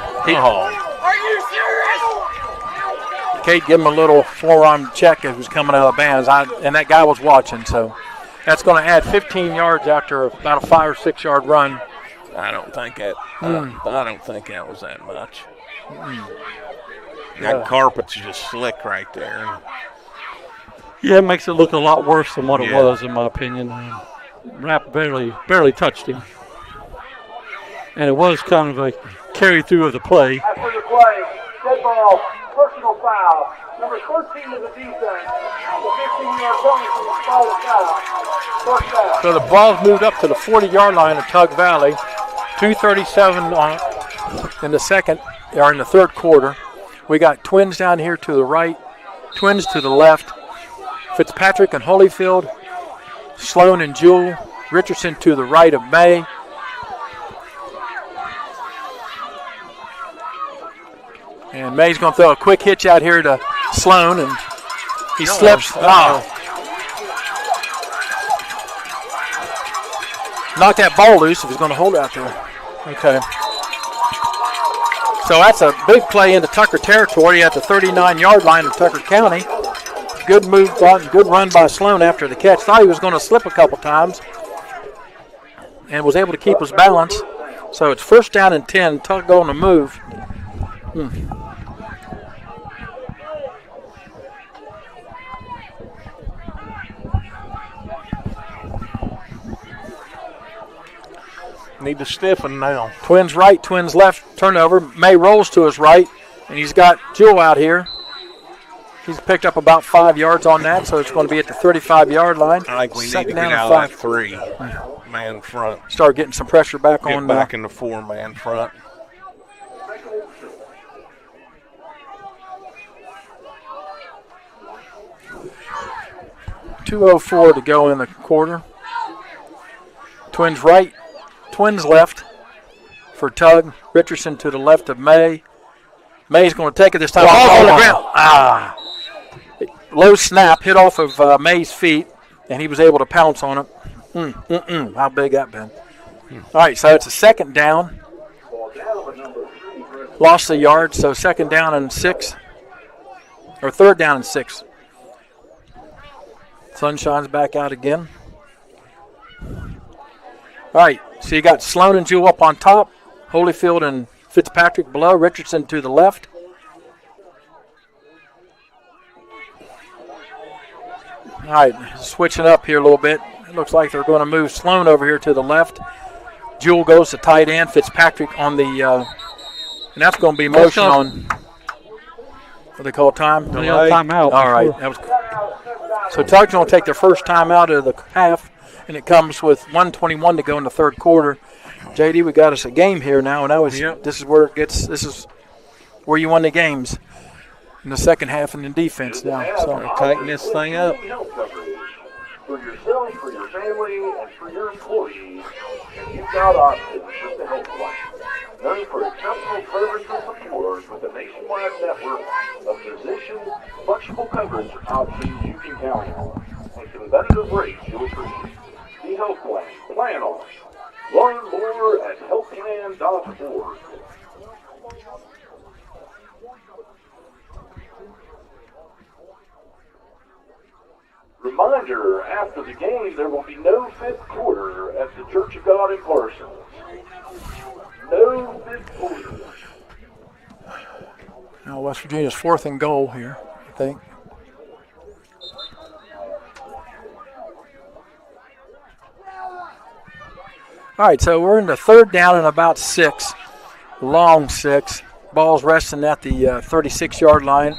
serious? Kate gave him a little forearm check as he was coming out of bounds, and that guy was watching. So that's going to add 15 yards after about a 5 or 6 yard run. I don't think that was that much. That carpet's just slick right there. Yeah, it makes it look a lot worse than what it was, in my opinion. Rapp barely touched him. And it was kind of a carry-through of the play. After the play, dead ball, personal foul. Number 13 of the defense. The 15-yard penalty, foul. First down. So the ball's moved up to the 40-yard line of Tug Valley. 2:37 in the in the 3rd quarter. We got twins down here to the right, twins to the left. Fitzpatrick and Holyfield, Sloan and Jewell, Richardson to the right of May. And May's going to throw a quick hitch out here to Sloan, and he slips. Knocked that ball loose if he's going to hold it out there. Okay. So that's a big play into Tucker territory at the 39-yard line of Tucker County. Good move, good run by Sloan after the catch. Thought he was going to slip a couple times and was able to keep his balance. So it's 1st down and 10. Tug on the move. Need to stiffen now. Twins right, Twins left, turnover. May rolls to his right, and he's got Jewell out here. He's picked up about 5 yards on that, so it's going to be at the 35-yard line. I think we need to Second get down out and of that 3-man front. Start getting some pressure back Get on. back in the 4-man front. .204 to go in the quarter. Twins right, Twins left for Tug. Richardson to the left of May. May's going to take it this time. On the ground. Low snap, hit off of May's feet, and he was able to pounce on it. How big that been? All right, so it's a second down. Lost a yard, so second down and 6. Or third down and 6. Sunshine's back out again. All right, so you got Sloan and Jewell up on top, Holyfield and Fitzpatrick below, Richardson to the left. All right, switching up here a little bit. It looks like they're going to move Sloan over here to the left. Jewell goes to tight end, Fitzpatrick on the, and that's going to be motion on, what they call time? Timeout. All right, that was. So Tug's going to take their first time out of the half, and it comes with 1:21 to go in the third quarter. JD, we got us a game here now, and this is where it gets. This is where you won the games in the second half and in defense now. So Tighten this thing up. For yourself, for your family, and for your employees, and you've got options with the health plan. Known for exceptional service and support with a nationwide network of physicians, flexible coverage options you can count on, and competitive rates you'll appreciate. The Health Plan. Plan on it. Learn more at healthplan.org. Reminder, after the game, there will be no fifth quarter at the Church of God in Parsons. No fifth quarter. now West Virginia's 4th and goal here, I think. All right, so we're in the third down and about 6, long 6. Ball's resting at the 36-yard line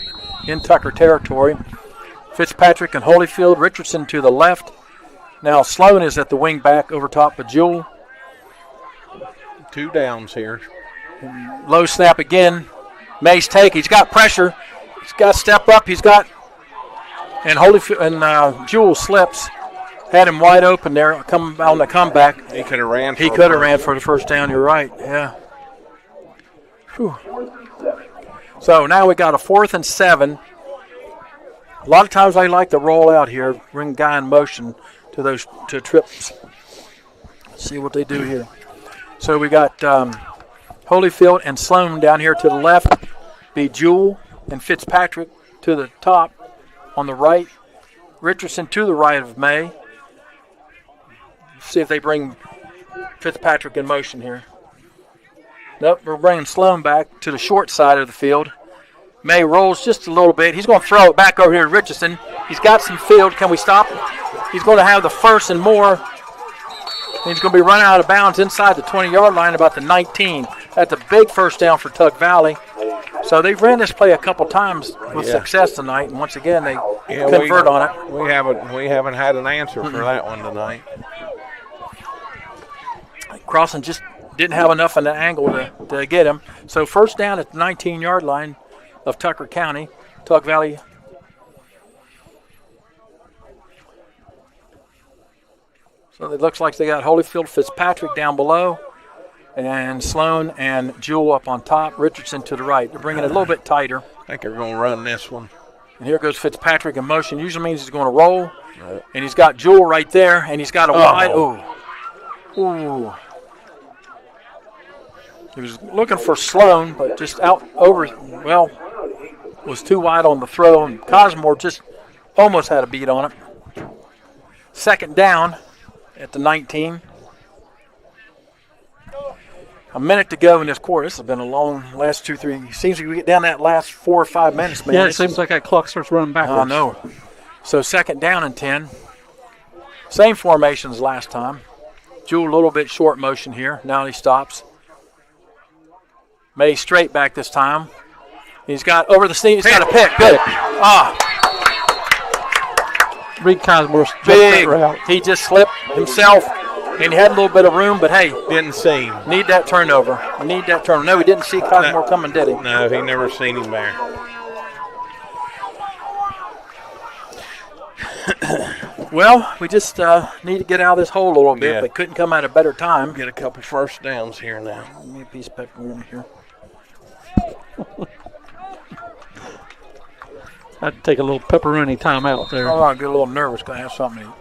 in Tucker territory. Fitzpatrick and Holyfield, Richardson to the left. Now Sloan is at the wing back over top of Jewell. 2 downs here. Low snap again. May's take. He's got pressure. He's got to step up. He's got, and Holyfield and Jewell slips. Had him wide open there. Come on the comeback. He could have ran. He could have ran for the first down. You're right. Yeah. Whew. So now we got a 4th and 7. A lot of times they like to roll out here, bring guy in motion to trips. Let's see what they do here. So we got Holyfield and Sloan down here to the left. Be Jewell and Fitzpatrick to the top on the right. Richardson to the right of May. See if they bring Fitzpatrick in motion here. Nope, we're bringing Sloan back to the short side of the field. May rolls just a little bit. He's going to throw it back over here to Richardson. He's got some field. Can we stop him? He's going to have the first and more. He's going to be running out of bounds inside the 20-yard line, about the 19. That's a big first down for Tug Valley. So they've ran this play a couple times with success tonight, and once again they convert on it. We haven't had an answer for that one tonight. Crossing just didn't have enough in the angle to get him. So first down at the 19-yard line of Tucker County, Tug Valley. So it looks like they got Holyfield, Fitzpatrick down below, and Sloan and Jewell up on top, Richardson to the right. They're bringing it a little bit tighter. I think they're going to run this one. And here goes Fitzpatrick in motion. Usually means he's going to roll. Right. And he's got Jewell right there, and he's got a wide. Ooh. He was looking for Sloan, but just out over, well, was too wide on the throw, and Cosmore just almost had a beat on it. Second down at the 19. A minute to go in this quarter. This has been a long last 2-3. Seems like we get down that last 4 or 5 minutes, man. Yeah, it seems like that clock starts running backwards. I know. So second down and 10. Same formation as last time. Jewel a little bit short motion here. Now he stops. May straight back this time. He's got over the sneak. He's got a pick. Good. Reed Cosmore Big. He just slipped himself, and he had a little bit of room, but hey. Didn't see him. Need that turnover. No, he didn't see Cosmore coming, did he? No, he never seen him there. Well, we just need to get out of this hole a little bit, but couldn't come at a better time. Get a couple first downs here now. Give me a piece of pepperoni here. I'd take a little pepperoni time out there. Oh, I get a little nervous. Gonna have something to eat.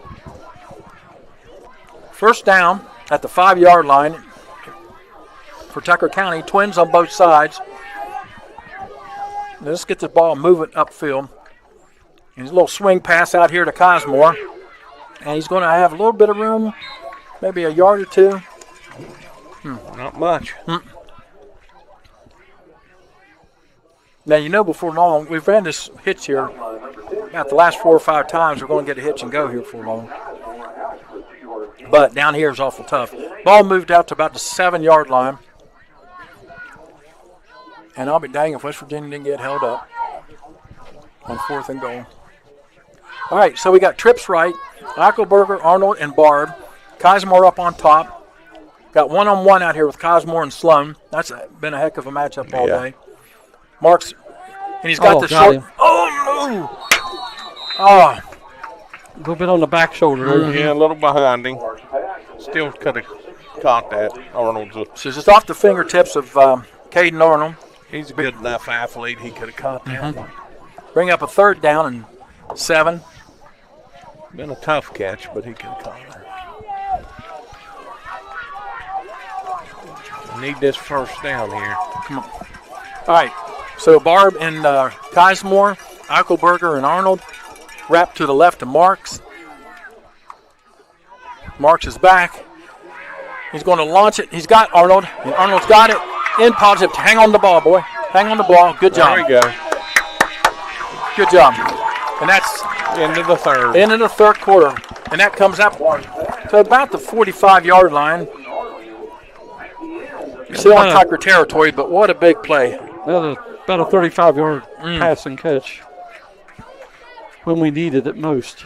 First down at the 5-yard line for Tucker County. Twins on both sides. Now let's get the ball moving upfield. And his little swing pass out here to Cosmore. And he's going to have a little bit of room, maybe a yard or two. Not much. Now, you know, before long, we've ran this hitch here. About the last 4 or 5 times, we're going to get a hitch and go here for long. But down here is awful tough. Ball moved out to about the 7-yard line. And I'll be dang if West Virginia didn't get held up on 4th and goal. All right, so we got trips right. Eichelberger, Arnold, and Barb. Cosmore up on top. Got one-on-one out here with Cosmore and Sloan. That's been a heck of a matchup all day. Marks, and he's got the short. Oh, no. A little bit on the back shoulder. Yeah, a little behind him. Still could have caught that. Arnold's So just off the fingertips of Caden Arnold. he's a good enough athlete. He could have caught that. Bring up a 3rd down and 7. Been a tough catch, but he could have caught it. Need this first down here. Come on. All right. So Barb and Cosmore, Eichelberger and Arnold. Wrap to the left of Marks. Marks is back. He's going to launch it. He's got Arnold, and Arnold's got it. In positive. Hang on the ball, boy. Hang on the ball. Good job. There we go. Good job. And that's Into the 3rd. into the 3rd quarter. And that comes up to about the 45-yard line. Still on Tucker territory, but what a big play. About a 35-yard pass and catch when we needed it most.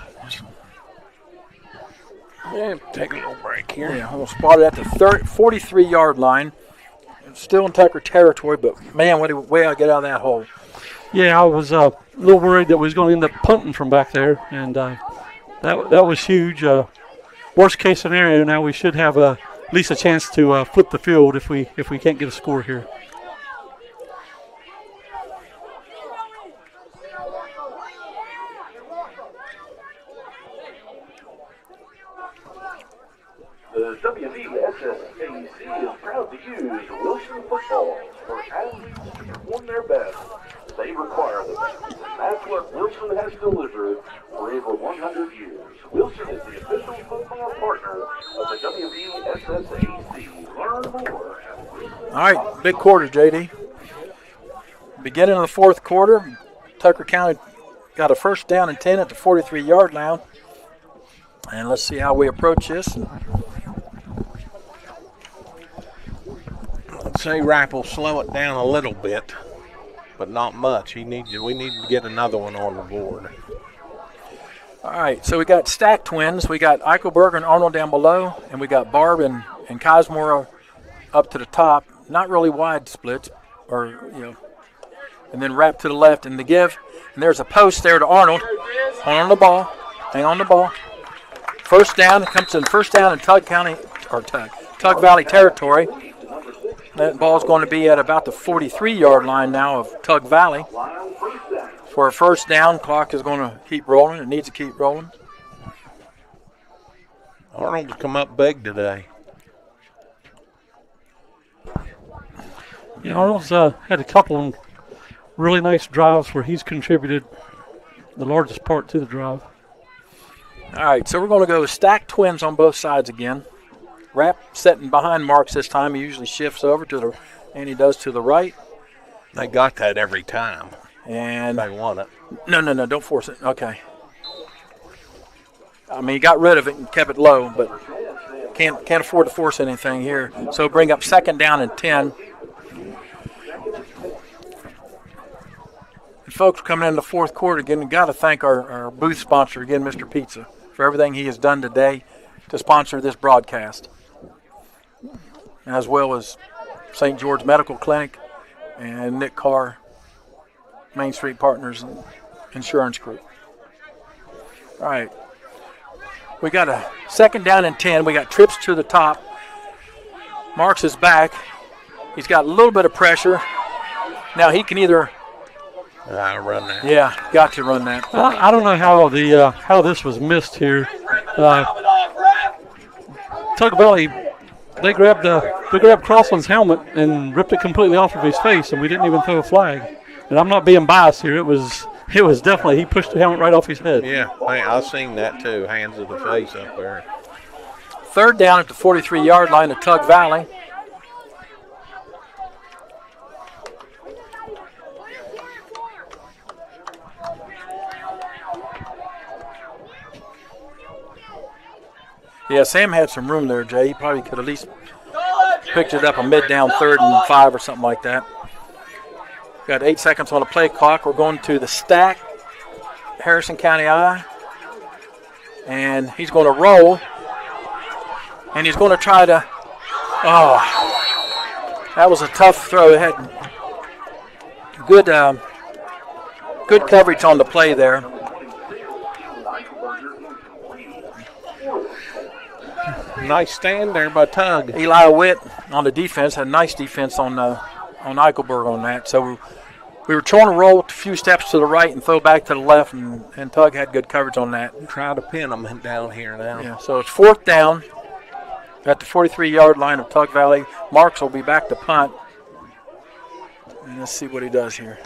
Yeah, take a little break here. Yeah, we'll spot it at the 43-yard line. Still in Tucker territory, but man, what a way I get out of that hole. Yeah, I was a little worried that we was going to end up punting from back there, and that was huge. Worst case scenario, now we should have at least a chance to flip the field if we can't get a score here. The WVSSAC is proud to use Wilson footballs for athletes to perform their best. They require them. That's what Wilson has delivered for over 100 years. Wilson is the official football partner of the WVSSAC. Learn more at Wilson. All right, big quarter, JD. Beginning of the 4th quarter, Tucker County got a first down and 10 at the 43-yard line. And let's see how we approach this. I'd say Rapp will slow it down a little bit, but not much. We need to get another one on the board. All right, so we got stacked twins. We got Eichelberger and Arnold down below, and we got Barb and Cosmore up to the top. Not really wide splits, and then Rapp to the left and the give. And there's a post there to Arnold. Hang on the ball. Hang on the ball. First down. It comes in first down in Tug Valley territory. That ball's going to be at about the 43-yard line now of Tug Valley. For a first down, clock is going to keep rolling. It needs to keep rolling. Arnold's come up big today. Yeah, Arnold's had a couple of really nice drives where he's contributed the largest part to the drive. All right, so we're going to go stacked twins on both sides again. Rapp setting behind Marks this time. He usually shifts over and he does to the right. They got that every time. And They want it. No, don't force it. Okay. I mean, he got rid of it and kept it low, but Can't afford to force anything here. So bring up 2nd down and 10. And folks, coming in the 4th quarter again, we've got to thank our booth sponsor again, Mr. Pizza, for everything he has done today to sponsor this broadcast, as well as St. George Medical Clinic and Nick Carr, Main Street Partners and Insurance Group. All right. We got a 2nd down and 10. We got trips to the top. Marks is back. He's got a little bit of pressure. Now he can either Run that. Yeah, got to run that. I don't know how this was missed here. Tug Valley, they grabbed Crossland's helmet and ripped it completely off of his face, and we didn't even throw a flag. And I'm not being biased here. It was definitely, he pushed the helmet right off his head. Yeah, I seen that too. Hands to the face up there. 3rd down at the 43-yard line of Tug Valley. Yeah, Sam had some room there, Jay. He probably could at least picked it up a mid-down 3rd and 5 or something like that. Got 8 seconds on the play clock. We're going to the stack, Harrison County I. And he's going to roll. And he's going to try to, that was a tough throw. It had good coverage on the play there. Nice stand there by Tug. Eli Witt on the defense had a nice defense on Eichelberg on that. So we were trying to roll a few steps to the right and throw back to the left, and Tug had good coverage on that. Try to pin them down here now. Yeah, so it's 4th down at the 43-yard line of Tug Valley. Marks will be back to punt. And let's see what he does here.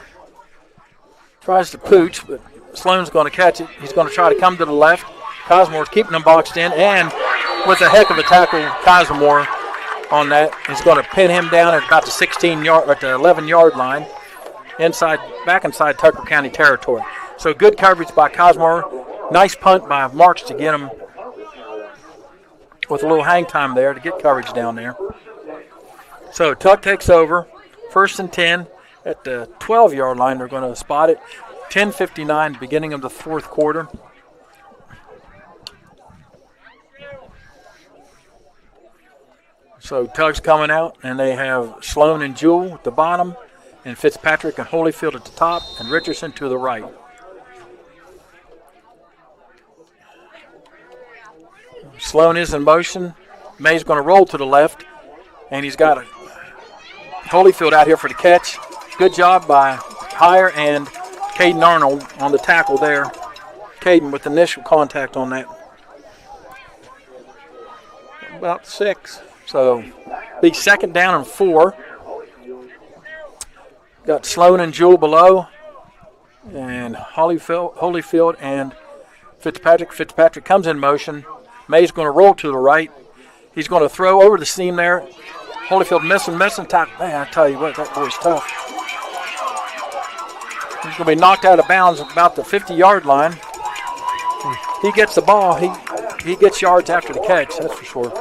Tries to pooch, but Sloan's going to catch it. He's going to try to come to the left. Cosmore's keeping him boxed in, and with a heck of a tackle, Cosmore on that. He's going to pin him down at about the 11-yard line, back inside Tucker County territory. So good coverage by Cosmore. Nice punt by Marks to get him with a little hang time there to get coverage down there. So Tuck takes over. 1st and 10 at the 12-yard line. They're going to spot it. 10:59, beginning of the 4th quarter. So Tug's coming out, and they have Sloan and Jewell at the bottom, and Fitzpatrick and Holyfield at the top, and Richardson to the right. Sloan is in motion. May's going to roll to the left, and he's got Holyfield out here for the catch. Good job by Heyer and Caden Arnold on the tackle there. Caden with initial contact on that. About 6. So, big 2nd down and 4. Got Sloan and Jewell below, and Holyfield and Fitzpatrick. Fitzpatrick comes in motion. May's going to roll to the right. He's going to throw over the seam there. Holyfield missing tackle. Man, I tell you what, that boy's tough. He's going to be knocked out of bounds at about the 50-yard line. He gets the ball. He gets yards after the catch, that's for sure.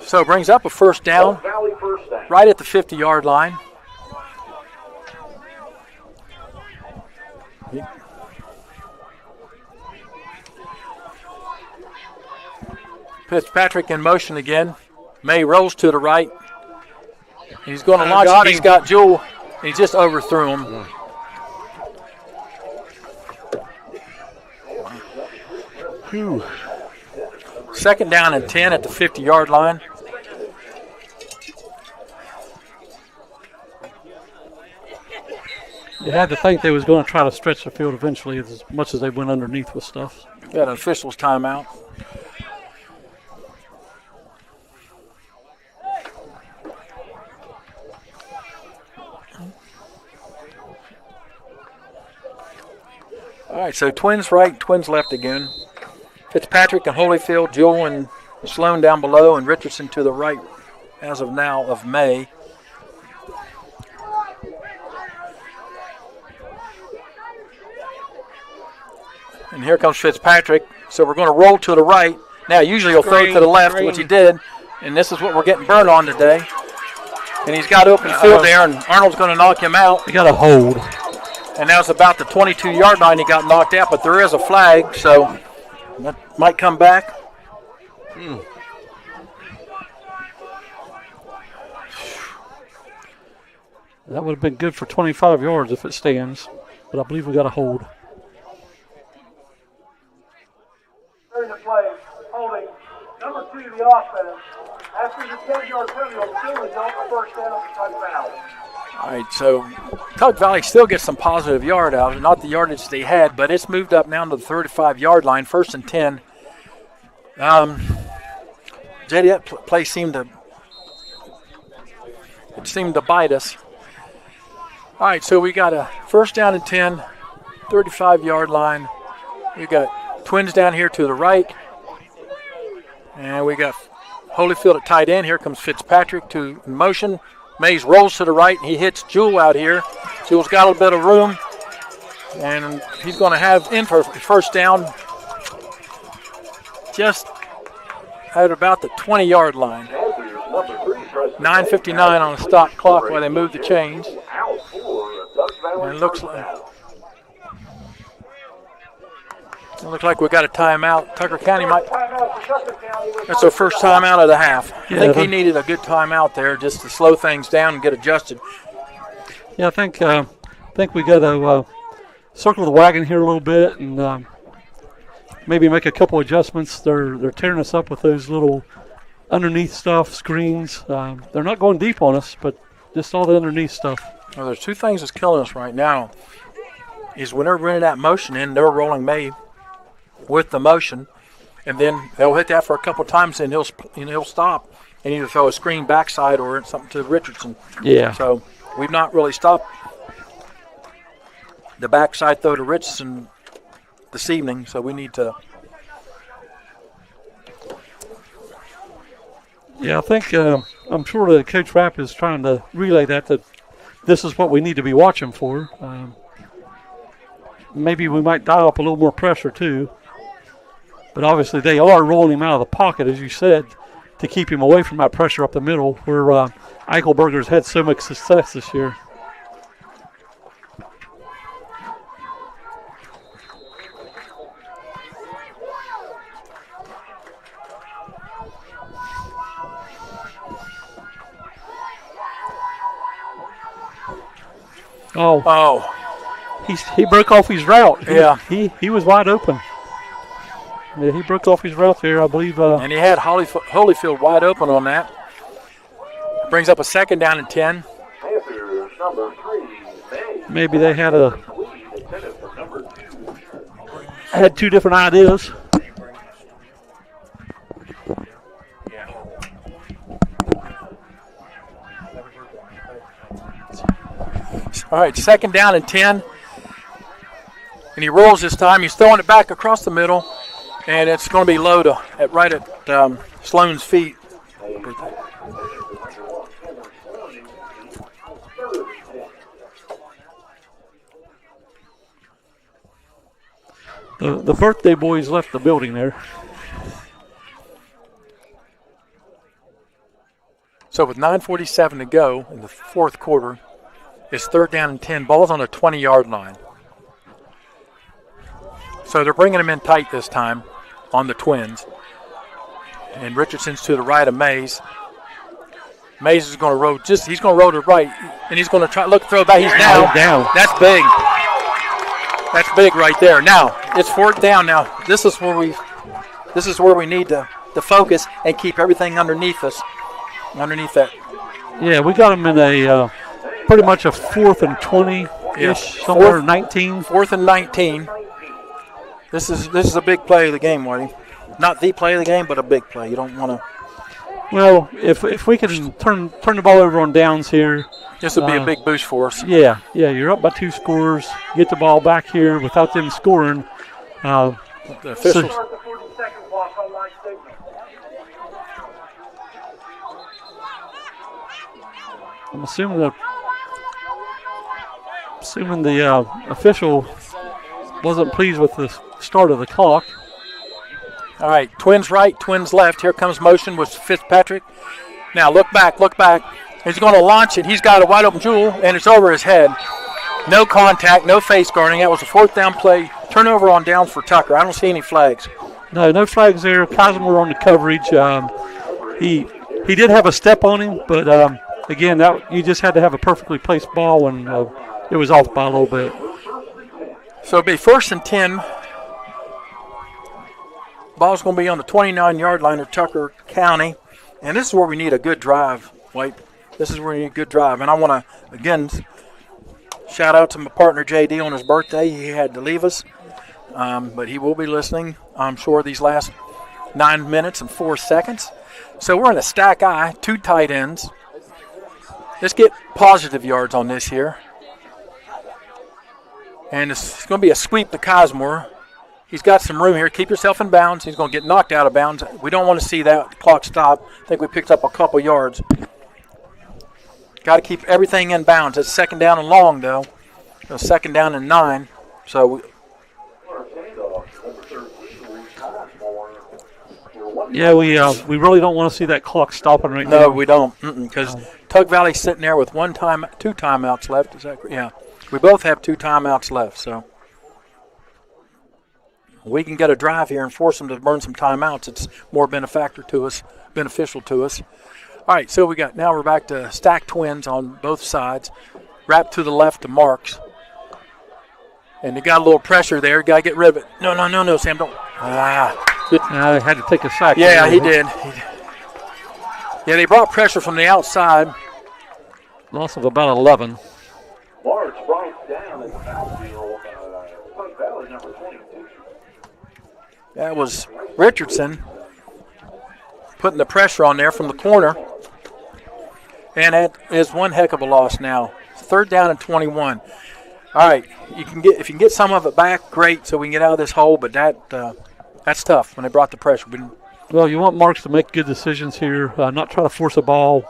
So it brings up a 1st down right at the 50-yard line. Fitzpatrick in motion again. May rolls to the right. He's going to launch it. He's got Jewell. He just overthrew him. Whew. 2nd down and 10 at the 50-yard line. You had to think they was going to try to stretch the field eventually as much as they went underneath with stuff. Got an official's timeout. All right, so twins right, twins left again. Fitzpatrick and Holyfield, Jewell and Sloan down below, and Richardson to the right as of now of May. And here comes Fitzpatrick. So we're going to roll to the right. Now, usually he'll throw it to the left, which he did, and this is what we're getting burned on today. And he's got open field there, and Arnold's going to knock him out. He got a hold. And now it's about the 22-yard line. He got knocked out, but there is a flag, so that might come back. That would have been good for 25 yards if it stands, but I believe we got a hold. During the play, holding number 2 of the offense. After the 10-yard penalty, will still result in first down for Tug Valley. All right, so Tug Valley still gets some positive yard out of it, not the yardage they had, but it's moved up now to the 35-yard line, 1st and 10. JD, that play seemed to bite us. All right, so we got a 1st down and 10, 35-yard line. We got Twins down here to the right, and we got Holyfield at tight end. Here comes Fitzpatrick in motion. Mays rolls to the right, and he hits Jewell out here. Jewell's got a little bit of room, and he's going to have in for 1st down just at about the 20-yard line. 9:59 on the stop clock while they move the chains. And it looks like we got a timeout. Tucker County might. That's our first timeout of the half. I think he needed a good timeout there just to slow things down and get adjusted. Yeah, I think we got to circle the wagon here a little bit and maybe make a couple adjustments. They're tearing us up with those little underneath stuff, screens. They're not going deep on us, but just all the underneath stuff. Well, there's 2 things that's killing us right now. Is when they're running that motion in, they're rolling May with the motion, and then they'll hit that for a couple times, and he'll stop and either throw a screen backside or something to Richardson. Yeah. So we've not really stopped the backside throw to Richardson this evening, so we need to. Yeah, I think I'm sure that Coach Rapp is trying to relay that this is what we need to be watching for. Maybe we might dial up a little more pressure too. But obviously they are rolling him out of the pocket, as you said, to keep him away from that pressure up the middle where Eichelberger's had so much success this year. Oh. He broke off his route. Yeah. He was wide open. Yeah, he broke off his route there, I believe. And he had Holyfield wide open on that. Brings up a 2nd down and 10. Maybe they had had 2 different ideas. All right, 2nd down and 10. And he rolls this time. He's throwing it back across the middle. And it's going to be low right at Sloan's feet. The birthday boys left the building there. So with 9:47 to go in the 4th quarter, it's 3rd down and 10. Ball's on the 20-yard line. So they're bringing him in tight this time on the Twins. And Richardson's to the right of Mays. Mays is going to roll he's going to roll to the right, and he's going to throw back. He's down. That's big. That's big right there. Now, it's 4th down now. This is where we need to focus and keep everything underneath us. Underneath that. Yeah, we got him in a pretty much a 4th and 20-ish, somewhere 19. 4th and 19. This is a big play of the game, Marty. Not the play of the game, but a big play. You don't want to. Well, if we can turn the ball over on downs here, this would be a big boost for us. Yeah, you're up by 2 scores. Get the ball back here without them scoring. The officials. I'm assuming the official wasn't pleased with the start of the clock. All right, Twins right, Twins left. Here comes motion with Fitzpatrick. Now look back, look back. He's going to launch it. He's got a wide open Jewel, and it's over his head. No contact, no face guarding. That was a 4th down play. Turnover on downs for Tucker. I don't see any flags. No flags there. Cosmore on the coverage. He did have a step on him, but again, you just had to have a perfectly placed ball, and it was off by a little bit. So it'll be 1st and 10. Ball's going to be on the 29-yard line of Tucker County. And this is where we need a good drive, White. This is where we need a good drive. And I want to, again, shout out to my partner, JD, on his birthday. He had to leave us, but he will be listening, I'm sure, these last 9 minutes and 4 seconds. So we're in a stack I, 2 tight ends. Let's get positive yards on this here. And it's going to be a sweep to Cosmore. He's got some room here. Keep yourself in bounds. He's going to get knocked out of bounds. We don't want to see that clock stop. I think we picked up a couple yards. Got to keep everything in bounds. It's 2nd down and long, though. 2nd down and 9. So yeah, we really don't want to see that clock stopping right now. No, we don't, because Tug Valley's sitting there with 2 timeouts left. Is that correct? Yeah, we both have 2 timeouts left, so we can get a drive here and force them to burn some timeouts. It's more beneficial to us. All right, so now we're back to stacked Twins on both sides. Wrap to the left to Marks. And they got a little pressure there. Got to get rid of it. No, Sam, don't. Good. I had to take a sack. Yeah, he did. Yeah, they brought pressure from the outside. Loss of about 11. Marks brought down in the backfield. Tug Valley, number 22. That was Richardson putting the pressure on there from the corner. And that is one heck of a loss now. 3rd down and 21. All right, if you can get some of it back, great, so we can get out of this hole. But that's tough when they brought the pressure. Well, you want Marks to make good decisions here, not try to force a ball.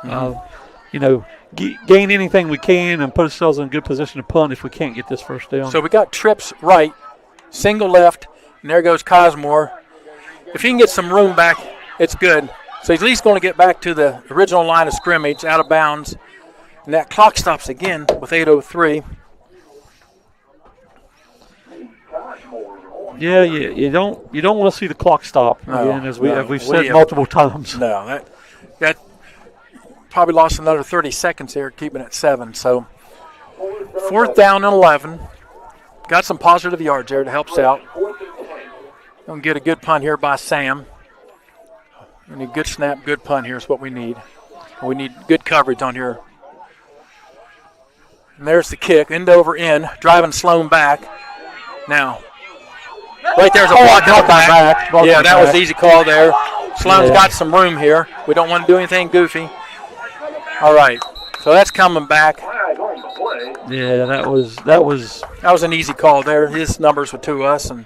Gain anything we can and put ourselves in a good position to punt if we can't get this 1st down. So we got trips right, single left, and there goes Cosmore. If he can get some room back, it's good. So he's at least going to get back to the original line of scrimmage, out of bounds. And that clock stops again with 8:03. Yeah, you don't want to see the clock stop again, as we've said multiple times. No, that probably lost another 30 seconds here, keeping it 7. So 4th down and 11. Got some positive yards there that helps out. Gonna get a good punt here by Sam. We need good snap, good punt here is what we need. We need good coverage on here. And there's the kick, end over end, driving Sloan back. Now, right there's a block back. Yeah, that was an easy call there. Sloan's got some room here. We don't want to do anything goofy. All right, so that's coming back. Yeah, that was an easy call there. His numbers were to us, and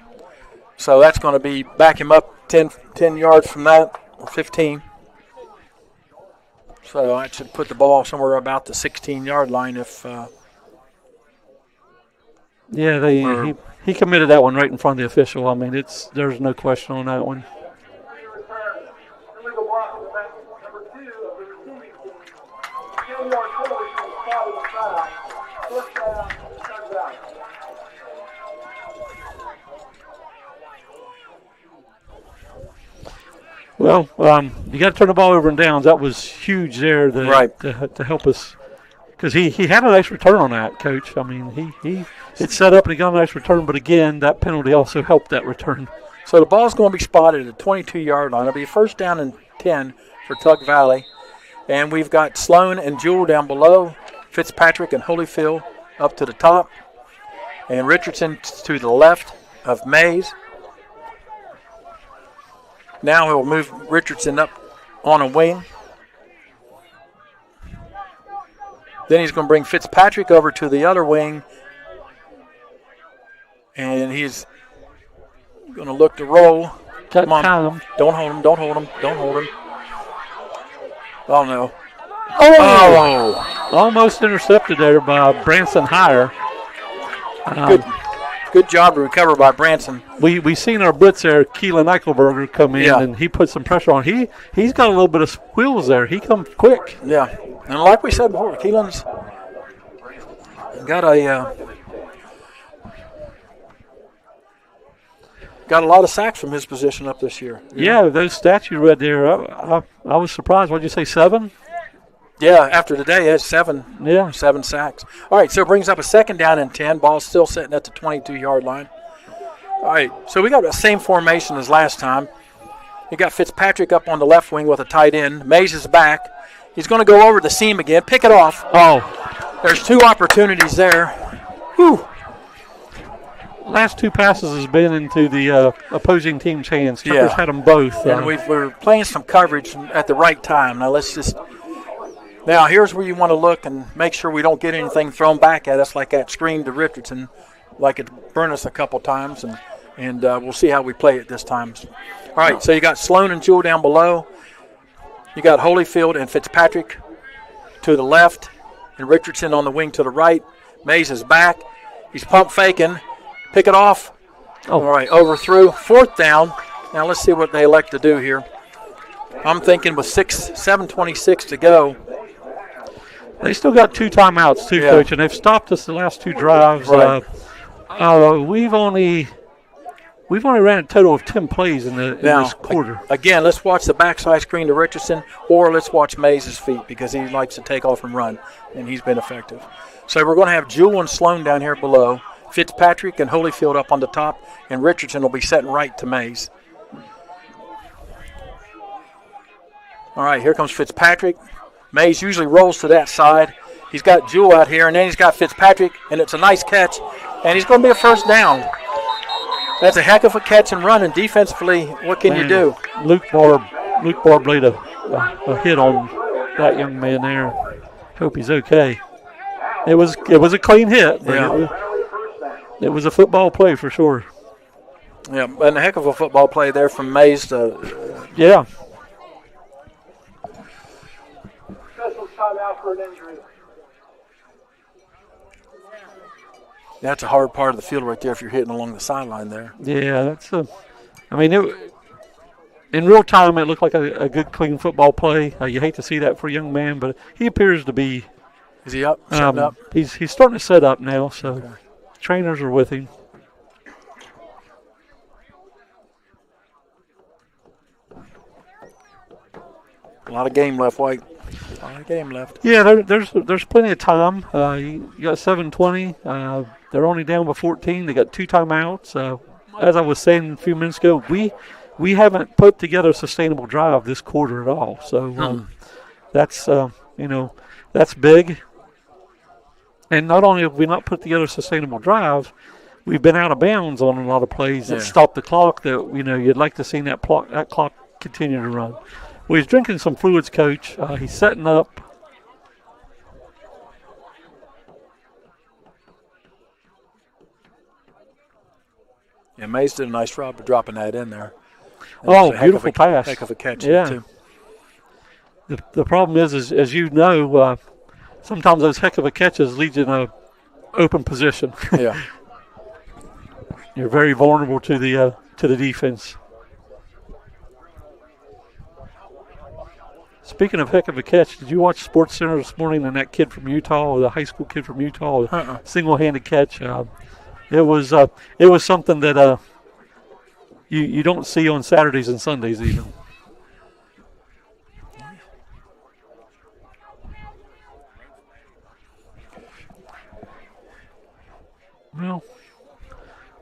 so that's going to be back him up 10 yards from that, or 15. So that should put the ball somewhere about the 16-yard line if. He committed that one right in front of the official. I mean, there's no question on that one. Well, you got to turn the ball over and downs. That was huge there to help us, because he had a nice return on that, Coach. I mean, he set up and he got a nice return, but again, that penalty also helped that return. So the ball's going to be spotted at the 22-yard line. It'll be 1st down and 10 for Tug Valley. And we've got Sloan and Jewell down below, Fitzpatrick and Holyfield up to the top, and Richardson to the left of Mays. Now he'll move Richardson up on a wing. Then he's going to bring Fitzpatrick over to the other wing. And he's going to look to roll. Come on. Don't hold him. Oh, no. Oh! Almost intercepted there by Branson Hire. Good job to recover by Branson. We seen our blitz there, Keelan Eichelberger, come in, Yeah. and he put some pressure on. He's got a little bit of wheels there. He comes quick. Yeah, and like we said before, Keelan's got a lot of sacks from his position up this year. Yeah, those stats you read there, I was surprised. What did you say, 7? Yeah, after today, he has 7 Yeah. sacks. All right, so it brings up a 2nd down and 10. Ball's still sitting at the 22-yard line. All right, so we got the same formation as last time. You got Fitzpatrick up on the left wing with a tight end. Mays is back. He's going to go over the seam again, pick it off. Oh, There's 2 opportunities there. Whew. last 2 passes has been into the opposing team's hands. Tucker's Yeah. had them both. And we're playing some coverage at the right time. Now here's where you want to look and make sure we don't get anything thrown back at us like that screen to Richardson, like it burned us a couple times, and we'll see how we play it this time. All right, so you got Sloan and Jewell down below. You got Holyfield and Fitzpatrick to the left, and Richardson on the wing to the right. Mays is back. He's pump faking. Pick it off. Oh. All right, overthrew. 4th down. Now let's see what they elect to do here. I'm thinking with 7:26 to go. They still got 2 timeouts too, Yeah. Coach, and they've stopped us the last 2 drives. Right. We've only ran a total of 10 plays in this quarter. Again, let's watch the backside screen to Richardson, or let's watch Mays' feet because he likes to take off and run, and he's been effective. So we're going to have Jewell and Sloan down here below, Fitzpatrick and Holyfield up on the top, and Richardson will be setting right to Mays. All right, here comes Fitzpatrick. Mays usually rolls to that side. He's got Jewell out here, and then he's got Fitzpatrick, and it's a nice catch, and he's going to be a 1st down. That's a heck of a catch and run, and defensively, what can you do? Luke Barb laid a hit on that young man there. Hope he's okay. It was a clean hit, but it was a football play for sure. Yeah, and a heck of a football play there from Mays to Yeah. Special timeout for an injury. That's a hard part of the field right there if you're hitting along the sideline there. Yeah, in real time, it looked like a good, clean football play. You hate to see that for a young man, but he appears to be. Is he up? Setting up? He's starting to set up now, so trainers are with him. A lot of game left, White. A lot of game left. Yeah, there's plenty of time. You got 7:20. They're only down by 14. They got 2 timeouts. As I was saying a few minutes ago, we haven't put together a sustainable drive this quarter at all. So that's that's big. And not only have we not put together a sustainable drive, we've been out of bounds on a lot of plays that stop the clock. That you'd like to see that clock continue to run. Well, he's drinking some fluids, Coach. He's setting up. Yeah, Mays did a nice job of dropping that in there. Beautiful pass. Heck of a catch, Yeah. too. The problem is, as you know, sometimes those heck of a catches lead you in a open position. Yeah. You're very vulnerable to the defense. Speaking of heck of a catch, did you watch Sports Center this morning and that kid from Utah, the high school kid from Utah, single-handed catch? It was something that you don't see on Saturdays and Sundays even. Well,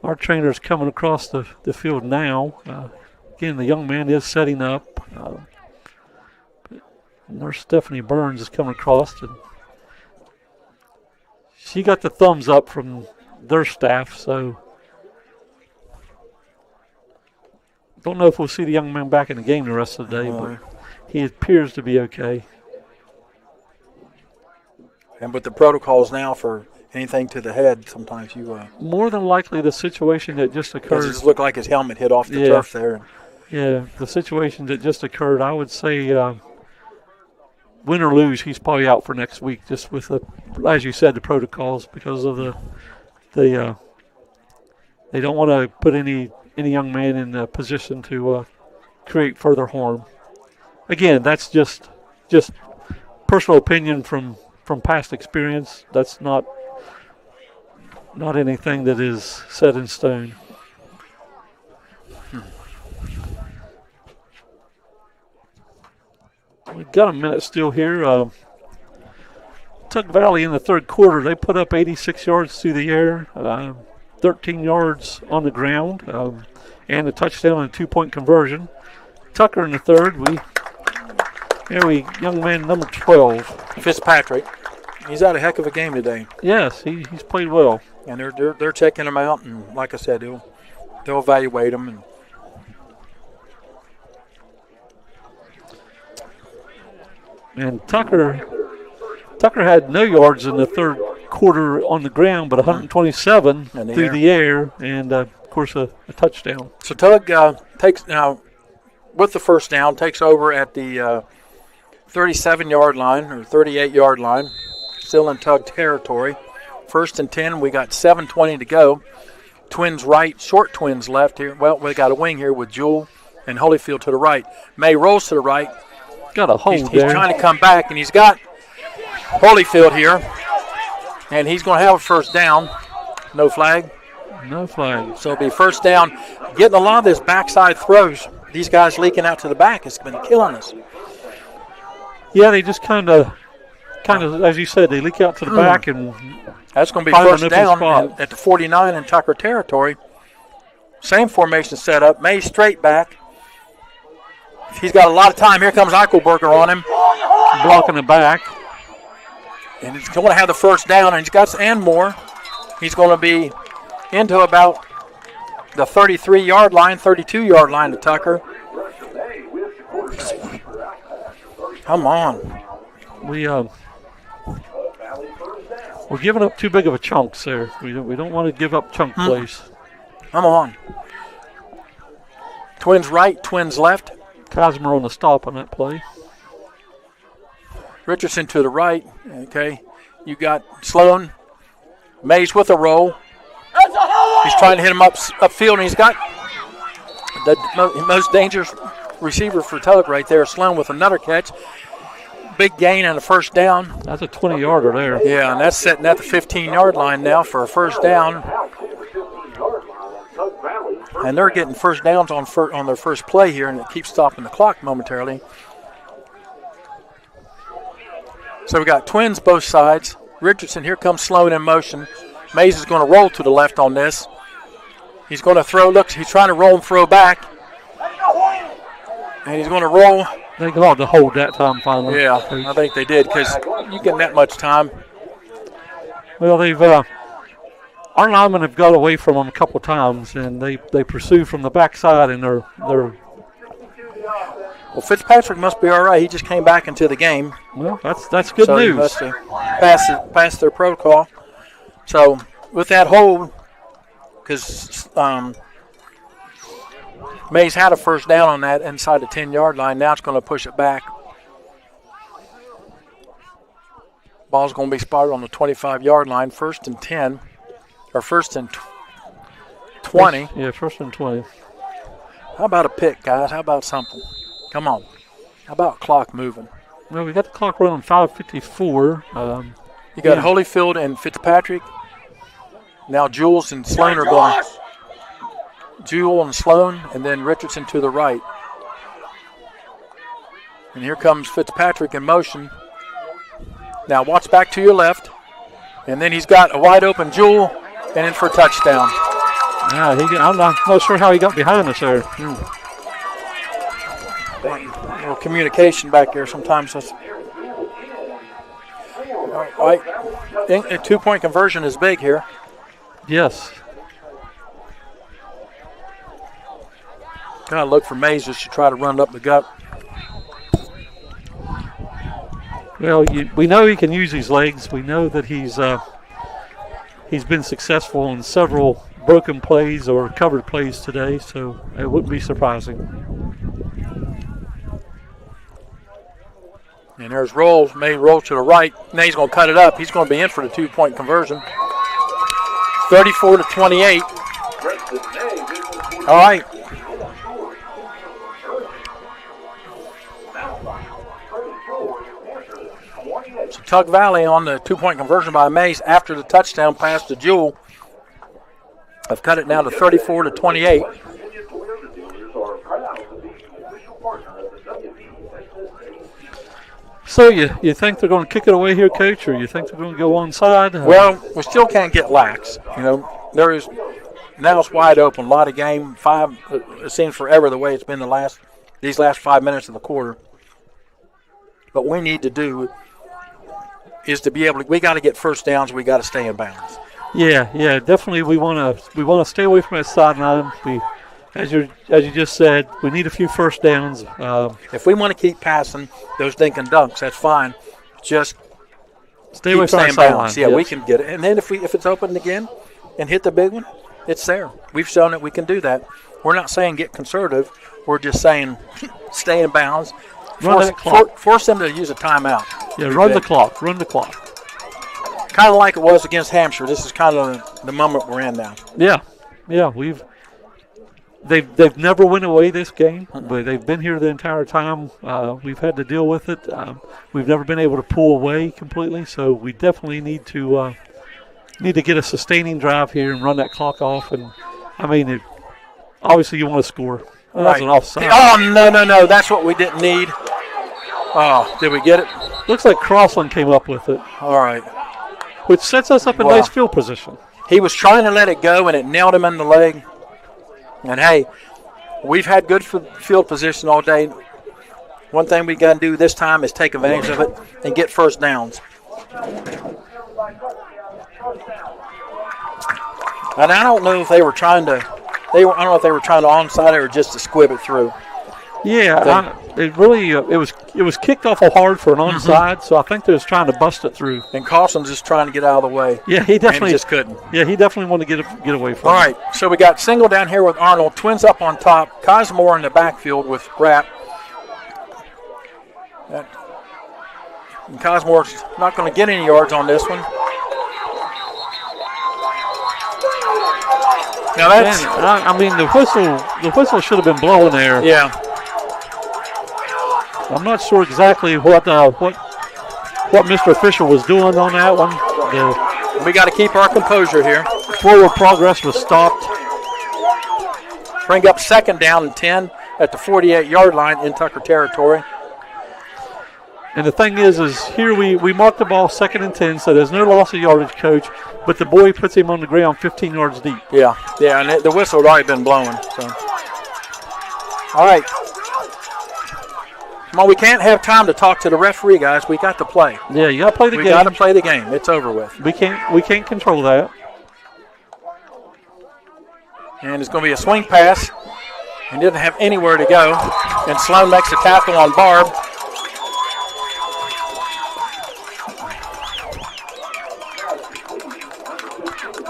our trainer's coming across the field now. Again, the young man is setting up. Nurse Stephanie Burns is coming across, and she got the thumbs up from their staff, so don't know if we'll see the young man back in the game the rest of the day, but he appears to be okay. And with the protocols now for anything to the head, sometimes you More than likely, the situation that just it occurred. just looked like his helmet hit off the turf there. Yeah, the situation that just occurred, I would say, win or lose, he's probably out for next week, just with the, as you said, the protocols because of the they don't want to put any young man in a position to create further harm. Again, that's just personal opinion from past experience. That's not anything that is set in stone. We've got a minute still here. Tuck Valley in the third quarter, they put up 86 yards through the air, 13 yards on the ground, and a touchdown and a 2-point conversion. Tucker in the third, young man number 12. Fitzpatrick. He's had a heck of a game today. Yes, he's played well. And they're checking him out, and like I said, they'll evaluate him. And Tucker had no yards in the third quarter on the ground, but 127 through the air, and of course a touchdown. So Tug takes now with the first down, takes over at the 37-yard line or 38-yard line, still in Tug territory. 1st and 10. We got 7:20 to go. Twins right, short twins left here. Well, we got a wing here with Jewell and Holyfield to the right. May rolls to the right. Got a hold He's trying to come back, and he's got Holyfield here, and he's going to have a first down. No flag. No flag. So it'll be first down. Getting a lot of this backside throws. These guys leaking out to the back has been killing us. Yeah, they just kind of, as you said, they leak out to the back, and that's going to be first down at the 49 in Tucker territory. Same formation set up. May straight back. He's got a lot of time. Here comes Eichelberger on him. Blocking the back. And he's going to have the first down, and he's got and more. He's going to be into about the 33-yard line, 32-yard line to Tucker. Come on. We're giving up too big of a chunks there. We don't want to give up chunk plays. Come on. Twins right, twins left. Cosmer on the stop on that play. Richardson to the right. Okay. You got Sloan. Mays with a roll. He's trying to hit him upfield, and he's got the most dangerous receiver for Tug right there, Sloan, with another catch. Big gain and a first down. That's a 20-yarder there. Yeah, and that's setting at the 15-yard line now for a first down. And they're getting first downs on their first play here, and it keeps stopping the clock momentarily. So we got twins both sides. Richardson, here comes Sloan in motion. Mays is going to roll to the left on this. He's going to throw. Look, he's trying to roll and throw back. And he's going to roll. They got to hold that time finally. Yeah, I think they did, because you get that much time. Well, they've our linemen have got away from them a couple times, and they pursue from the backside, and they're. Well, Fitzpatrick must be all right. He just came back into the game. Well, that's good news. He must have passed their protocol. So with that hold, because Mays had a first down on that inside the 10-yard line. Now it's going to push it back. Ball's going to be spotted on the 25-yard line. 1st and 10, or 1st and 20. Yeah, 1st and 20. How about a pick, guys? How about something? Come on. How about clock moving? Well, we got the clock running 5:54. You got Holyfield and Fitzpatrick. Now Jules and Sloan are going. Jewell and Sloan, and then Richardson to the right. And here comes Fitzpatrick in motion. Now watch back to your left. And then he's got a wide open Jewell, and in for a touchdown. Yeah, I'm not sure how he got behind us there. A little communication back there sometimes. A 2-point conversion is big here. Yes. Kind of look for Mays just to try to run up the gut. Well, we know he can use his legs. We know that he's been successful in several broken plays or covered plays today, so it wouldn't be surprising. And there's rolls. May rolls to the right. Now he's going to cut it up. He's going to be in for the 2-point conversion. 34-28. All right. So Tug Valley on the 2-point conversion by Mace after the touchdown pass to Jewell. I've cut it now to 34-28. So you think they're going to kick it away here, Coach, or you think they're going to go onside? Well, we still can't get lax. You know, there is now it's wide open. A lot of game. It seems forever the way it's been these last 5 minutes of the quarter. What we need to do is to be able to. We got to get first downs. We got to stay in bounds. Yeah, definitely. We want to stay away from that sideline. As you just said, we need a few first downs. If we want to keep passing those dink and dunks, that's fine. Just stay away from that sideline. Yeah, we can get it. And then if it's open again and hit the big one, it's there. We've shown that we can do that. We're not saying get conservative. We're just saying stay in bounds. Force them to use a timeout. Yeah, run the clock. Kind of like it was against Hampshire. This is kind of the moment we're in now. Yeah. They've never went away this game, but they've been here the entire time. We've had to deal with it. We've never been able to pull away completely, so we definitely need to get a sustaining drive here and run that clock off. And I mean, obviously you want to score. Right. That's an offside. Oh no! That's what we didn't need. Oh, did we get it? Looks like Crossland came up with it. All right. Which sets us up in nice field position. He was trying to let it go, and it nailed him in the leg. And, hey, we've had good field position all day. One thing we got to do this time is take advantage of it and get first downs. And I don't know if they were trying to I don't know if they were trying to onside it or just to squib it through. Yeah, it was kicked awful hard for an onside, so I think they was trying to bust it through. And Carlson's just trying to get out of the way. Yeah, he definitely just couldn't. Yeah, he definitely wanted to get away from it. All right, so we got single down here with Arnold, twins up on top, Cosmore in the backfield with Rapp. And Cosmore's not going to get any yards on this one. Now that's. I mean, the whistle should have been blowing there. Yeah. I'm not sure exactly what Mr. Official was doing on that one. We got to keep our composure here. Forward progress was stopped. Bring up second down and 10 at the 48-yard line in Tucker territory. And the thing is here we mark the ball 2nd and 10, so there's no loss of yardage, Coach, but the boy puts him on the ground 15 yards deep. Yeah, and the whistle had already been blowing. So, all right. Come on, we can't have time to talk to the referee, guys. We got to play. Yeah, you got to play the game. We got to play the game. It's over with. We can't control that. And it's going to be a swing pass. And didn't have anywhere to go. And Sloan makes a tackle on Barb.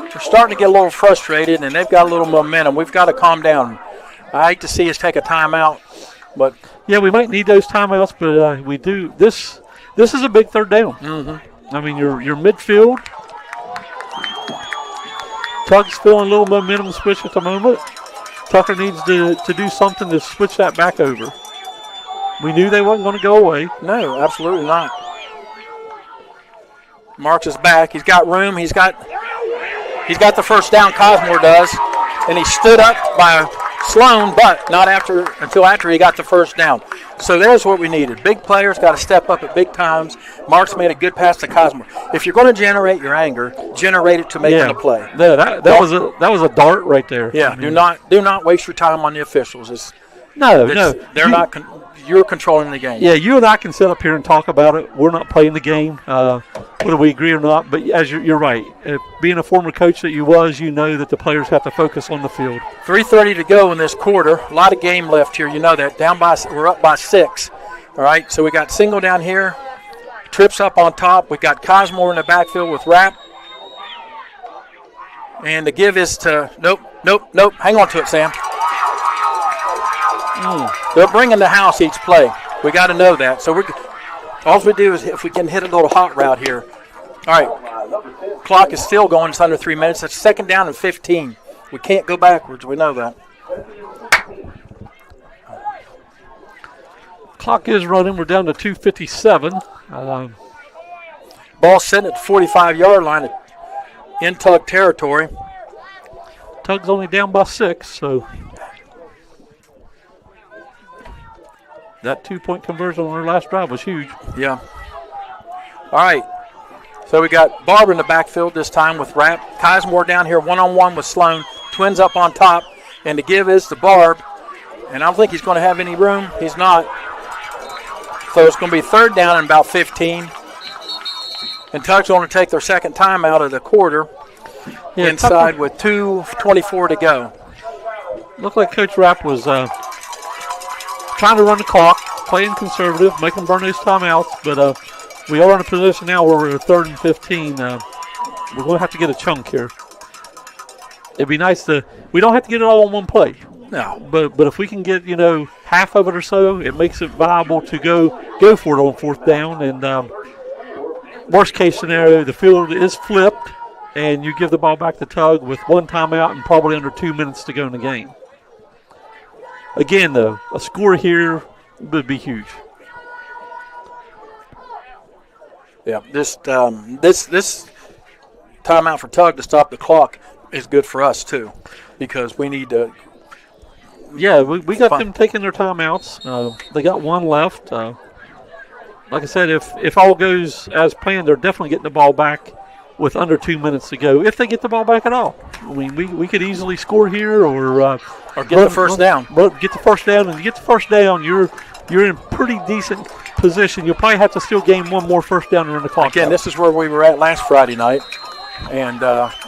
We're starting to get a little frustrated, and they've got a little momentum. We've got to calm down. I hate to see us take a timeout, but yeah, we might need those timeouts, but we do. This is a big 3rd down. Mm-hmm. I mean, you're midfield. Tuck's feeling a little momentum switch at the moment. Tucker needs to do something to switch that back over. We knew they wasn't going to go away. No, absolutely not. Marks is back. He's got room. He's got the first down. Cosmore does, and he stood up by Sloan, but not until after he got the first down. So there's what we needed. Big players got to step up at big times. Marks made a good pass to Cosmore. If you're going to generate your anger, generate it to making a play. Yeah, that was a dart right there. Yeah, do not waste your time on the officials. No. They're not. You're controlling the game. Yeah, you and I can sit up here and talk about it. We're not playing the game, whether we agree or not. But as you're right, being a former coach that you was, you know that the players have to focus on the field. 3:30 to go in this quarter. A lot of game left here. You know that. We're up by 6. All right, so we got single down here. Trips up on top. We got Cosmore in the backfield with Rapp. And the give is to nope. Hang on to it, Sam. They're bringing the house each play. We got to know that. So all we do is if we can hit a little hot route here. All right. Clock is still going. It's under 3 minutes. That's 2nd down and 15 We can't go backwards. We know that. Clock is running. We're down to 2:57. Ball sitting at the 45-yard line in Tug territory. Tug's only down by 6, so that 2-point conversion on their last drive was huge. Yeah. All right. So we got Barber in the backfield this time with Rapp. Kismore down here one-on-one with Sloan. Twins up on top. And the give is to Barb. And I don't think he's going to have any room. He's not. So it's going to be 3rd down and about 15. And Tug's going to take their second time out of the quarter. Yeah, inside with 2:24 to go. Looked like Coach Rapp was trying to run the clock, playing conservative, making burn those timeouts. But we are in a position now where we're 3rd and 15. We're going to have to get a chunk here. It'd be nice to. We don't have to get it all on one play. No. But if we can get half of it or so, it makes it viable to go for it on 4th down. And worst case scenario, the field is flipped, and you give the ball back to Tug with 1 timeout and probably under 2 minutes to go in the game. Again, though, a score here would be huge. Yeah, this timeout for Tug to stop the clock is good for us too, because we need to. Yeah, we got them taking their timeouts. They got 1 left. Like I said, if all goes as planned, they're definitely getting the ball back with under 2 minutes to go, if they get the ball back at all. I mean, we could easily score here or get the first down. But get the first down, and to get the first down, you're in pretty decent position. You'll probably have to still gain 1 more first down to run the clock. Again, this is where we were at last Friday night, and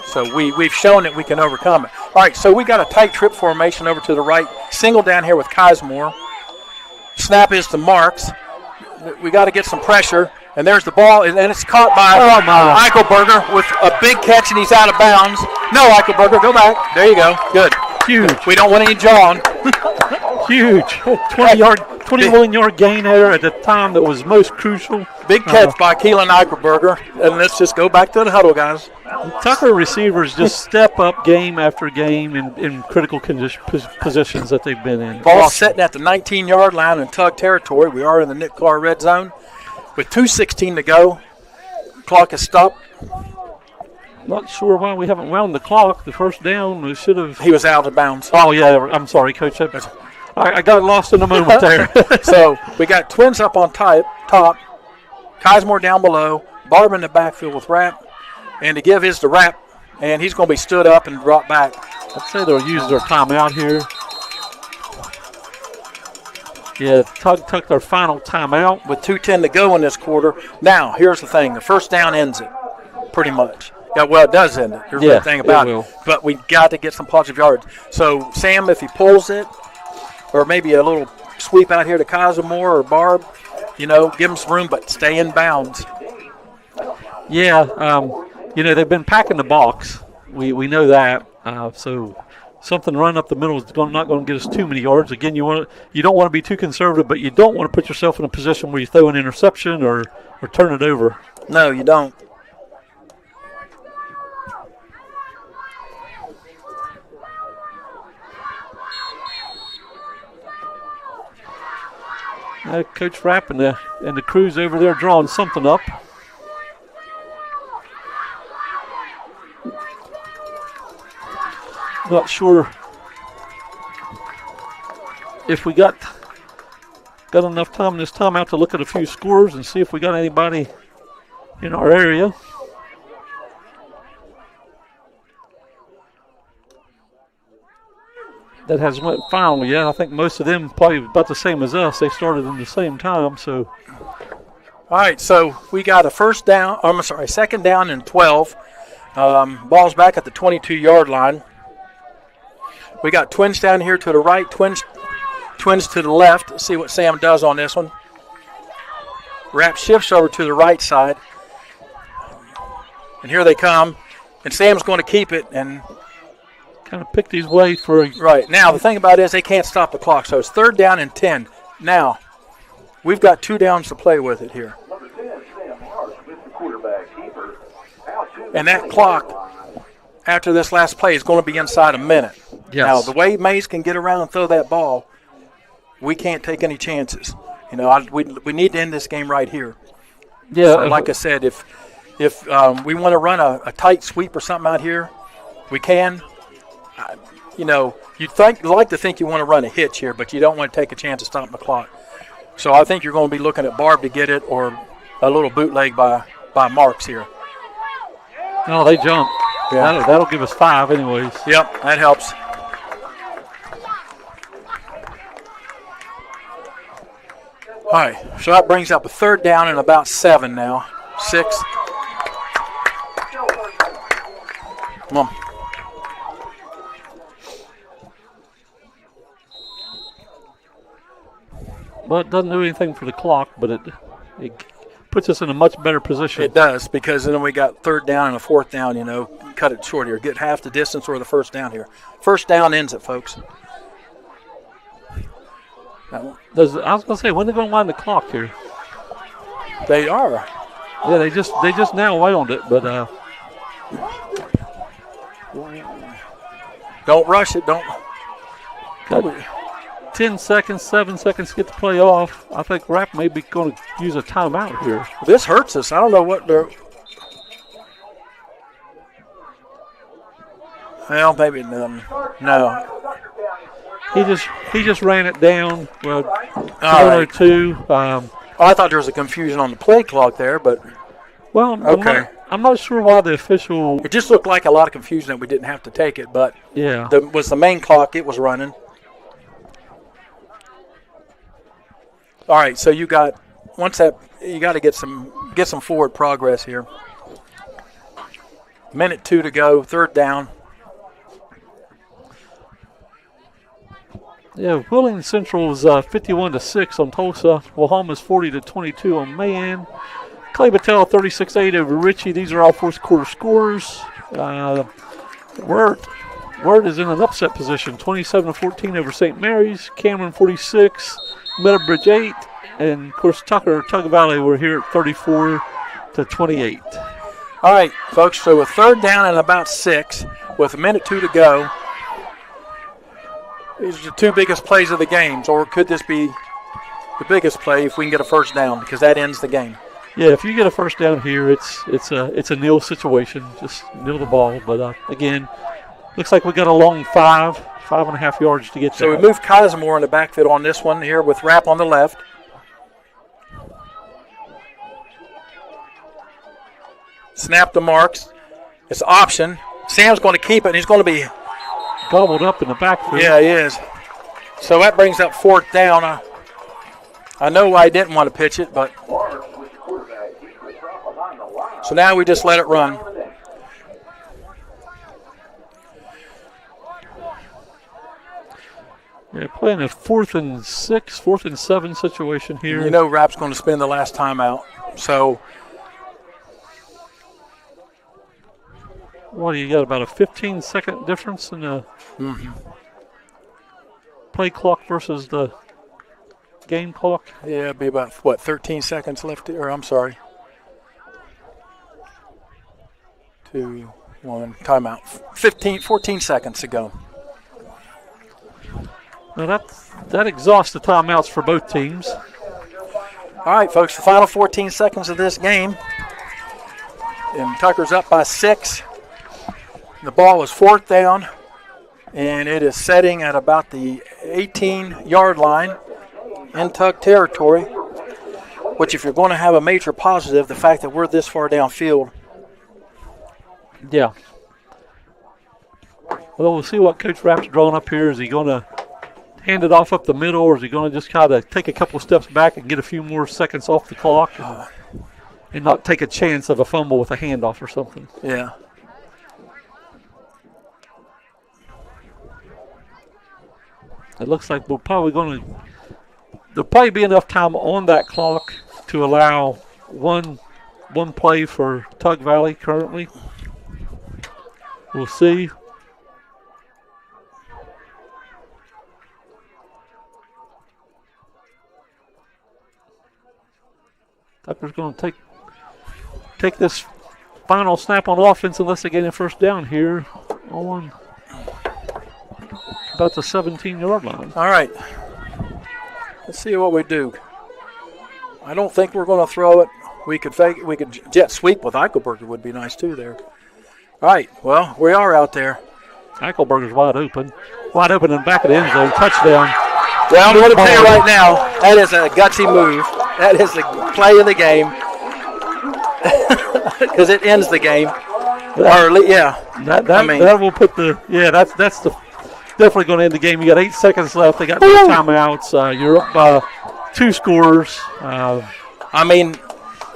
so we've shown that we can overcome it. All right, so we got a tight trip formation over to the right. Single down here with Kismore. Snap is to Marks. We got to get some pressure. And there's the ball, and it's caught by Eichelberger with a big catch, and he's out of bounds. No, Eichelberger, go back. There you go. Good. Huge. We don't want any jawing. Huge. 21-yard gain there at the time that was most crucial. Big catch by Keelan Eichelberger. And let's just go back to the huddle, guys. Tucker receivers just step up game after game in critical positions that they've been in. Ball sitting at the 19-yard line in Tug territory. We are in the Nick Clark red zone. With 2:16 to go, clock is stopped. Not sure why we haven't wound the clock. The first down, we should have. He was out of bounds. Oh, yeah, I'm sorry, Coach. I got lost in the moment there. So we got Twins up on top, Kismore down below, Barb in the backfield with Rapp, and to give is to Rapp, and he's going to be stood up and brought back. I'd say they'll use their timeout here. Yeah, Tug took their final timeout. With 2:10 to go in this quarter. Now, here's the thing. The first down ends it, pretty much. Yeah, well, it does end it. Here's the thing about it. But we got to get some positive yards. So, Sam, if he pulls it, or maybe a little sweep out here to Kismore or Barb, give him some room, but stay in bounds. Yeah, they've been packing the box. We know that. So something run up the middle is not going to get us too many yards. Again, you don't want to be too conservative, but you don't want to put yourself in a position where you throw an interception or turn it over. No, you don't. Coach Rapp and the crews over there drawing something up. Not sure if we got enough time in this timeout to look at a few scores and see if we got anybody in our area. That has went final yet. I think most of them probably about the same as us. They started in the same time, so. All right, so we got a second down and 12. Ball's back at the 22-yard line. We got Twins down here to the right, Twins to the left. Let's see what Sam does on this one. Rapp shifts over to the right side. And here they come. And Sam's going to keep it and kind of picked his way for right. Now, the thing about it is they can't stop the clock, so it's 3rd down and 10. Now, we've got 2 downs to play with it here. And that clock after this last play is going to be inside a minute. Yes. Now, the way Mays can get around and throw that ball, we can't take any chances. You know, we need to end this game right here. Yeah. So like I said, if we want to run a tight sweep or something out here, we can. You know, you'd like to think you want to run a hitch here, but you don't want to take a chance of stopping the clock. So I think you're going to be looking at Barb to get it, or a little bootleg by Marks here. No, they jump. Yeah. That'll give us 5 anyways. Yep, that helps. All right, so that brings up a 3rd down and about 7 now. 6. Come on. Well, it doesn't do anything for the clock, but it puts us in a much better position. It does, because then we got 3rd down and a 4th down, you know, cut it short here. Get half the distance or the 1st down here. 1st down ends it, folks. I was going to say, when are they going to wind the clock here? They are. Yeah, they just now wound it, but don't rush it. Don't. got 10 seconds, 7 seconds to get the play off. I think Rapp may be going to use a timeout here. This hurts us. I don't know what they're. Well, maybe no. He just ran it down. Well, All right. 2. I thought there was a confusion on the play clock there, but Well, okay. I'm not sure why the official. It just looked like a lot of confusion that we didn't have to take it, but Yeah. was the main clock. It was running. All right, so you got you got to get some forward progress here. 1:02 to go, 3rd down. Yeah, Wheeling Central is 51-6 on Tulsa. Wahamas 40-22 on Mayan. Clay Battelle 36-8 over Ritchie. These are all 4th quarter scores. Word is in an upset position, 27-14 over St. Mary's. Cameron 46, Meadowbridge 8, and of course Tug Valley were here at 34-28. All right, folks. So with 3rd down and about 6, with 1:02 to go. These are the 2 biggest plays of the games, or could this be the biggest play if we can get a 1st down, because that ends the game. Yeah, if you get a 1st down here, it's a nil situation. Just nil the ball. But again, looks like we got a long 5.5 yards to get there. So we move Kazimore in the backfield on this one here with Rapp on the left. Snap to Marks. It's option. Sam's going to keep it, and he's going to be gobbled up in the backfield. Yeah, he is. So that brings up 4th down. I know I didn't want to pitch it, but so now we just let it run. Yeah, playing a 4th and 6, 4th and 7 situation here. You know Rapp's going to spend the last timeout. So what do you got, about a 15-second difference in the play clock versus the game clock? Yeah, it'd be about, 13 seconds left, or I'm sorry. 2, 1, timeout. 14 seconds to go. Now that exhausts the timeouts for both teams. All right, folks, the final 14 seconds of this game. And Tucker's up by 6. The ball is 4th down, and it is setting at about the 18-yard line in Tug territory, which if you're going to have a major positive, the fact that we're this far downfield. Yeah. Well, we'll see what Coach Rapp's drawn up here. Is he going to hand it off up the middle, or is he going to just kind of take a couple steps back and get a few more seconds off the clock and not take a chance of a fumble with a handoff or something? Yeah. It looks like there'll probably be enough time on that clock to allow one play for Tug Valley currently. We'll see. Tucker's going to take this final snap on offense unless they get a first down here on about the 17-yard line. All right. Let's see what we do. I don't think we're going to throw it. We could fake. We could jet sweep with Eichelberger would be nice too there. All right. Well, we are out there. Eichelberger's wide open in the back of the end zone. Touchdown. Well, I'm going to tell you right now, that is a gutsy move. That is the play of the game because it ends the game. That will put the that's the definitely going to end the game. You got 8 seconds left. They got 2 timeouts. You're up by 2 scores.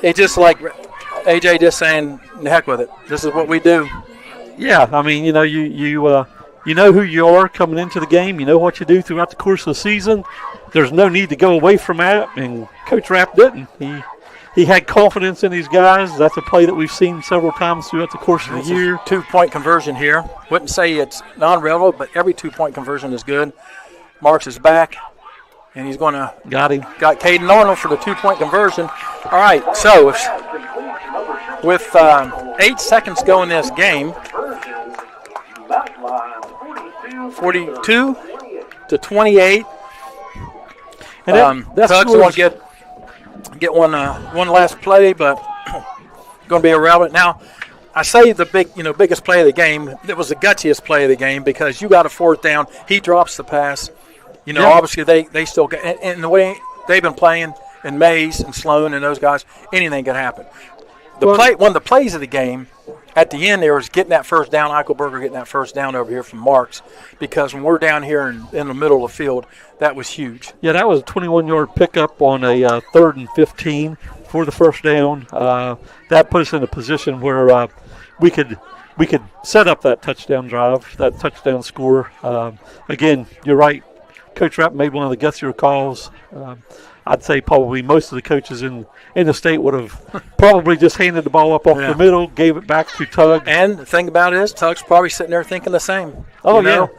It's just like AJ just saying, "The heck with it. This is what we do." Yeah, you know you know who you are coming into the game. You know what you do throughout the course of the season. There's no need to go away from that, and Coach Rapp didn't. He had confidence in these guys. That's a play that we've seen several times throughout the course of the year. 2-point conversion here. Wouldn't say it's non-relevant, but every 2-point conversion is good. Marks is back, and he's going to got Caden Arnold for the 2-point conversion. All right, so with 8 seconds go in this game, 42-28. And Tugs will get one last play, but going to be irrelevant. Now, I say the biggest play of the game. It was the gutsiest play of the game because you got a 4th down. He drops the pass. Obviously they still get, and the way they've been playing, and Mays and Sloan and those guys, anything can happen. One of the plays of the game at the end there was getting that first down, Eichelberger getting that first down over here from Marks, because when we're down here in the middle of the field, that was huge. Yeah, that was a 21-yard pickup on a 3rd and 15 for the first down. That put us in a position where we could set up that touchdown drive, that touchdown score. Again, you're right. Coach Rapp made one of the gutsier calls. I'd say probably most of the coaches in the state would have probably just handed the ball up the middle, gave it back to Tug. And the thing about it is, Tug's probably sitting there thinking the same. Oh, they're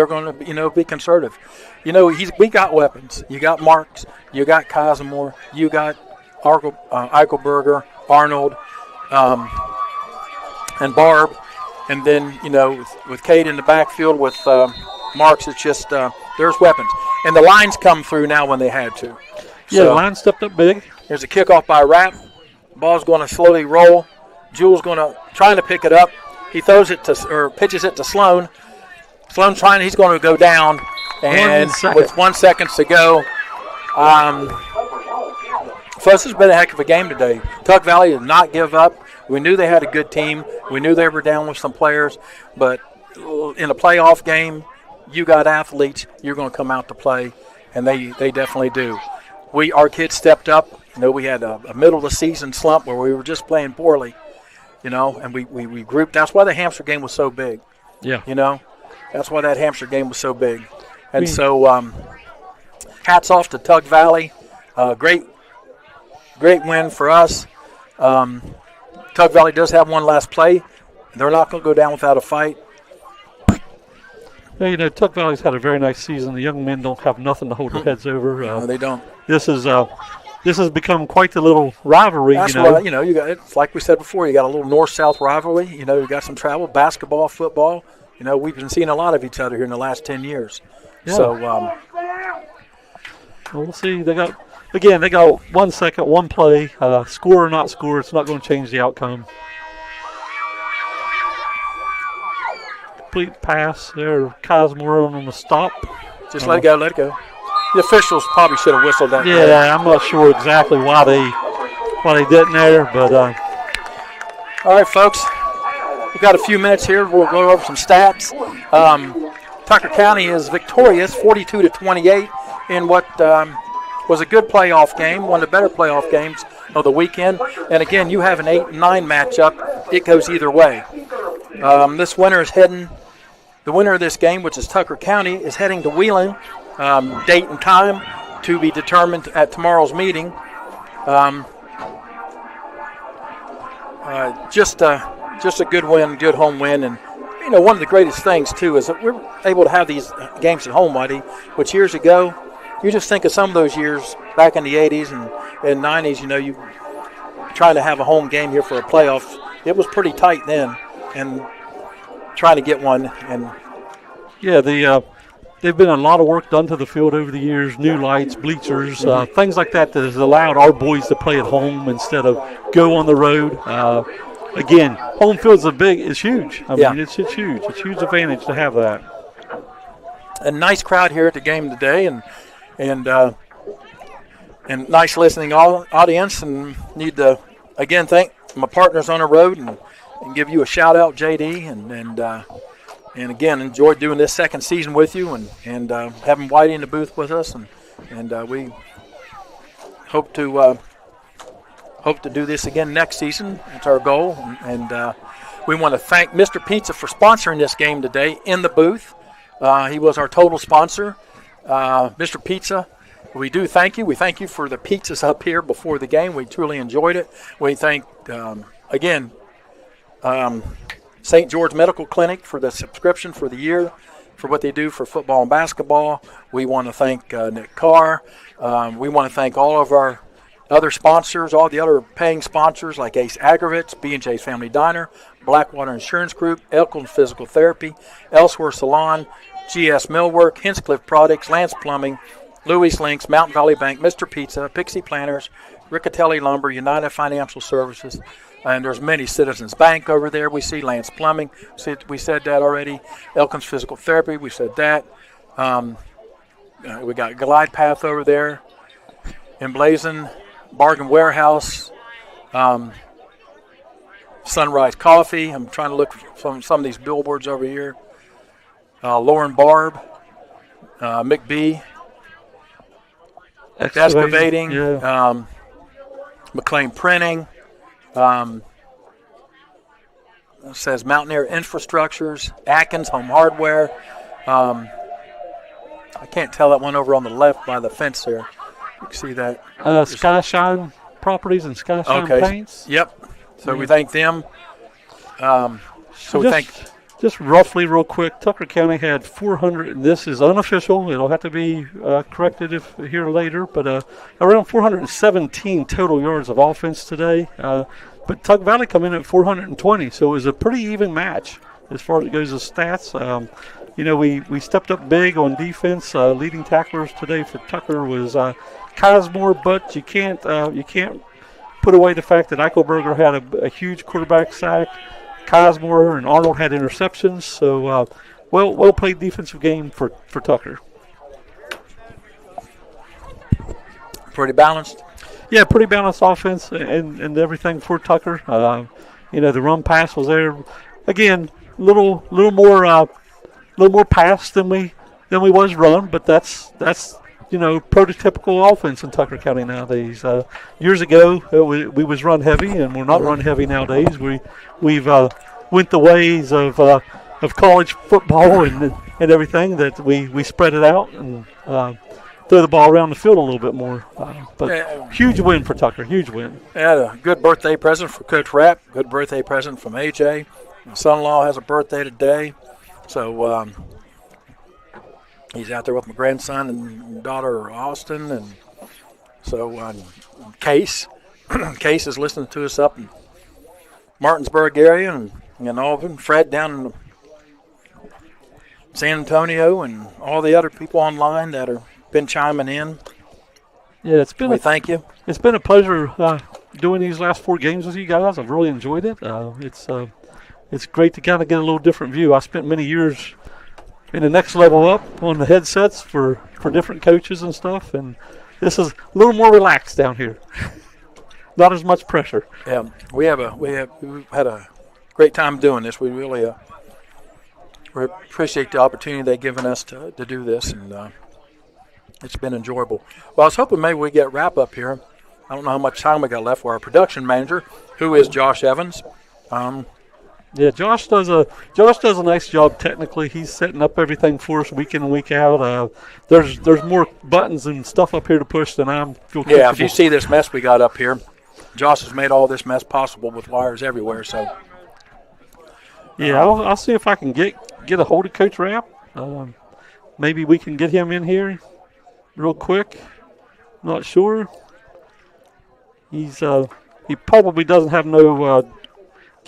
going to, be conservative. We got weapons. You got Marks, you got Cosmore, you got Eichelberger, Arnold, and Barb. And then, with Cade in the backfield with Marks, it's just there's weapons. And the lines come through now when they had to. Yeah, the line stepped up big. Here's a kickoff by Rapp. Ball's going to slowly roll. Jewell's trying to pick it up. He throws it pitches it to Sloan. Sloan's he's going to go down. And with 1 second to go, this has been a heck of a game today. Tug Valley did not give up. We knew they had a good team. We knew they were down with some players. But in a playoff game, you got athletes, you're going to come out to play, and they definitely do. Our kids stepped up. We had a middle-of-the-season slump where we were just playing poorly, and we grouped. That's why the Hampshire game was so big. Yeah. That's why that Hampshire game was so big. And so hats off to Tug Valley. Great win for us. Tug Valley does have one last play. They're not going to go down without a fight. Yeah, Tug Valley's had a very nice season. The young men don't have nothing to hold their heads over. No, they don't. This has become quite the little rivalry. That's why, you got it's like we said before. You got a little north-south rivalry. You got some travel, basketball, football. We've been seeing a lot of each other here in the last 10 years. Yeah. So we'll see. They got 1 second, one play. Score or not score, it's not going to change the outcome. Complete pass there. Cosmore on the stop. Just let it go. The officials probably should have whistled that. Yeah, I'm not sure exactly why they didn't there, but. All right, folks. We've got a few minutes here. We'll go over some stats. Tucker County is victorious, 42-28, in what was a good playoff game, one of the better playoff games of the weekend. And again, you have an 8-9 matchup. It goes either way. The winner of this game, which is Tucker County, is heading to Wheeling. Date and time to be determined at tomorrow's meeting. Just a good win, good home win. And, one of the greatest things, too, is that we're able to have these games at home, Whitey, which years ago, you just think of some of those years back in the 80s and 90s, you trying to have a home game here for a playoff it was pretty tight then, and trying to get one. And yeah, they've been a lot of work done to the field over the years, new lights, bleachers, things like that has allowed our boys to play at home instead of go on the road. Again, home field's it's huge. I mean, it's huge. It's a huge advantage to have that. A nice crowd here at the game today, and nice listening audience. And need to again thank my partners on the road and give you a shout out, JD, and again enjoyed doing this second season with you and having Whitey in the booth with us, and we hope to do this again next season. It's our goal, and we want to thank Mr. Pizza for sponsoring this game today in the booth. He was our total sponsor. Mr. Pizza, we do thank you. We thank you for the pizzas up here before the game. We truly enjoyed it. We thank, again, St. George Medical Clinic for the subscription for the year, for what they do for football and basketball. We want to thank Nick Carr. We want to thank all of our other sponsors, all the other paying sponsors like Ace Aggravates, B&J's Family Diner, Blackwater Insurance Group, Elkins Physical Therapy, Elsewhere Salon, GS Millwork, Hinscliff Products, Lance Plumbing, Louis Links, Mountain Valley Bank, Mr. Pizza, Pixie Planners, Riccatelli Lumber, United Financial Services, and there's many. Citizens Bank over there. We see Lance Plumbing. We said that already. Elkins Physical Therapy. We said that. We got Glide Path over there. Emblazon, Bargain Warehouse, Sunrise Coffee. I'm trying to look from some of these billboards over here. Lauren Barb, McBee, Excavating, McLean Printing. It says Mountaineer Infrastructures, Atkins Home Hardware. I can't tell that one over on the left by the fence there. You can see that. Skyshine Properties and Skyshine Paints. Yep. So we thank them. Just roughly, real quick, Tucker County had 400, and this is unofficial. It'll have to be corrected here later, but around 417 total yards of offense today. But Tug Valley come in at 420, so it was a pretty even match as far as it goes as stats. We stepped up big on defense. Leading tacklers today for Tucker was Cosmore, but you can't put away the fact that Eichelberger had a huge quarterback sack. Cosmore and Arnold had interceptions, so well played defensive game for Tucker. Pretty balanced. Yeah, pretty balanced offense and everything for Tucker. The run pass was there. Again, little more pass than we was run, but that's prototypical offense in Tucker County nowadays. Years ago, we was run heavy, and we're not run heavy nowadays. We've went the ways of college football and everything, that we spread it out and throw the ball around the field a little bit more. But huge win for Tucker, huge win. Had a good birthday present for Coach Rapp. Good birthday present from AJ. My son-in-law has a birthday today, so he's out there with my grandson and daughter Austin, and so Case is listening to us up in Martinsburg area, and all of them. Fred down in San Antonio, and all the other people online that are been chiming in. Yeah, thank you. It's been a pleasure doing these last 4 games with you guys. I've really enjoyed it. It's great to kind of get a little different view. I spent many years in the next level up on the headsets for different coaches and stuff, and this is a little more relaxed down here. Not as much pressure. Yeah, we've had a great time doing this. We really we appreciate the opportunity they've given us to do this, and it's been enjoyable. Well, I was hoping maybe we get wrap up here. I don't know how much time we got left for our production manager, who is Josh Evans. Yeah, Josh does a nice job technically. He's setting up everything for us week in and week out. There's more buttons and stuff up here to push than I feel comfortable. Yeah, if you see this mess we got up here, Josh has made all this mess possible with wires everywhere. So yeah, I'll see if I can get a hold of Coach Rapp. Maybe we can get him in here real quick. Not sure. He probably doesn't have no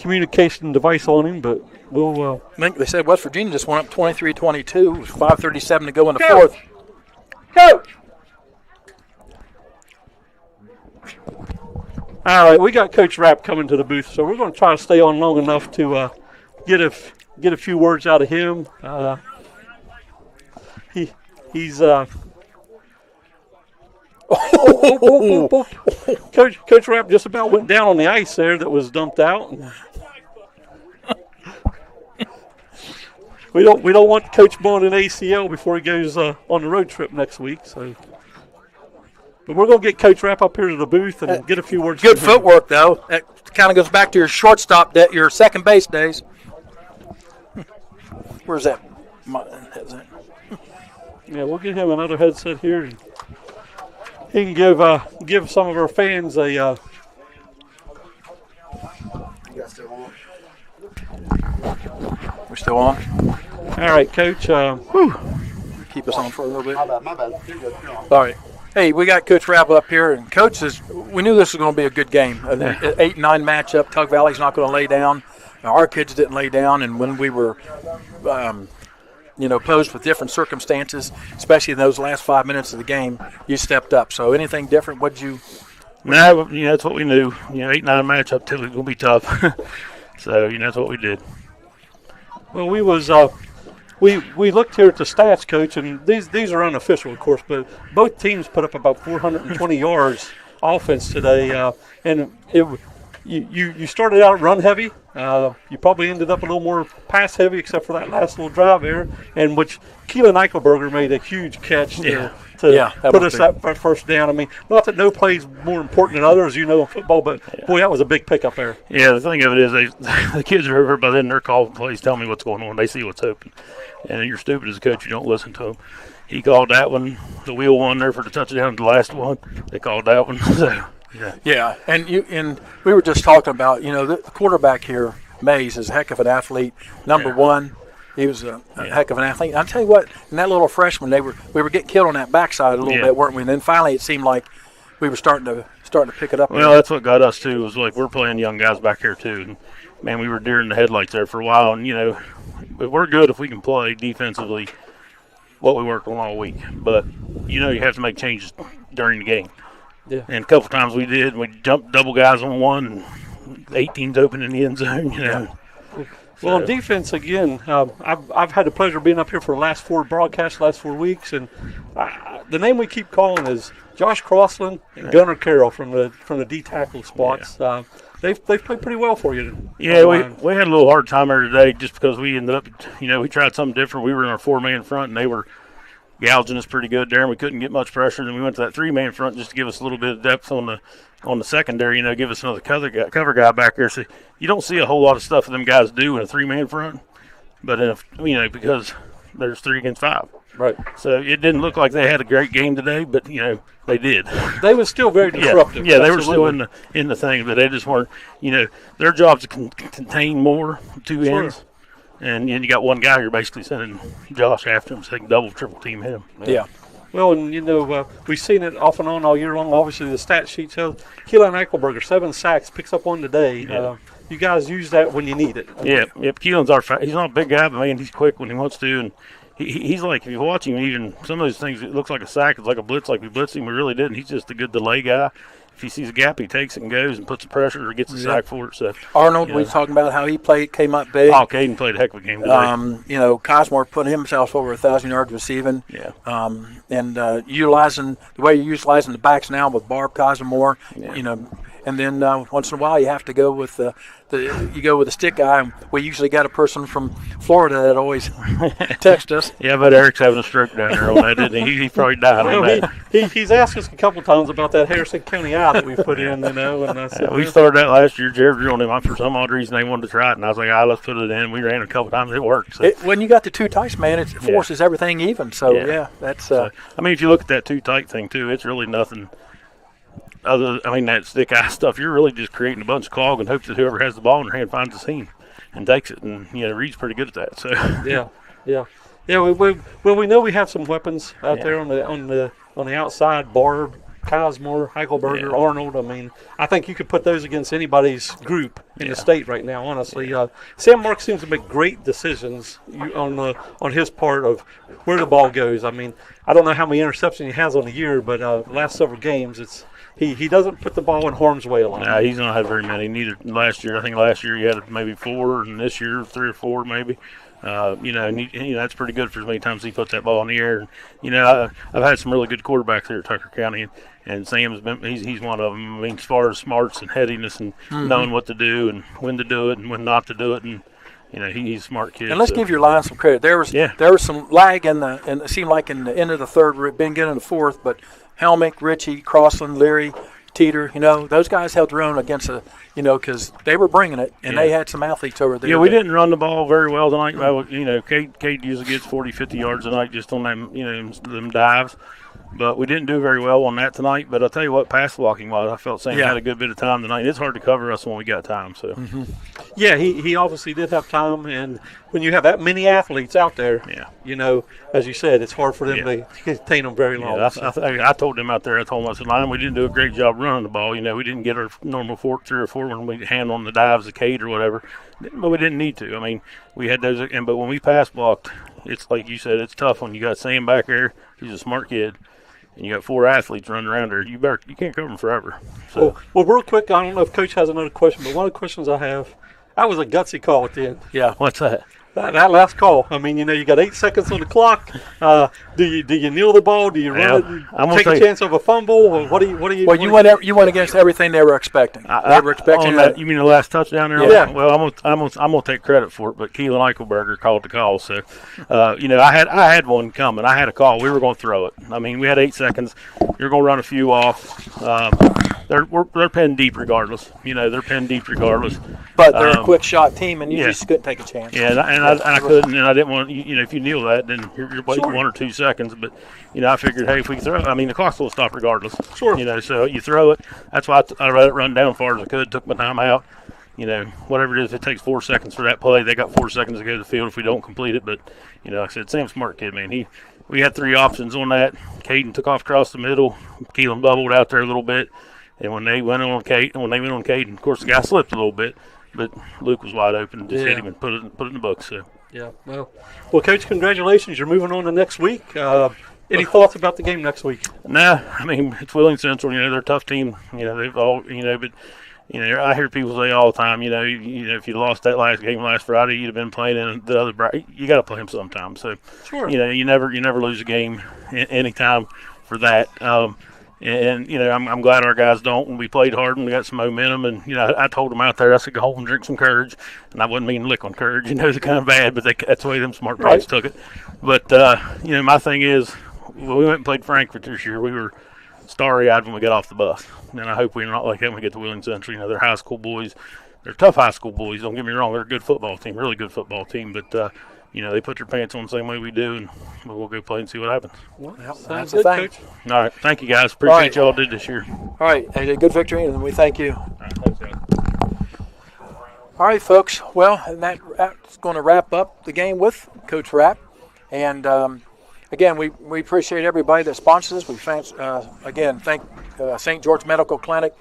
communication device on him, but we'll. I think they said West Virginia just went up 23-22. It was 5:37 to go in the fourth. Go! All right, we got Coach Rapp coming to the booth, so we're going to try to stay on long enough to get a few words out of him. He's Coach Rapp just about went down on the ice there that was dumped out. We don't want Coach Bond in ACL before he goes on the road trip next week. So, but we're gonna get Coach Rapp up here to the booth and get a few words. Good footwork though. That kind of goes back to your shortstop, your second base days. Where's that? Yeah, we'll get him another headset here. And he can give some of our fans a. You guys still on? We're still on. All right, Coach. Keep us on for a little bit. My bad. You're good. You're on. All right. Hey, we got Coach Rapp up here, and Coach we knew this was going to be a good game. An 8-9 matchup. Tug Valley's not going to lay down. Our kids didn't lay down, and when we were, posed with different circumstances, especially in those last 5 minutes of the game, you stepped up. So anything different? What'd you? No, that's what we knew. 8-9 matchup typically going to be tough. So that's what we did. Well, we looked here at the stats, Coach, and these are unofficial, of course, but both teams put up about 420 yards offense today, and you started out run heavy. You probably ended up a little more pass heavy, except for that last little drive there, and which Keelan Eichelberger made a huge catch to put us that first down. I mean, not that no play is more important than others, in football, but boy, that was a big pickup there. Yeah, the thing of it is, the kids are over by then. They're calling plays, telling me what's going on. They see what's open, and you're stupid as a coach. You don't listen to them. He called that one, the wheel one there for the touchdown. The last one, they called that one. So. Yeah, and we were just talking about the quarterback here, Mays, is a heck of an athlete. Number one, he was a heck of an athlete. I'll tell you what, in that little freshman, we were getting killed on that backside a little bit, weren't we? And then finally, it seemed like we were starting to pick it up. Well, that's what got us too. Was like we're playing young guys back here too, and man, we were deer in the headlights there for a while. And we're good if we can play defensively what we worked on all week. But you have to make changes during the game. Yeah. And a couple times we did. We jumped double guys on one, and 18's open in the end zone. Yeah. Well, on defense, again, I've had the pleasure of being up here for the last 4 weeks, and the name we keep calling is Josh Crossland and Gunnar Carroll from the D tackle spots. Yeah. They've played pretty well for you. Yeah, we had a little hard time there today just because we ended up, we tried something different. We were in our 4-man front, and they were gouging us pretty good there, and we couldn't get much pressure. Then we went to that 3-man front just to give us a little bit of depth on the secondary, give us another cover guy back there. So you don't see a whole lot of stuff that them guys do in a 3-man front, but because there's 3 against 5. Right. So it didn't look like they had a great game today, but they did. They were still very disruptive. Yeah, they were still in the thing, but they just weren't. Their job to contain more 2 ends. And you got one guy you're basically sending Josh after him so they can double, triple team him. Yeah. Well, and we've seen it off and on all year long. Obviously, the stat sheet shows Keelan Eichelberger, 7 sacks, picks up 1 today. Yeah. You guys use that when you need it. Yeah. Keelan's he's not a big guy, but man, he's quick when he wants to, and he's like, if you watch him, even some of those things, it looks like a sack, it's like a blitz, like we blitzed him. We really didn't. He's just a good delay guy. If he sees a gap, he takes it and goes and puts the pressure or gets the sack for it. So Arnold, we talking about how he came up big. Oh, Caden played a heck of a game today. Cosmore put himself over 1,000 yards receiving. Yeah. And utilizing the way you're utilizing the backs now with Barb Cosmore, and then once in a while you have to go with the stick guy. We usually got a person from Florida that always texts us. Yeah, but Eric's having a stroke down there on that, isn't he? He probably died on that. He's asked us a couple times about that Harrison County eye that we put in, And I said, we started that last year. Jared drew on him for some odd reason. They wanted to try it, and I was like, let's put it in. We ran a couple times. It worked. So. When you got the 2 tights, man, it forces everything even. So, that's. If you look at that 2 tight thing, too, it's really nothing. That stick eye stuff, you're really just creating a bunch of clog and hope that whoever has the ball in their hand finds the seam and takes it. And, Reed's pretty good at that. So Yeah. We know we have some weapons out there on the outside. Barb, Cosmore, Heichelberger, Arnold. I mean, I think you could put those against anybody's group in the state right now, honestly. Sam Mark seems to make great decisions on his part of where the ball goes. I mean, I don't know how many interceptions he has on the year, but last several games, he doesn't put the ball in harm's way a lot. No, he's not had very many. Neither last year. I think last year he had maybe 4, and this year 3 or 4 maybe. That's pretty good for as many times he put that ball in the air. I've had some really good quarterbacks here at Tucker County, and Sam's he's one of them. I mean, as far as smarts and headiness and knowing what to do and when to do it and when not to do it, and he's a smart kid. And let's give your line some credit. There was some lag and it seemed like in the end of the third, we've been getting the fourth, but Helmick, Ritchie, Crossland, Leary, Teeter, those guys held their own against because they were bringing it, and they had some athletes over there. Yeah, we didn't run the ball very well tonight. Kate usually gets 40, 50 yards a night just on them dives. But we didn't do very well on that tonight. But I'll tell you what, pass blocking wise, I felt Sam had a good bit of time tonight. It's hard to cover us when we got time. So, yeah, he obviously did have time. And when you have that many athletes out there, as you said, it's hard for them to contain them very long. I told them out there, I said, Lion, we didn't do a great job running the ball. We didn't get our normal 3 or 4 when we hand on the dives of Kate or whatever. But we didn't need to. I mean, we had those. But when we pass blocked, it's like you said, it's tough when you got Sam back there. He's a smart kid. And you got 4 athletes running around there. You can't cover them forever. So. Well, real quick, I don't know if Coach has another question, but one of the questions I have, that was a gutsy call at the end. Yeah, what's that? That last call. I mean, you got 8 seconds on the clock. Do you kneel the ball? Do you run it? Take a chance of a fumble? Or what do you? Well, you went against everything they were expecting. They were expecting that. You mean the last touchdown there? Yeah. Well, I'm gonna take credit for it, but Keelan Eichelberger called the call. So, I had one coming. I had a call. We were going to throw it. I mean, we had 8 seconds. You're going to run a few off. They're pinned deep regardless. They're pinned deep regardless. But they're a quick shot team, and you just couldn't take a chance. Yeah, and I couldn't, and I didn't want. If you kneel that, then you're waiting 1 or 2 seconds. But I figured, hey, if we throw, the clock will stop regardless. Sure. So you throw it. That's why I let it run down as far as I could. Took my time out. Whatever it is, it takes 4 seconds for that play. They got 4 seconds to go to the field if we don't complete it. But like I said, Sam's a smart kid, man. We had 3 options on that. Caden took off across the middle. Keelan bubbled out there a little bit. And when they went on Caden, of course, the guy slipped a little bit, but Luke was wide open and just hit him and put it in the book. So. Yeah, well, Coach, congratulations. You're moving on to next week. Any thoughts about the game next week? Nah, it's Wheeling Central. They're a tough team. They've all, but I hear people say all the time, if you lost that last game last Friday, you'd have been playing in the other. You got to play them sometime. So, sure. You never lose a game any time for that. I'm glad our guys don't. And we played hard and we got some momentum. And I told them out there, I said, go home and drink some courage. And I wasn't meaning lick on courage. It's kind of bad, but that's the way them smart players took it. But my thing is, when we went and played Frankfort this year, we were starry-eyed when we got off the bus. And I hope we're not like that when we get to Wheeling Central. They're high school boys. They're tough high school boys. Don't get me wrong. They're a good football team, really good football team. But, they put their pants on the same way we do, and we'll go play and see what happens. Well, that's the thing. All right. Thank you, guys. Appreciate y'all did this year. All right. A good victory, and we thank you. All right, thanks, guys. All right, folks. Well, that's going to wrap up the game with Coach Rapp. And, again, we appreciate everybody that sponsors us. We thank St. George Medical Clinic,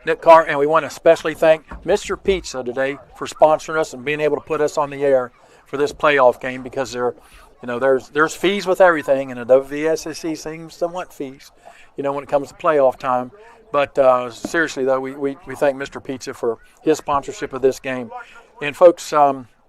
Nick Carr, and we want to especially thank Mr. Pizza today for sponsoring us and being able to put us on the air for this playoff game, because there's fees with everything, and the WVSSAC seems to want fees, when it comes to playoff time. But seriously, though, we thank Mr. Pizza for his sponsorship of this game. And folks,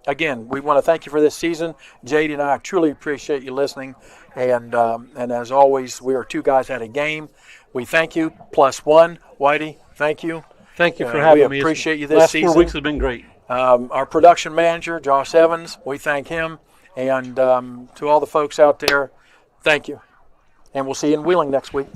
again, we want to thank you for this season. JD and I truly appreciate you listening. And as always, we are 2 guys at a game. We thank you. +1, Whitey, thank you. Thank you for having me. We appreciate you this season. Last 4 weeks have been great. Our production manager, Josh Evans, we thank him. And to all the folks out there, thank you. And we'll see you in Wheeling next week.